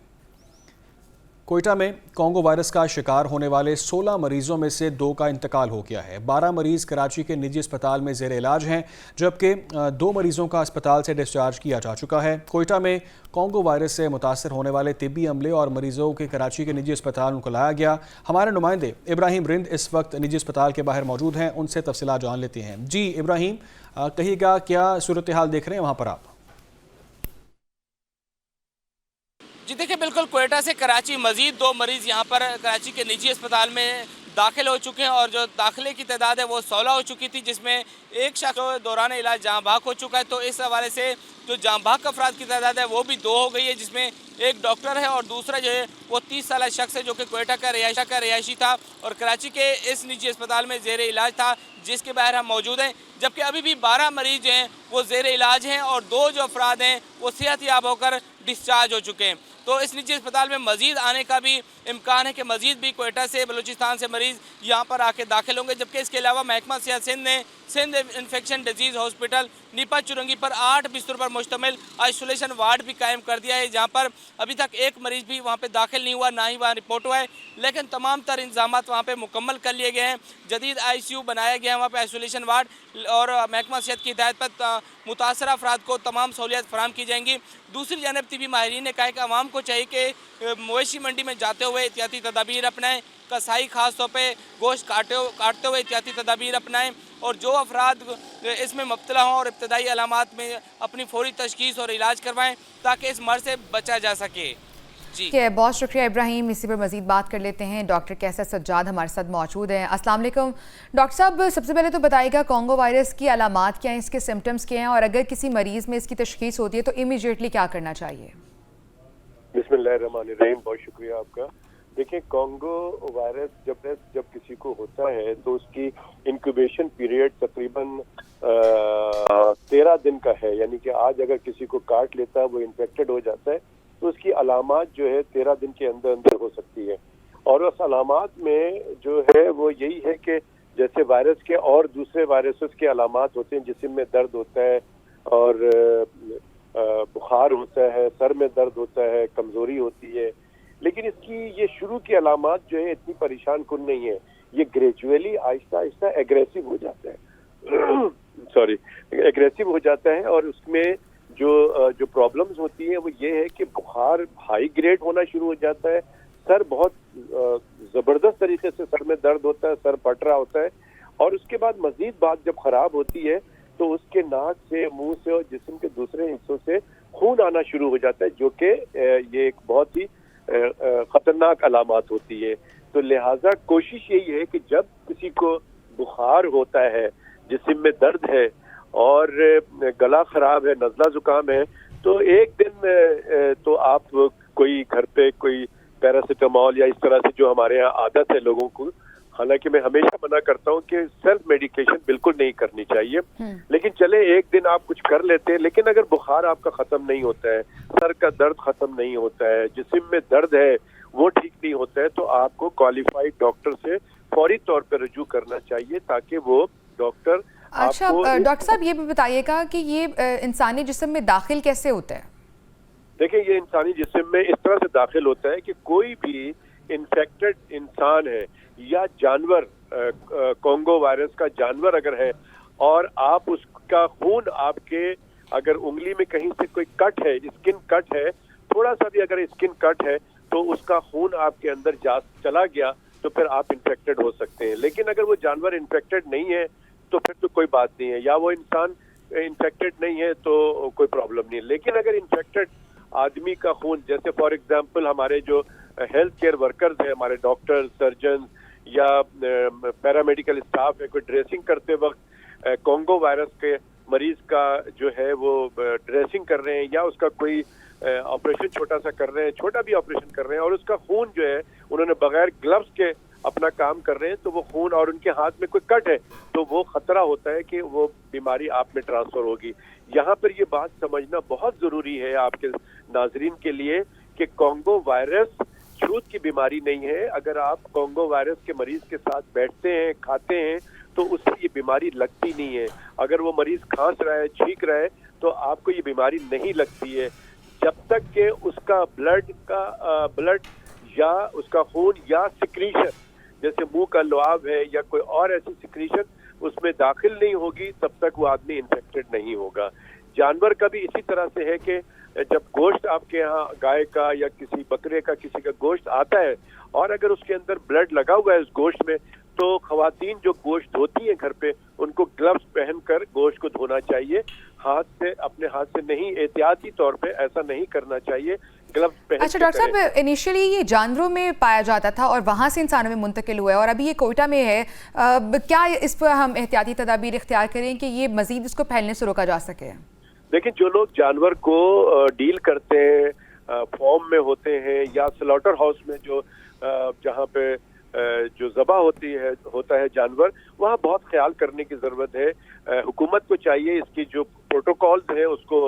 कोयटा में कॉन्गो वायरस का शिकार होने वाले 16 मरीजों में से 2 का इंतकाल हो गया है। 12 मरीज़ कराची के निजी अस्पताल में ज़ेर इलाज हैं, जबकि 2 मरीज़ों का अस्पताल से डिस्चार्ज किया जा चुका है। कोयटा में कॉन्गो वायरस से मुतासर होने वाले तिब्बी अमले और मरीजों के कराची के निजी अस्पताल उनको लाया गया। हमारे नुमाइंदे इब्राहिम रिंद इस वक्त निजी अस्पताल के बाहर मौजूद हैं, उनसे तफसीलात जान लेते हैं। जी इब्राहिम, कहिएगा क्या सूरत हाल देख रहे हैं वहाँ पर आप? जी देखिए, बिल्कुल कोयटा से कराची मजीद 2 मरीज़ यहाँ पर कराची के निजी अस्पताल में दाखिल हो चुके हैं और जो दाखिले की तादाद है वो 16 हो चुकी थी, जिसमें एक शख्स दौरान इलाज जाँ बहक हो चुका है। तो इस हवाले से जो जाँ बहक अफराद की तादाद है वो भी 2 हो गई है, जिसमें एक डॉक्टर है और दूसरा जो है वो 30 साल शख्स है जो कि कोयटा का रिहायशी था और कराची के इस निजी अस्पताल में ज़ेर इलाज था, जिसके बाहर हम मौजूद हैं। जबकि अभी भी 12 मरीज हैं वो ज़ेर इलाज हैं और 2 जो अफराद हैं वो सेहत याब होकर डिस्चार्ज हो चुके हैं। तो इस निजी अस्पताल में मजीद आने का भी इम्कान है कि मज़ीद भी कोयटा से बलूचिस्तान से मरीज़ यहाँ पर आके दाखिल होंगे। जबकि इसके अलावा महकमा सेहत सिंध ने Sindh infection disease hospital Nipa Chowrangi पर 8 बिस्तरों पर मुश्तमिल आइसोलेशन वार्ड भी कायम कर दिया है, जहाँ पर अभी तक एक मरीज़ भी वहाँ पे दाखिल नहीं हुआ, ना ही वहाँ रिपोर्ट हुआ है। लेकिन तमाम तर इंतजामात वहाँ पे मुकम्मल कर लिए गए हैं। जदीद ICU बनाया गया है वहाँ पे आइसोलेशन वार्ड, और महकमा सेहत की हिदायत पर मुतासर अफराद को तमाम सहूलियत फराहम की जाएंगी। दूसरी जानब तिबी माहिरीन ने कहा कि आवाम को चाहिए कि मवेशी मंडी में जाते हुए एहतियाती तदाबीर अपनाएं, कसाई खास तौर पे गोश्त काटते हुए एहतियाती तदाबीर अपनाएं, और जो अफराद इसमें मुब्तला हों और इब्तदाई अलामात में अपनी फौरी तशखीस और इलाज करवाएं ताकि इस मर्ज से बचा जा सके। जी बहुत शुक्रिया इब्राहिम। इसी पर मजीद बात कर लेते हैं। डॉक्टर कैसर सज्जाद हमारे साथ मौजूद हैं। अस्सलाम वालेकुम डॉक्टर साहब, सबसे पहले तो बताइएगा कॉन्गो वायरस की अलामात क्या हैं, इसके सिम्टम्स क्या हैं, और अगर किसी मरीज़ में इसकी तशखीस होती है तो इमीडिएटली क्या करना चाहिए? बिस्मिल्लाहिर्रहमानिर्रहीम, बहुत शुक्रिया आपका। देखिए, कॉन्गो वायरस जब किसी को होता है तो उसकी इंक्यूबेशन पीरियड तकरीबन 13 दिन का है, यानी कि आज अगर किसी को काट लेता है, वो इन्फेक्टेड हो जाता है, तो उसकी अलामात जो है 13 दिन के अंदर अंदर हो सकती है। और उस अलामात में जो है वो यही है कि जैसे वायरस के और दूसरे वायरसेस के अलामात होते हैं, जिस्म में दर्द होता है और बुखार होता है, सर में दर्द होता है, कमजोरी होती है, लेकिन इसकी ये शुरू की अलामात जो है इतनी परेशान कुन नहीं है। ये ग्रेजुअली आहिस्ता आहिस्ता एग्रेसिव हो जाता है एग्रेसिव हो जाता है, और उसमें जो प्रॉब्लम्स होती हैं वो ये है कि बुखार हाई ग्रेड होना शुरू हो जाता है, सर बहुत ज़बरदस्त तरीके से सर में दर्द होता है, सर फट रहा होता है, और उसके बाद मजीद बात जब ख़राब होती है तो उसके नाक से, मुंह से और जिस्म के दूसरे हिस्सों से खून आना शुरू हो जाता है, जो कि ये एक बहुत ही ख़तरनाक अलामात होती है। तो लिहाजा कोशिश यही है कि जब किसी को बुखार होता है, जिस्म में दर्द है और गला खराब है, नज़ला जुकाम है, तो एक दिन तो आप कोई घर पे कोई पैरासिटामोल या इस तरह से जो हमारे यहाँ आदत है लोगों को, हालांकि मैं हमेशा मना करता हूँ कि सेल्फ मेडिकेशन बिल्कुल नहीं करनी चाहिए, लेकिन चले एक दिन आप कुछ कर लेते हैं, लेकिन अगर बुखार आपका खत्म नहीं होता है, सर का दर्द खत्म नहीं होता है, जिस्म में दर्द है वो ठीक नहीं होता है, तो आपको क्वालिफाइड डॉक्टर से फौरी तौर पर रुजू करना चाहिए, ताकि वो डॉक्टर अच्छा डॉक्टर साहब ये भी बताइएगा कि ये इंसानी जिस्म में दाखिल कैसे होता है? देखिए, ये इंसानी जिस्म में इस तरह से दाखिल होता है कि कोई भी इन्फेक्टेड इंसान है या जानवर, कॉन्गो वायरस का जानवर अगर है, और आप उसका खून आपके अगर उंगली में कहीं से कोई कट है, स्किन कट है, थोड़ा सा भी अगर स्किन कट है, तो उसका खून आपके अंदर चला गया तो फिर आप इन्फेक्टेड हो सकते हैं। लेकिन अगर वो जानवर इन्फेक्टेड नहीं है तो फिर तो कोई बात नहीं है, या वो इंसान इन्फेक्टेड नहीं है तो कोई प्रॉब्लम नहीं है। लेकिन अगर इन्फेक्टेड आदमी का खून, जैसे फॉर एग्जांपल हमारे जो हेल्थ केयर वर्कर्स हैं, हमारे डॉक्टर, सर्जन या पैरामेडिकल स्टाफ है, कोई ड्रेसिंग करते वक्त कॉन्गो वायरस के मरीज का जो है वो ड्रेसिंग कर रहे हैं या उसका कोई ऑपरेशन छोटा सा कर रहे हैं, छोटा भी ऑपरेशन कर रहे हैं, और उसका खून जो है उन्होंने बगैर ग्लव्स के अपना काम कर रहे हैं, तो वो खून और उनके हाथ में कोई कट है तो वो खतरा होता है कि वो बीमारी आप में ट्रांसफर होगी। यहाँ पर ये बात समझना बहुत जरूरी है आपके नाजरीन के लिए कि कॉन्गो वायरस छूत की बीमारी नहीं है। अगर आप कॉन्गो वायरस के मरीज के साथ बैठते हैं, खाते हैं, तो उससे ये बीमारी लगती नहीं है। अगर वो मरीज खांस रहा है, छींक रहा है, तो आपको ये बीमारी नहीं लगती है जब तक कि उसका ब्लड या उसका खून या सिक्रीशन, जैसे मुंह का लुआब है या कोई और ऐसी सिक्रीशन उसमें दाखिल नहीं होगी, तब तक वो आदमी इन्फेक्टेड नहीं होगा। जानवर का भी इसी तरह से है कि जब गोश्त आपके यहाँ गाय का या किसी बकरे का किसी का गोश्त आता है और अगर उसके अंदर ब्लड लगा हुआ है उस गोश्त में, तो खवातीन जो गोश्त धोती हैं घर पे, उनको ग्लव्स पहनकर गोश्त को धोना चाहिए, हाथ से, अपने हाथ से नहीं, एहतियाती तौर पे ऐसा नहीं करना चाहिए, ग्लव्स पहन। अच्छा डॉक्टर साहब, इनिशियली ये जानवरों में पाया जाता था और वहाँ से इंसानों में मुंतकिल हुआ है और अभी ये कोयटा में है, क्या इस पर हम एहतियाती तदाबीर इख्तियार करें कि ये मजीद इसको फैलने से रोका जा सके? देखिए, जो लोग जानवर को डील करते हैं, फॉर्म में होते हैं या स्लॉटर हाउस में जो जहाँ पे जो ज़बा होता है जानवर, वहाँ बहुत ख्याल करने की ज़रूरत है। हुकूमत को चाहिए इसकी जो प्रोटोकॉल्स है उसको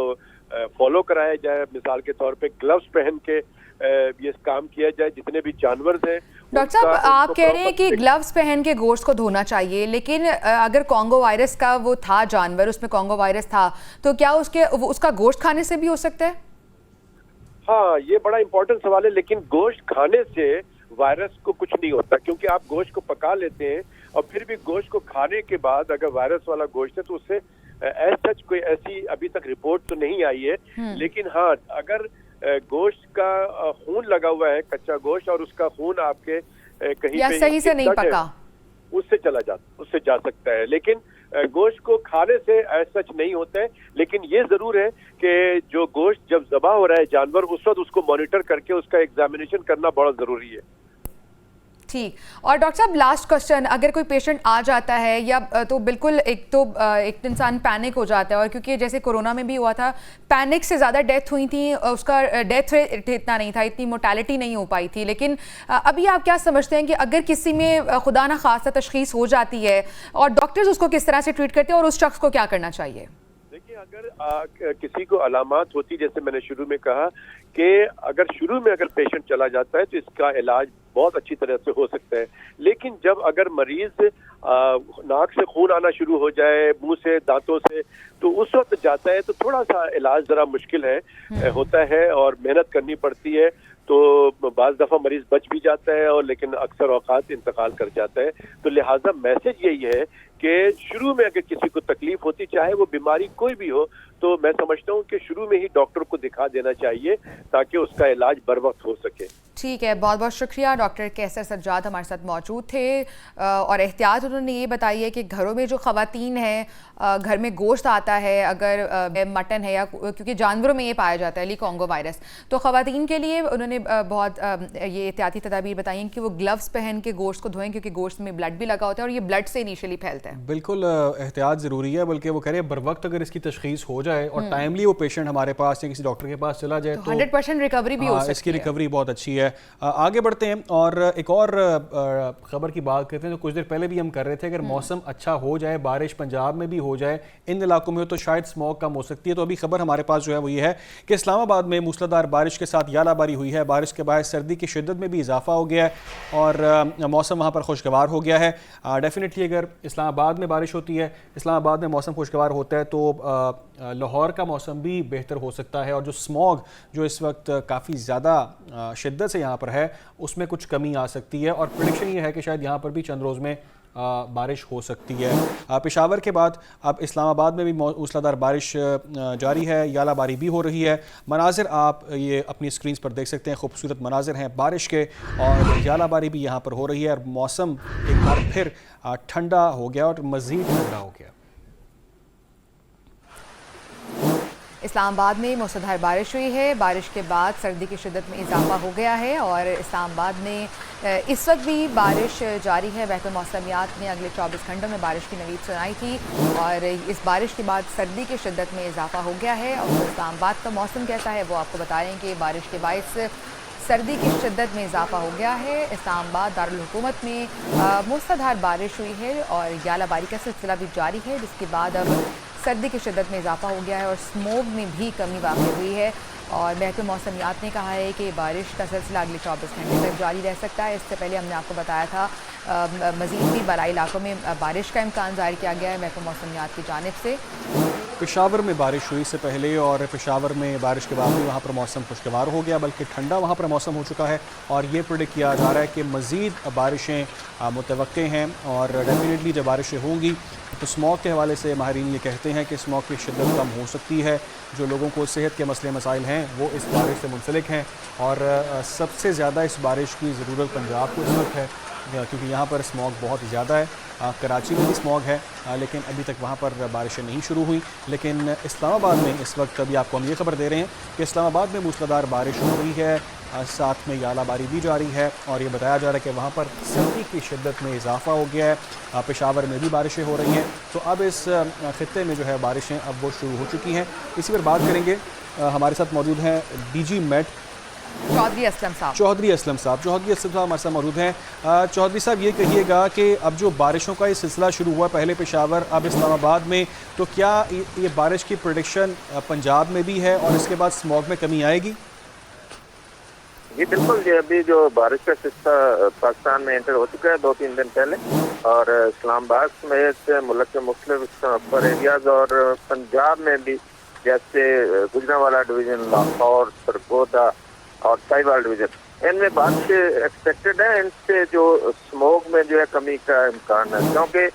फॉलो कराया जाए। मिसाल के तौर पे ग्लव्स पहन के ये काम किया जाए, जितने भी जानवर हैं। डॉक्टर साहब, आप कह रहे हैं कि ग्लव्स पहन के गोश्त को धोना चाहिए, लेकिन अगर कॉन्गो वायरस का वो था जानवर, उसमें कॉन्गो वायरस था, तो क्या उसका गोश्त खाने से भी हो सकता है? हाँ, ये बड़ा इंपॉर्टेंट सवाल है, लेकिन गोश्त खाने से वायरस को कुछ नहीं होता, क्योंकि आप गोश्त को पका लेते हैं और फिर भी गोश्त को खाने के बाद अगर वायरस वाला गोश्त है तो उससे एज सच कोई ऐसी अभी तक रिपोर्ट तो नहीं आई है। लेकिन हाँ, अगर गोश्त का खून लगा हुआ है, कच्चा गोश्त, और उसका खून आपके कहीं या पे सही से नहीं पका, उससे जा सकता है। लेकिन गोश्त को खाने से एज सच नहीं होता है। लेकिन ये जरूर है कि जो गोश्त जब ज़बा हो रहा है जानवर, उस वक्त उसको मॉनिटर करके उसका एग्जामिनेशन करना बहुत जरूरी है। ठीक। और डॉक्टर साहब, लास्ट क्वेश्चन, अगर कोई पेशेंट आ जाता है या तो बिल्कुल एक इंसान पैनिक हो जाता है, और क्योंकि जैसे कोरोना में भी हुआ था, पैनिक से ज़्यादा डेथ हुई थी, उसका डेथ रेट इतना नहीं था, इतनी मोर्टेलिटी नहीं हो पाई थी। लेकिन अभी आप क्या समझते हैं कि अगर किसी में खुदा न खास्ता तशखीस हो जाती है और डॉक्टर्स उसको किस तरह से ट्रीट करते हैं और उस शख्स को क्या करना चाहिए? देखिए, अगर किसी को अलामात होती, जैसे मैंने शुरू में कहा कि अगर शुरू में अगर पेशेंट चला जाता है तो इसका इलाज बहुत अच्छी तरह से हो सकता है। लेकिन जब अगर मरीज नाक से खून आना शुरू हो जाए, मुंह से, दांतों से, तो उस वक्त जाता है तो थोड़ा सा इलाज जरा मुश्किल होता है और मेहनत करनी पड़ती है। तो बाज़ दफ़ा मरीज बच भी जाता है, और लेकिन अक्सर औकात इंतकाल कर जाता है। तो लिहाजा मैसेज यही है कि शुरू में अगर किसी को तकलीफ होती, चाहे वो बीमारी कोई भी हो, तो मैं समझता हूँ कि शुरू में ही डॉक्टर को दिखा देना चाहिए ताकि उसका इलाज बर वक्त हो सके। ठीक है, बहुत बहुत शुक्रिया। डॉक्टर कैसर सज्जाद हमारे साथ मौजूद थे, और एहतियात उन्होंने ये बताई है कि घरों में जो ख़वातीन हैं, घर में गोश्त आता है, अगर मटन है, या क्योंकि जानवरों में ये पाया जाता है कॉन्गो वायरस, तो ख़वातीन के लिए उन्होंने बहुत ये एहतियाती तदाबीर बताई हैं कि वो ग्लव्स पहन के गोश्त को धोएं, क्योंकि गोश्त में ब्लड भी लगा होता है और ये ब्लड से इनिशियली फैलता है। बिल्कुल एहतियात ज़रूरी है, बल्कि वो कह रहे हैं बर वक्त अगर इसकी तशखीस हो जाए और टाइमली वो पेशेंट हमारे पास या किसी डॉक्टर के पास चला जाए तो 100% रिकवरी भी हो सकती है। इसकी रिकवरी बहुत अच्छी है। आगे बढ़ते हैं और एक और खबर की बात करते हैं। तो कुछ देर पहले भी हम कर रहे थे, अगर मौसम अच्छा हो जाए, बारिश पंजाब में भी हो जाए, इन इलाकों में हो, तो शायद स्मॉग कम हो सकती है। तो अभी खबर हमारे पास जो है वो ये है कि इस्लामाबाद में मूसलाधार बारिश के साथ यालाबारी हुई है। बारिश के बाद सर्दी की शिद्दत में भी इजाफा हो गया है और मौसम वहाँ पर खुशगवार हो गया है। डेफिनेटली अगर इस्लामाबाद में बारिश होती है, इस्लामाबाद में मौसम खुशगवार होता है, तो लाहौर का मौसम भी बेहतर हो सकता है, और जो स्मॉग जो इस वक्त काफ़ी ज़्यादा शिद्दत से यहाँ पर है, उसमें कुछ कमी आ सकती है। और प्रेडिक्शन ये है कि शायद यहाँ पर भी चंद रोज़ में बारिश हो सकती है। पेशावर के बाद अब इस्लामाबाद में भी मूसलाधार बारिश जारी है, यालाबारी भी हो रही है। मनाजिर आप ये अपनी स्क्रीन पर देख सकते हैं, खूबसूरत मनाजिर हैं बारिश के, और यालाबारी भी यहाँ पर हो रही है, और मौसम एक बार फिर ठंडा हो गया और मज़ीद ठंडा हो गया। इस्लामाबाद में मूसलाधार बारिश हुई है। बारिश के बाद सर्दी की शिद्दत में इजाफा हो गया है, और इस्लामाबाद में इस वक्त भी बारिश जारी है। महकमा मौसमियात ने अगले 24 घंटों में बारिश की नवीद सुनाई थी, और इस बारिश के बाद सर्दी की शिद्दत में इजाफा हो गया है। और इस्लामाबाद का मौसम कैसा है वो आपको बता रहे हैं कि बारिश के बायस सर्दी की शिद्दत में इजाफा हो गया है। इस्लामाबाद दारुल हुकूमत में मूसलाधार बारिश हुई है और यालाबारी का सिलसिला भी जारी है, जिसके बाद अब सर्दी की शिद्दत में इजाफा हो गया है और स्मोग में भी कमी वाक़ई हुई है। और महकमा मौसमियात ने कहा है कि बारिश का सिलसिला अगले 24 घंटे तक जारी रह सकता है। इससे पहले हमने आपको बताया था मज़ीद भी बलाई इलाकों में बारिश का इम्कान जाहिर किया गया है महकमा मौसमियात की जानिब से। पेशावर में बारिश हुई से पहले, और पेशावर में बारिश के बाद भी वहाँ पर मौसम खुशगवार हो गया, बल्कि ठंडा वहाँ पर मौसम हो चुका है, और ये प्रेडिक्ट किया जा रहा है कि मज़ीद बारिशें मुतवक्के हैं। और डेफिनेटली जब बारिशें होंगी तो स्मॉग के हवाले से माहिरीन ये कहते हैं कि स्मॉग की शिद्दत कम हो सकती है। जो लोगों को सेहत के मसले मसाइल हैं वो इस बारिश से मुंसलिक हैं, और सबसे ज़्यादा इस बारिश की ज़रूरत पंजाब को इस वक्त है, क्योंकि यहाँ पर स्मॉग बहुत ज़्यादा है। कराची में भी स्मॉग है, लेकिन अभी तक वहाँ पर बारिशें नहीं शुरू हुई। लेकिन इस्लामाबाद में इस वक्त अभी आपको हम ये खबर दे रहे हैं कि इस्लामाबाद में मूसलाधार बारिश हो रही है, साथ में यालाबारी भी जारी है, और ये बताया जा रहा है कि वहाँ पर सर्दी की शिद्दत में इजाफा हो गया है। पेशावर में भी बारिशें हो रही हैं, तो अब इस खित्ते में जो है बारिशें अब वो शुरू हो चुकी हैं। इसी पर बात करेंगे। हमारे साथ मौजूद हैं DG MET चौधरी असलम साहब हमारे साथ मौजूद हैं। चौधरी साहब, ये कहिएगा कि अब जो बारिशों का ये सिलसिला शुरू हुआ, पहले पेशावर अब इस्लामाबाद में, तो क्या ये बारिश की प्रेडिक्शन पंजाब में भी है और इसके बाद स्मॉग में कमी आएगी? جی بالکل، یہ ابھی جو بارش کا سلسلہ پاکستان میں انٹر ہو چکا ہے 2-3 دن پہلے، اور اسلام آباد سمیت ملک کے مختلف اپر ایریاز اور پنجاب میں بھی، جیسے گجرانوالہ ڈویژن، لاہور، سرگودا اور ساہیوال ڈویژن، ان میں بارش ایکسپیکٹڈ ہے. ان سے جو اسموگ میں جو ہے کمی کا امکان ہے، کیونکہ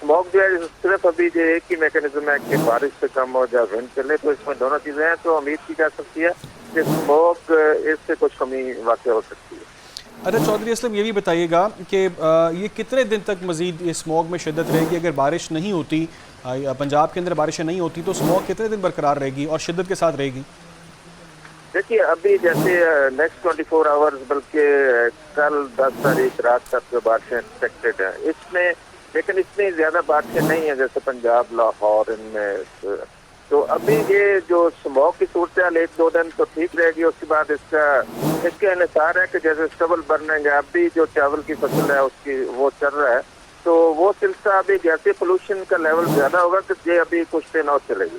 اسموگ جو ہے صرف ابھی جو ایک ہی میکینزم ہے کہ بارش سے کم ہو جائے ونڈ چلے، تو اس میں دونوں چیزیں ہیں. تو امید کی جا سکتی ہے کہ اسموگ اس سے کچھ کمی واقع ہو سکتی ہے. اچھا چودھری اسلم، یہ بھی بتائیے گا کہ یہ کتنے دن تک مزید یہ اسموگ میں شدت رہے گی؟ اگر بارش نہیں ہوتی، پنجاب کے اندر بارشیں نہیں ہوتی، تو اسموگ کتنے دن برقرار رہے گی اور شدت کے ساتھ رہے گی؟ دیکھیے ابھی جیسے نیکسٹ 24 آورز، بلکہ کل 10 تاریخ رات تک جو بارشیں ایکسپیکٹڈ ہیں اس میں، لیکن اتنی زیادہ بارشیں نہیں ہیں جیسے پنجاب، لاہور، ان میں. تو ابھی یہ جو اسموگ کی صورتحال 1-2 دن تو ٹھیک رہے گی. اس کے بعد اس کے انحصار ہے کہ جیسے اسٹبل برننگ ہے، ابھی جو چاول کی فصل ہے اس کی وہ چل رہا ہے، تو وہ سلسلہ ابھی جیسے پولوشن کا لیول زیادہ ہوگا کہ یہ ابھی کچھ دن اور چلے گی.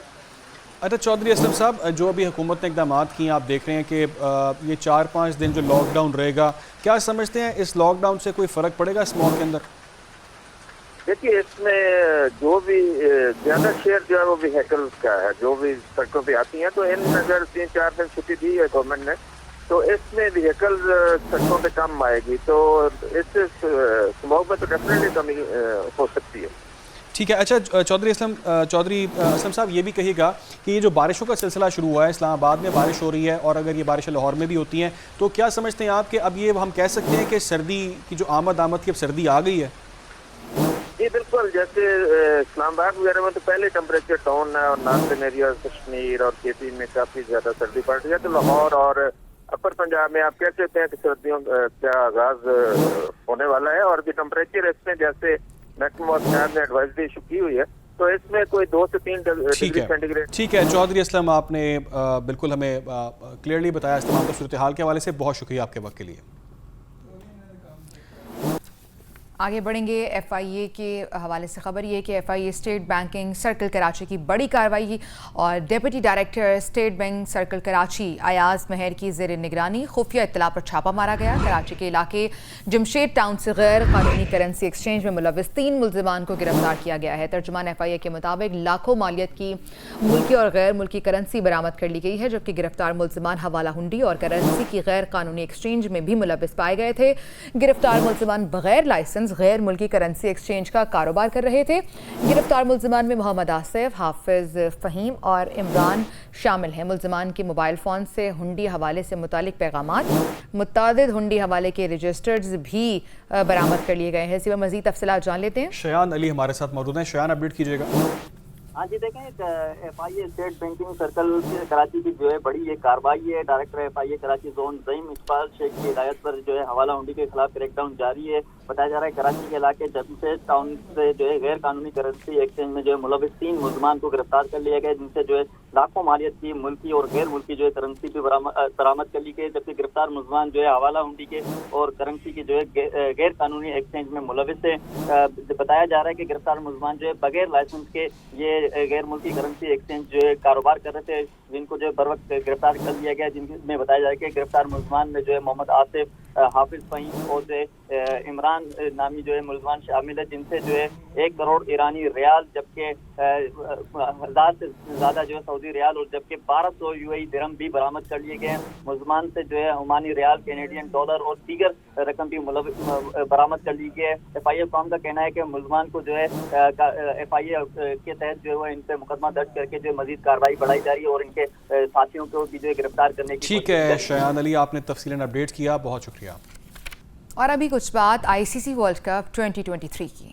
اچھا چودھری اسلم صاحب، جو ابھی حکومت نے اقدامات کیے ہیں، آپ دیکھ رہے ہیں کہ یہ 4-5 دن جو لاک ڈاؤن رہے گا، کیا سمجھتے ہیں اس لاک ڈاؤن سے کوئی فرق پڑے گا اسموگ کے اندر؟ دیکھیے اس میں جو بھی زیادہ شیئر جو ہے وہ ویہیکلز کا ہے، جو بھی سڑکوں پہ آتی ہیں. تو ان اگر 3-4 دن چھٹی دی ہے گورنمنٹ نے، تو اس میں ویہیکلز سڑکوں پہ کم آئے گی، تو اس اسموگ میں تو ڈیفینیٹلی کمی ہو سکتی ہے. ٹھیک ہے. اچھا چودھری اسلم صاحب، یہ بھی کہیے گا کہ یہ جو بارشوں کا سلسلہ شروع ہوا ہے، اسلام آباد میں بارش ہو رہی ہے اور اگر یہ بارشیں لاہور میں بھی ہوتی ہیں، تو کیا سمجھتے ہیں آپ کہ اب یہ ہم کہہ سکتے ہیں کہ سردی کی جو آمد کی اب سردی آ گئی ہے؟ جی بالکل، جیسے اسلام آباد وغیرہ میں تو پہلے ٹمپریچر ڈاؤن ہے، اور نارتھرن ایریا کشمیر اور کے پی میں کافی زیادہ سردی پڑ رہی ہے. تو لاہور اور اپر پنجاب میں آپ کہہ سکتے ہیں کہ سردیوں کا آغاز ہونے والا ہے. اور بھی ٹمپریچر اس میں جیسے میکسیمم اسٹینڈ نے ایڈوائزری ایشو کی ہوئی ہے، تو اس میں کوئی 2 سے 3 ڈگری سینٹی گریڈ. ٹھیک ہے چودھری اسلم، آپ نے بالکل ہمیں کلیئرلی بتایا اس تمام صورتحال کے حوالے سے. بہت شکریہ آپ کے وقت کے لیے. آگے بڑھیں گے. ایف آئی اے کے حوالے سے خبر یہ کہ F I A state banking circle Karachi کی بڑی کارروائی اور deputy director state bank circle Karachi Ayaz Mehr کی زیر نگرانی خفیہ اطلاع پر چھاپا مارا گیا. کراچی کے علاقے جمشید ٹاؤن سے غیر قانونی کرنسی ایکسچینج میں ملوث 3 ملزمان کو گرفتار کیا گیا ہے. ترجمان ایف آئی اے کے مطابق لاکھوں مالیت کی ملکی اور غیر ملکی کرنسی برآمد کر لی گئی ہے، جبکہ گرفتار ملزمان حوالہ ہنڈی اور کرنسی کی غیر قانونی ایکسچینج میں بھی ملوث پائے گئے تھے. گرفتار ملزمان بغیر لائسنس غیر ملکی کرنسی ایکسچینج کا کاروبار کر رہے تھے. گرفتار ملزمان میں محمد آصف، حافظ فہیم اور عمران شامل ہیں. ملزمان کے موبائل فون سے ہنڈی حوالے سے متعلق پیغامات، متعدد ہنڈی حوالے کے رجسٹرز بھی برآمد کر لیے گئے ہیں. اسی پر مزید تفصیلات جان لیتے ہیں. شایان علی ہمارے ساتھ موجود ہیں. شایان، اپڈیٹ کیجیے گا. ہاں جی، دیکھیں F I A state banking circle Karachi کی جو ہے بڑی یہ کارروائی ہے. Director F I A Karachi zone Zaeem Iqbal Sheikh کی ہدایت پر جو ہے حوالہ ہنڈی کے خلاف کریک ڈاؤن جاری ہے. بتایا جا رہا ہے کراچی کے علاقے جمشید ٹاؤن سے جو ہے غیر قانونی کرنسی ایکسچینج میں جو ہے ملوث 3 ملزمان کو گرفتار کر لیا گیا، جن سے جو ہے لاکھوں مالیت کی ملکی اور غیر ملکی جو ہے کرنسی بھی برآمد کر لی گئی. جبکہ گرفتار ملزمان جو ہے حوالہ ہنڈی کے اور کرنسی کی جو ہے غیر قانونی ایکسچینج میں ملوث ہے. بتایا جا رہا ہے کہ گرفتار ملزمان جو ہے بغیر لائسنس کے یہ غیر ملکی کرنسی ایکسچینج جو ہے کاروبار کر رہے تھے، جن کو جو ہے بر وقت گرفتار کر لیا گیا. جن میں بتایا جا رہا ہے کہ گرفتار ملزمان میں جو ہے محمد آصف، حافظ فہیم اور جو ہے عمران نامی جو ہے ملزمان شامل ہے، جن سے جو ہے 1 کروڑ ایرانی ریال، جبکہ 1000 سے زیادہ جو ہے سعودی ریال اور جبکہ 1200 یو اے درہم بھی برآمد کر لیے گئے ہیں. ملزمان سے جو ہے عمانی ریال، کینیڈین ڈالر اور دیگر رقم بھی برآمد کر لی گئی ہے. ایف آئی اے قوم کا کہنا ہے کہ ملزمان کو جو ہے ایف آئی اے کے تحت جو ہے ان پہ مقدمہ درج کر کے جو مزید کارروائی بڑھائی جا رہی ہے اور ان کے ساتھیوں کو بھی جو ہے گرفتار کرنے کی. ٹھیک ہے شایان علی، آپ نے تفصیلاً اپڈیٹ کیا، بہت شکریہ. اور ابھی کچھ بات آئی سی سی ورلڈ کپ 2023 کی.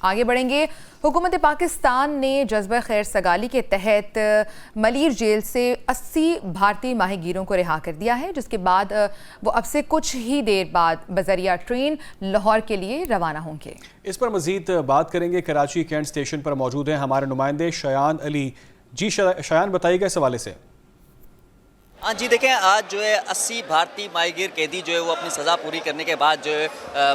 آگے بڑھیں گے. حکومت پاکستان نے جذبہ خیر سگالی کے تحت ملیر جیل سے 80 بھارتی ماہی گیروں کو رہا کر دیا ہے، جس کے بعد وہ اب سے کچھ ہی دیر بعد بذریعہ ٹرین لاہور کے لیے روانہ ہوں گے. اس پر مزید بات کریں گے. کراچی کینٹ اسٹیشن پر موجود ہیں ہمارے نمائندے شایان علی. جی شایان، بتائیے گا اس حوالے سے. ہاں جی دیکھیں آج جو ہے 80 بھارتی ماہی گیر قیدی جو ہے وہ اپنی سزا پوری کرنے کے بعد جو ہے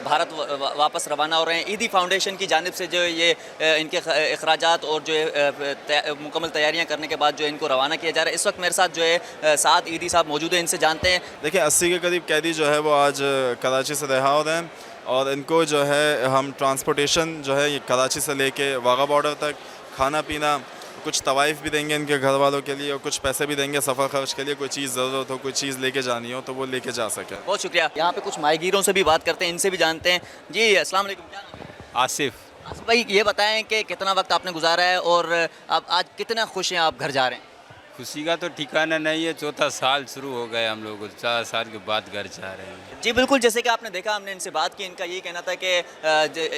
بھارت واپس روانہ ہو رہے ہیں. عیدی فاؤنڈیشن کی جانب سے جو ہے یہ ان کے اخراجات اور جو ہے مکمل تیاریاں کرنے کے بعد جو ہے ان کو روانہ کیا جا رہا ہے. اس وقت میرے ساتھ جو ہے سعد عیدی صاحب موجود ہیں, ان سے جانتے ہیں. دیکھیں 80 کے قریب قیدی جو ہے وہ آج کراچی سے رہا ہو رہے ہیں اور ان کو جو ہے ہم ٹرانسپورٹیشن جو ہے یہ کراچی سے لے کے واغہ بارڈر تک, کھانا پینا, کچھ طوائف بھی دیں گے ان کے گھر والوں کے لیے اور کچھ پیسے بھی دیں گے سفر خرچ کے لیے, کوئی چیز ضرورت ہو, کوئی چیز لے کے جانی ہو تو وہ لے کے جا سکے. بہت شکریہ. یہاں پہ کچھ ماہی گیروں سے بھی بات کرتے ہیں, ان سے بھی جانتے ہیں. جی السلام علیکم. کیا نام ہے؟ آصف. آصف بھائی یہ بتائیں کہ کتنا وقت آپ نے گزارا ہے اور اب آج کتنا خوش ہیں آپ گھر جا رہے ہیں؟ خوشی کا تو ٹھکانہ نہیں ہے, 4تھا سال شروع ہو گئے ہم لوگ, 4 سال کے بعد گھر جا رہے ہیں. جی بالکل, جیسے کہ آپ نے دیکھا, ہم نے ان سے بات کی, ان کا یہ کہنا تھا کہ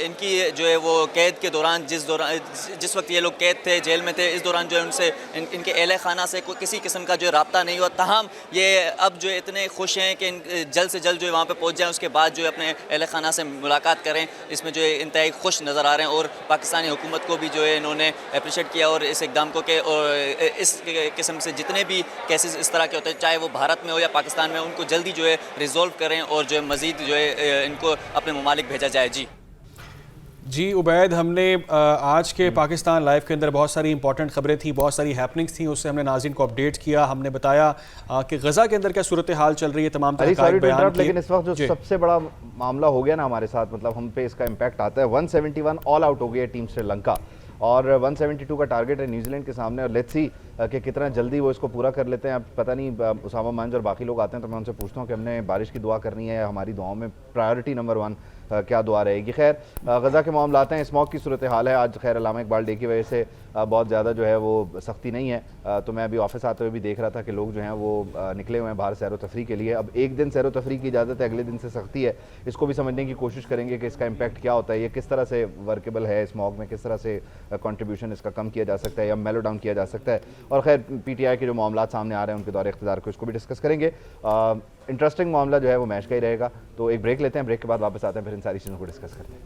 ان کی جو ہے وہ قید کے دوران جس وقت یہ لوگ قید تھے, جیل میں تھے, اس دوران جو ہے ان سے ان کے اہل خانہ سے کسی قسم کا جو ہے رابطہ نہیں ہوا. تاہم یہ اب جو ہے اتنے خوش ہیں کہ جلد سے جلد جو ہے وہاں پہ پہنچ جائیں, اس کے بعد جو ہے اپنے اہل خانہ سے ملاقات کریں. اس میں جو ہے انتہائی خوش نظر آ رہے ہیں اور پاکستانی حکومت کو بھی جو ہے انہوں نے اپریشیٹ کیا اور اس اقدام کو کہ اس قسم سے جتنے بھی کیسز اس طرح کے ہوتے ہیں, چاہے وہ بھارت میں ہو یا پاکستان میں, ان کو جلدی جو ہے ریزولو کریں اور جو ہے مزید جو ہے ان کو اپنے ممالک بھیجا جائے. جی عبید, ہم نے آج کے پاکستان لائیو کے اندر بہت ساری امپورٹنٹ خبریں تھیں, بہت ساری ہیپننگز تھیں, اس سے ہم نے ناظرین کو اپڈیٹ کیا. ہم نے بتایا کہ غزہ کے اندر کیا صورتحال چل رہی ہے, تمام حقائق بیان کیے. لیکن اس وقت جو سب سے بڑا معاملہ ہو گیا نا ہمارے ساتھ, مطلب ہم پہ اس کا امپیکٹ آتا ہے, 171 آل آؤٹ ہو گئی ہے ٹیم سری لنکا اور 172 کا ٹارگٹ ہے نیوزی لینڈ کے سامنے, اور لیٹس سی کہ کتنا جلدی وہ اس کو پورا کر لیتے ہیں. اب پتہ نہیں اسامہ مانج اور باقی لوگ آتے ہیں تو میں ان سے پوچھتا ہوں کہ ہم نے بارش کی دعا کرنی ہے, ہماری دعاؤں میں پرائیورٹی نمبر 1 کیا دعا رہے گی. خیر غزہ کے معاملات ہیں, اسموک کی صورتحال ہے آج. خیر علامہ اقبال ڈے کی وجہ سے بہت زیادہ جو ہے وہ سختی نہیں ہے, تو میں ابھی آفس آتے ہوئے بھی دیکھ رہا تھا کہ لوگ جو ہیں وہ نکلے ہوئے ہیں باہر سیر و تفریح کے لیے. اب ایک دن سیر و تفریح کی اجازت ہے, اگلے دن سے سختی ہے. اس کو بھی سمجھنے کی کوشش کریں گے کہ اس کا امپیکٹ کیا ہوتا ہے, یہ کس طرح سے ورکیبل ہے, اسموک میں کس طرح سے کنٹریبیوشن اس کا کم کیا جا سکتا ہے یا میلو ڈاؤن کیا جا سکتا ہے. اور خیر پی ٹی آئی کے جو معاملات سامنے آ رہے ہیں ان کے دور اقتدار کو, اس کو بھی ڈسکس کریں گے. انٹرسٹنگ معاملہ جو ہے وہ میچ کا ہی رہے گا. تو ایک بریک لیتے ہیں, بریک کے بعد واپس آتے ہیں, پھر ان ساری چیزوں کو ڈسکس کرتے ہیں.